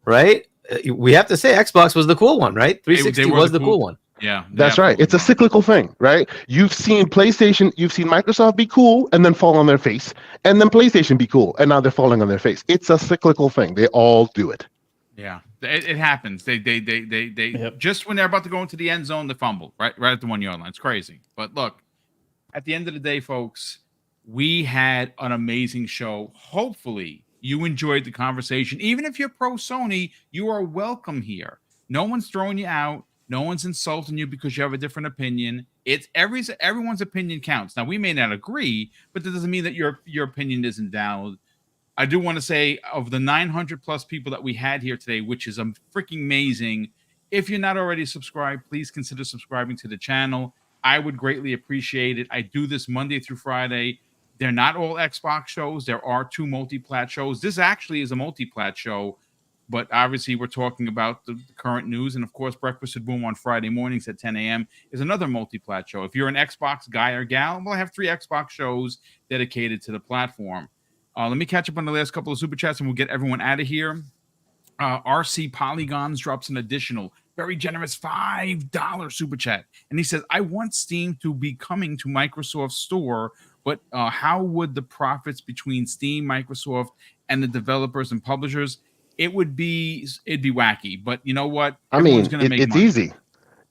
right? We have to say Xbox was the cool one, right? 360 was the cool one. Yeah, that's right. It's a cyclical thing, right? You've seen Microsoft be cool and then fall on their face, and then PlayStation be cool and now they're falling on their face. It's a cyclical thing. They all do it. Yeah, it happens. They just when they're about to go into the end zone, they fumble right at the 1 yard line. It's crazy. But look, at the end of the day, folks, we had an amazing show. Hopefully, you enjoyed the conversation. Even if you're pro Sony, you are welcome here. No one's throwing you out. No one's insulting you because you have a different opinion. It's everyone's opinion counts. Now, we may not agree, but that doesn't mean that your opinion isn't valid. I do want to say, of the 900 plus people that we had here today, which is freaking amazing, if you're not already subscribed, please consider subscribing to the channel. I would greatly appreciate it. I do this Monday through Friday. They're not all Xbox shows. There are 2 multi-plat shows. This actually is a multi-plat show. But obviously, we're talking about the current news. And, of course, Breakfast with Boom on Friday mornings at 10 a.m. is another multi-plat show. If you're an Xbox guy or gal, we'll have 3 Xbox shows dedicated to the platform. Let me catch up on the last couple of Super Chats, and we'll get everyone out of here. RC Polygons drops an additional, very generous $5 Super Chat. And he says, I want Steam to be coming to Microsoft's store, but how would the profits between Steam, Microsoft, and the developers and publishers? It'd be wacky, but you know what? It's easy.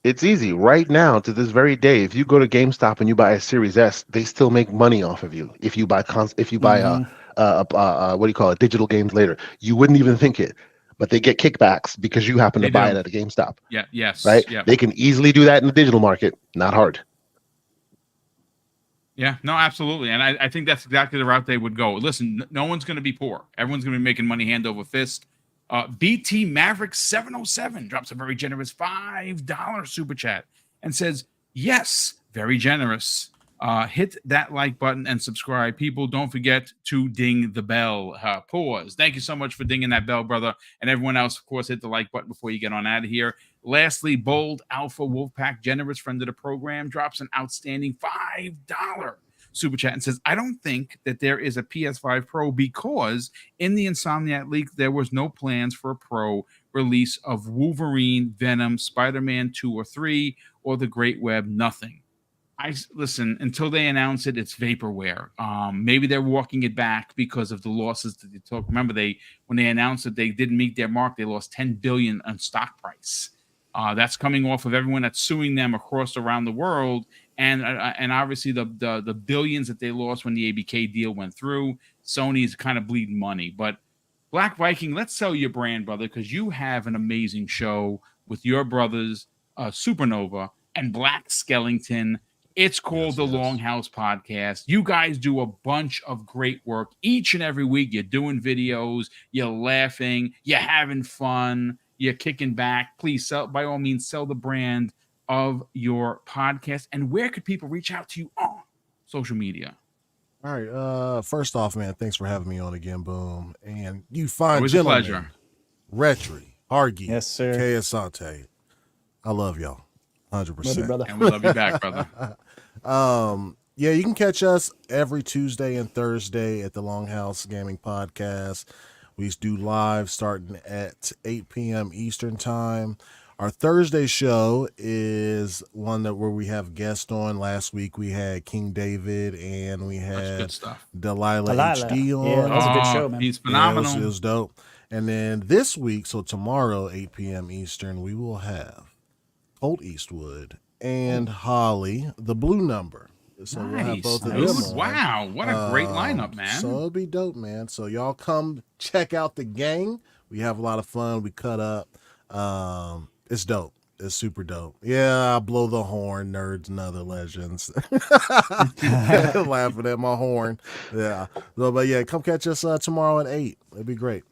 It's easy right now to this very day. If you go to GameStop and you buy a Series S, they still make money off of you. If you buy what do you call it, digital games later, you wouldn't even think it, but they get kickbacks because you happen to buy it at a GameStop. Yeah. Yes. Right. Yeah. They can easily do that in the digital market. Not hard. Yeah, no, absolutely. And I think that's exactly the route they would go. Listen, no one's going to be poor. Everyone's going to be making money hand over fist. BT Maverick 707 drops a very generous $5 Super Chat and says, yes, very generous. Hit that like button and subscribe. People, don't forget to ding the bell. Pause. Thank you so much for dinging that bell, brother. And everyone else, of course, hit the like button before you get on out of here. Lastly, Bold Alpha Wolfpack, generous friend of the program, drops an outstanding $5 super chat and says, I don't think that there is a PS5 Pro because in the Insomniac leak, there was no plans for a Pro release of Wolverine, Venom, Spider-Man 2 or 3, or the Great Web, nothing. Listen, until they announce it, it's vaporware. Maybe they're walking it back because of the losses that they took. Remember, when they announced that they didn't meet their mark, they lost $10 billion on stock price. That's coming off of everyone that's suing them around the world, and obviously the billions that they lost when the ABK deal went through. Sony's kind of bleeding money, but Black Viking, let's sell your brand, brother, because you have an amazing show with your brothers, Supernova and Black Skellington. It's called the Longhouse Podcast. You guys do a bunch of great work each and every week. You're doing videos, you're laughing, you're having fun, you're kicking back. Please, by all means, sell the brand of your podcast. And where could people reach out to you on social media? All right. First off, man, thanks for having me on again, Boom. And you fine Always gentlemen. a pleasure. Retry, Hargi, Yes, sir. K. Asante. I love y'all. 100%. Love you, brother. And we love you back, brother. Yeah, you can catch us every Tuesday and Thursday at the Longhouse Gaming Podcast. We do live starting at 8 p.m. Eastern time. Our Thursday show is one where we have guests on. Last week we had King David and we That's had good stuff. Delilah HD on. Yeah, that was a good show, man. He's phenomenal. Yeah, it was dope. And then this week, so tomorrow, 8 p.m. Eastern, we will have Colt Eastwood and Holly, the Blue Number. So we'll have both of them on. Wow, what a great lineup, man. So it'll be dope, man. So y'all come check out the gang. We have a lot of fun. We cut up. It's dope. It's super dope. Yeah, I blow the horn, nerds and other legends. Laughing at my horn. Yeah. So, but yeah, come catch us tomorrow at 8. It'd be great.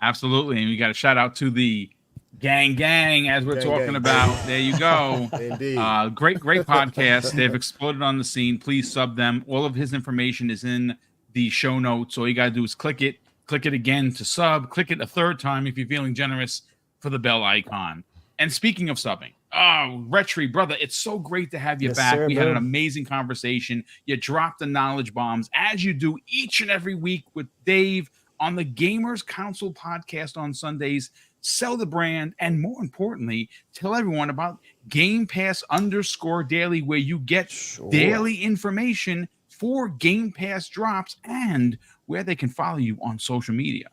Absolutely. And we got a shout out to the gang as we're talking about. There you go. Indeed. Great podcast. They've exploded on the scene. Please sub them. All of his information is in the show notes. All you got to do is click it again to sub, click it a third time if you're feeling generous for the bell icon. And speaking of subbing, Retry, brother, it's so great to have you back. Sir, we had an amazing conversation. You dropped the knowledge bombs as you do each and every week with Dave on the Gamers Council podcast on Sundays. Sell the brand, and more importantly, tell everyone about Game Pass _daily, where you get daily information for Game Pass drops and where they can follow you on social media.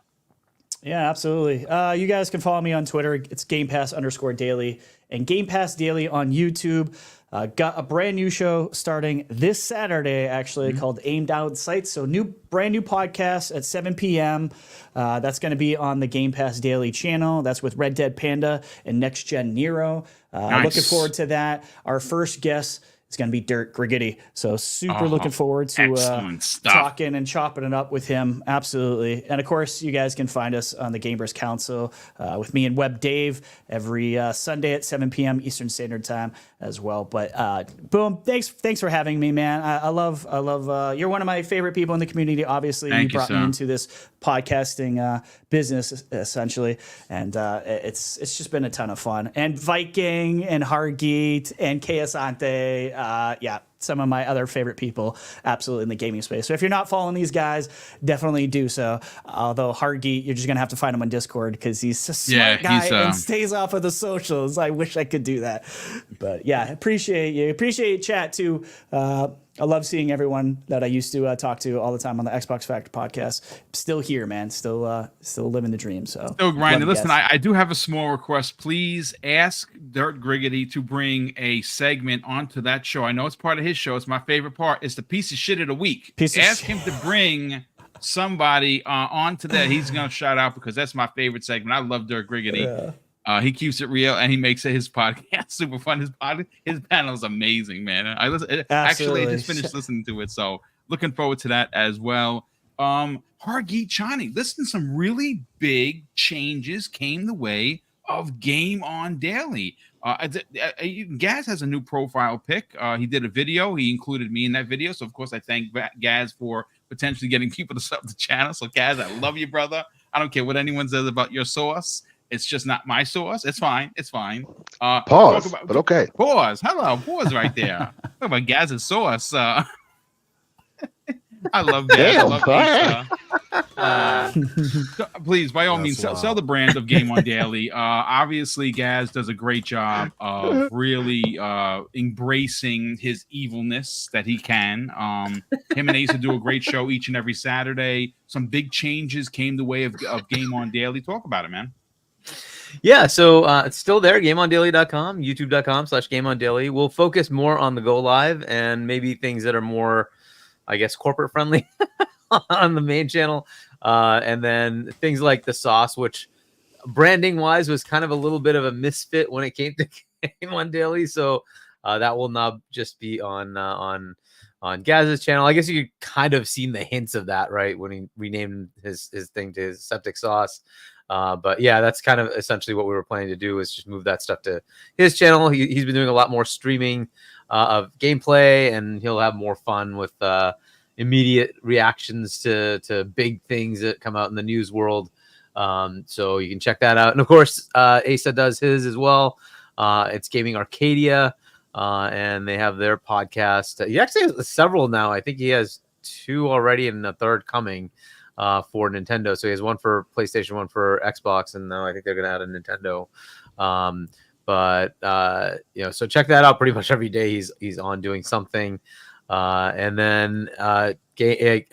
Yeah, absolutely. You guys can follow me on Twitter. It's Game Pass _daily and Game Pass Daily on YouTube. Got a brand new show starting this Saturday, actually, called Aim Down Sights. So brand new podcast at 7 p.m. That's going to be on the Game Pass Daily channel. That's with Red Dead Panda and Next Gen Nero. Nice. Looking forward to that. Our first guest is going to be Dirk Griggity. So super looking forward to talking and chopping it up with him. Absolutely. And of course, you guys can find us on the Gamers Council with me and Web Dave every Sunday at 7 p.m. Eastern Standard Time as well. But Boom, thanks for having me, man. I love you're one of my favorite people in the community. Obviously, you brought me into this podcasting business essentially, and it's just been a ton of fun. And Viking and Hargeet and K. Asante, some of my other favorite people absolutely in the gaming space. So if you're not following these guys, definitely do so. Although Hargeet, you're just gonna have to find him on Discord because he's a smart guy and stays off of the socials. I wish I could do that, but yeah, appreciate you. Appreciate chat too. I love seeing everyone that I used to talk to all the time on the Xbox Factor podcast. Still here, man. Still living the dream. So still grinding. Listen, I do have a small request. Please ask Dirk Griggity to bring a segment onto that show. I know it's part of his show. It's my favorite part. It's the piece of shit of the week. Ask him to bring somebody onto that. He's gonna shout out because that's my favorite segment. I love Dirk Griggity. Yeah. He keeps it real, and he makes his podcast super fun. His panel is amazing, man. I just finished listening to it, so looking forward to that as well. Hargeet Chani, listen, some really big changes came the way of Game On Daily. Gaz has a new profile pic. He did a video. He included me in that video. So, of course, I thank Gaz for potentially getting people to sub the channel. So, Gaz, I love you, brother. I don't care what anyone says about your sauce. It's just not my sauce. It's fine. It's fine. Pause, but okay. Pause. Hello. Pause right there. Talk about Gaz's sauce. I love Gaz. I love pizza. Please, by all means, sell the brand of Game On Daily. Obviously, Gaz does a great job of really embracing his evilness that he can. Him and Asa do a great show each and every Saturday. Some big changes came the way of Game On Daily. Talk about it, man. Yeah, so it's still there, gameondaily.com, youtube.com/gameondaily. We'll focus more on the go live and maybe things that are more, I guess, corporate friendly on the main channel. And then things like the sauce, which branding wise was kind of a little bit of a misfit when it came to Game On Daily. So that will now just be on Gaz's channel. I guess you could kind of seen the hints of that, right? When he renamed his thing to his septic sauce. But yeah, that's kind of essentially what we were planning to do, is just move that stuff to his channel. He's been doing a lot more streaming of gameplay, and he'll have more fun with immediate reactions to big things that come out in the news world. So you can check that out. And of course, Asa does his as well. It's Gaming Arcadia, and they have their podcast. He actually has several now. I think he has 2 already and a third coming. For Nintendo. So he has one for PlayStation, one for Xbox, and now I think they're going to add a Nintendo. So check that out. Pretty much every day he's on doing something. And then Games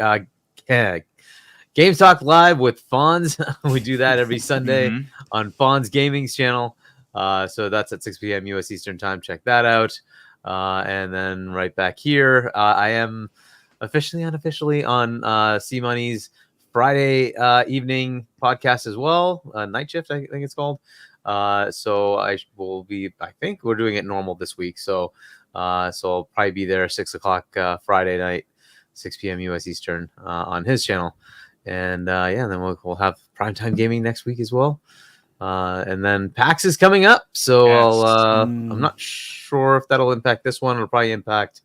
Talk Live with Fonz. We do that every Sunday on Fonz Gaming's channel. So that's at 6 p.m. U.S. Eastern Time. Check that out. And then right back here, I am unofficially on C Money's Friday evening podcast as well. Night Shift, I think it's called. So I will be, I think we're doing it normal this week. So I'll probably be there 6 o'clock Friday night, 6 p.m. US Eastern on his channel. And and then we'll have Primetime Gaming next week as well. And then PAX is coming up. So Yes. I'm not sure if that'll impact this one. It'll probably impact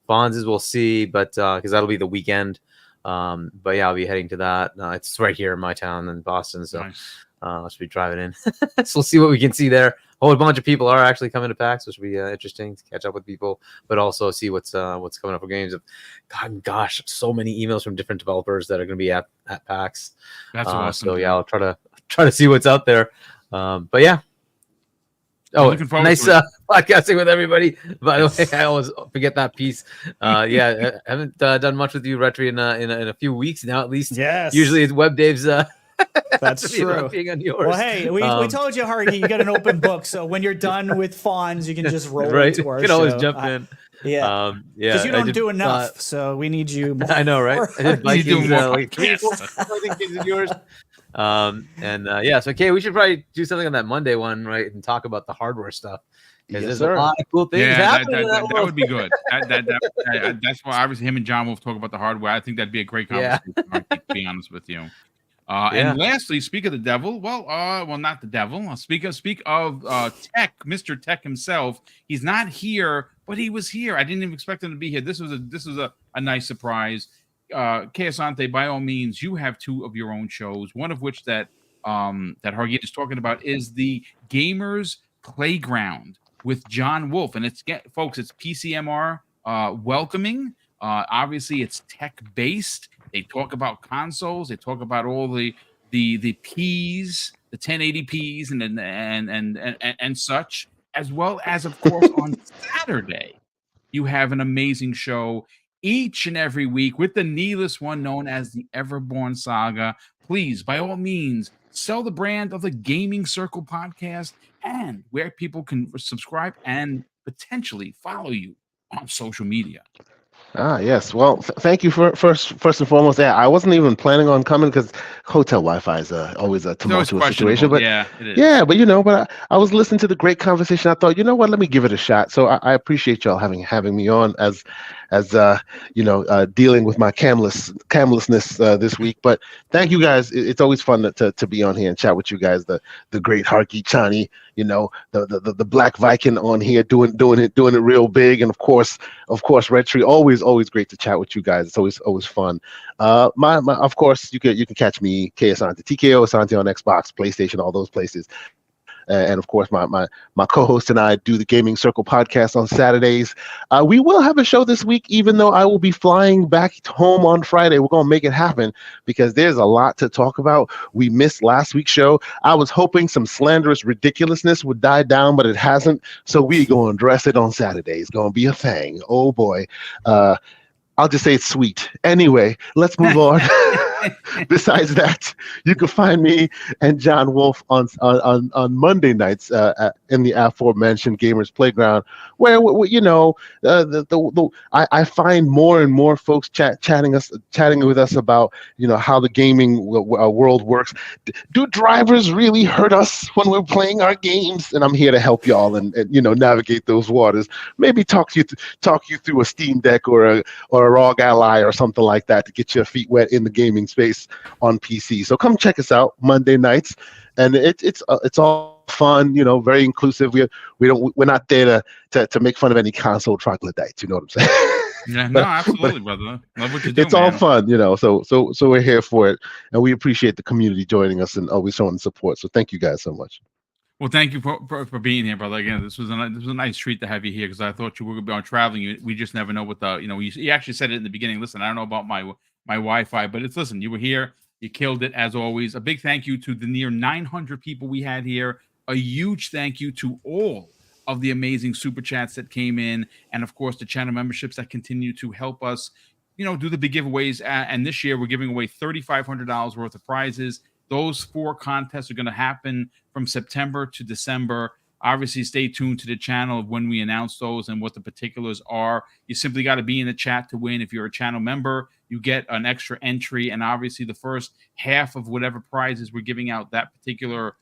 Fonz's, we'll see, but because that'll be the weekend. But yeah, I'll be heading to that. It's right here in my town in Boston, so Nice. I'll just be driving in. So we'll see what we can see there. A whole bunch of people are actually coming to PAX, which will be interesting to catch up with people, but also see what's coming up for games. Gosh, so many emails from different developers that are going to be at PAX. That's awesome. So yeah, I'll try to see what's out there. But yeah. Oh, looking forward nice to it. podcasting with everybody. By the way, I always forget that piece. I haven't done much with you, Retri, in a few weeks now, at least. Yes. Usually it's Web Dave's. That's true. Being on yours. Well, hey, we told you, Hargy, you got an open book. So when you're done with Fonz, you can just roll right. into our You can show. always jump in. Yeah. Because you don't do enough. So we need you more. I know, right? I did You do Vikings, more like 3 or 4 I think things of yours. So okay, we should probably do something on that Monday one, right, and talk about the hardware stuff. Because Yes, there's sir. a lot of cool things Yeah, happening. in that world. would be good. That's why obviously him and John will talk about the hardware. I think that'd be a great Yeah. conversation. To be honest with you. And lastly, speak of the devil. Well, not the devil. Speak of Tech, Mr. Tech himself. He's not here, but he was here. I didn't even expect him to be here. This was a nice surprise. Keosante, by all means, you have 2 of your own shows. One of which that Hargit is talking about is the Gamers Playground with John Wolf, and it's PCMR welcoming. Obviously, it's tech based. They talk about consoles. They talk about all the Ps, the 1080Ps, and such, as well as, of course, on Saturday, you have an amazing show each and every week with the needless one known as the Everborn Saga. Please, by all means, sell the brand of the Gaming Circle podcast and where people can subscribe and potentially follow you on social media. Yes. Well, thank you for first and foremost. Yeah, I wasn't even planning on coming because hotel Wi-Fi is always a tumultuous situation. But yeah, it is. Yeah, but I was listening to the great conversation. I thought, let me give it a shot. So I appreciate y'all having me on. As dealing with my camlessness this week. But thank you guys. It's always fun to be on here and chat with you guys. The great Harky Chani, the Black Viking on here doing it real big, and of course Retri. Always great to chat with you guys. It's always fun. Of course you can catch me K Asante, TKO Asante on Xbox, PlayStation, all those places. And of course, my co-host and I do the Gaming Circle podcast on Saturdays. We will have a show this week, even though I will be flying back home on Friday. We're gonna make it happen because there's a lot to talk about. We missed last week's show. I was hoping some slanderous ridiculousness would die down, but it hasn't. So we gonna address it on Saturday. It's gonna be a thing. Oh boy. I'll just say it's sweet. Anyway, let's move on. Besides that, you can find me and John Wolf on Monday nights in the aforementioned Gamers Playground, where I find more and more folks chatting with us about how the gaming world works. Do drivers really hurt us when we're playing our games? And I'm here to help y'all and navigate those waters. Maybe talk you through a Steam Deck or a ROG Ally or something like that to get your feet wet in the gaming space on PC. So come check us out Monday nights, and it's all fun, very inclusive. We're not there to make fun of any console troglodytes. You know what I'm saying? Yeah, no, absolutely, brother. Love what you do. It's all fun, So we're here for it, and we appreciate the community joining us and always showing support. So thank you guys so much. Well, thank you for being here, brother. Again, this was a nice treat to have you here because I thought you were going to be on traveling. We just never know what you actually said it in the beginning. Listen, I don't know about my Wi-Fi, but listen, you were here. You killed it as always. A big thank you to the near 900 people we had here. A huge thank you to all of the amazing super chats that came in, and of course the channel memberships that continue to help us, do the big giveaways. And this year we're giving away $3,500 worth of prizes. Those 4 contests are going to happen from September to December. Obviously, stay tuned to the channel of when we announce those and what the particulars are. You simply got to be in the chat to win. If you're a channel member, you get an extra entry. And obviously, the first half of whatever prizes we're giving out that particular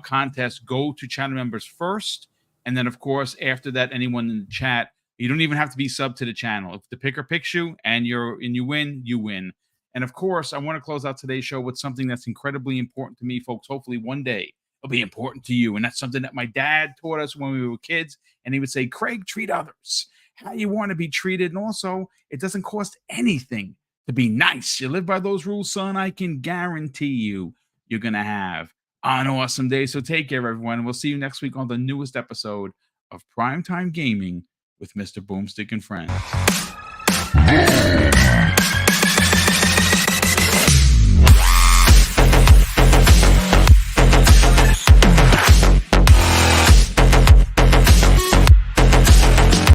contest go to channel members first. And then, of course, after that, anyone in the chat, you don't even have to be sub to the channel. If the picker picks you and you win, you win. And of course, I want to close out today's show with something that's incredibly important to me, folks. Hopefully one day it'll be important to you. And that's something that my dad taught us when we were kids. And he would say, Craig, treat others how you want to be treated. And also, it doesn't cost anything to be nice. You live by those rules, son. I can guarantee you're going to have an awesome day. So take care, everyone. We'll see you next week on the newest episode of Primetime Gaming with Mr. Boomstick and Friends.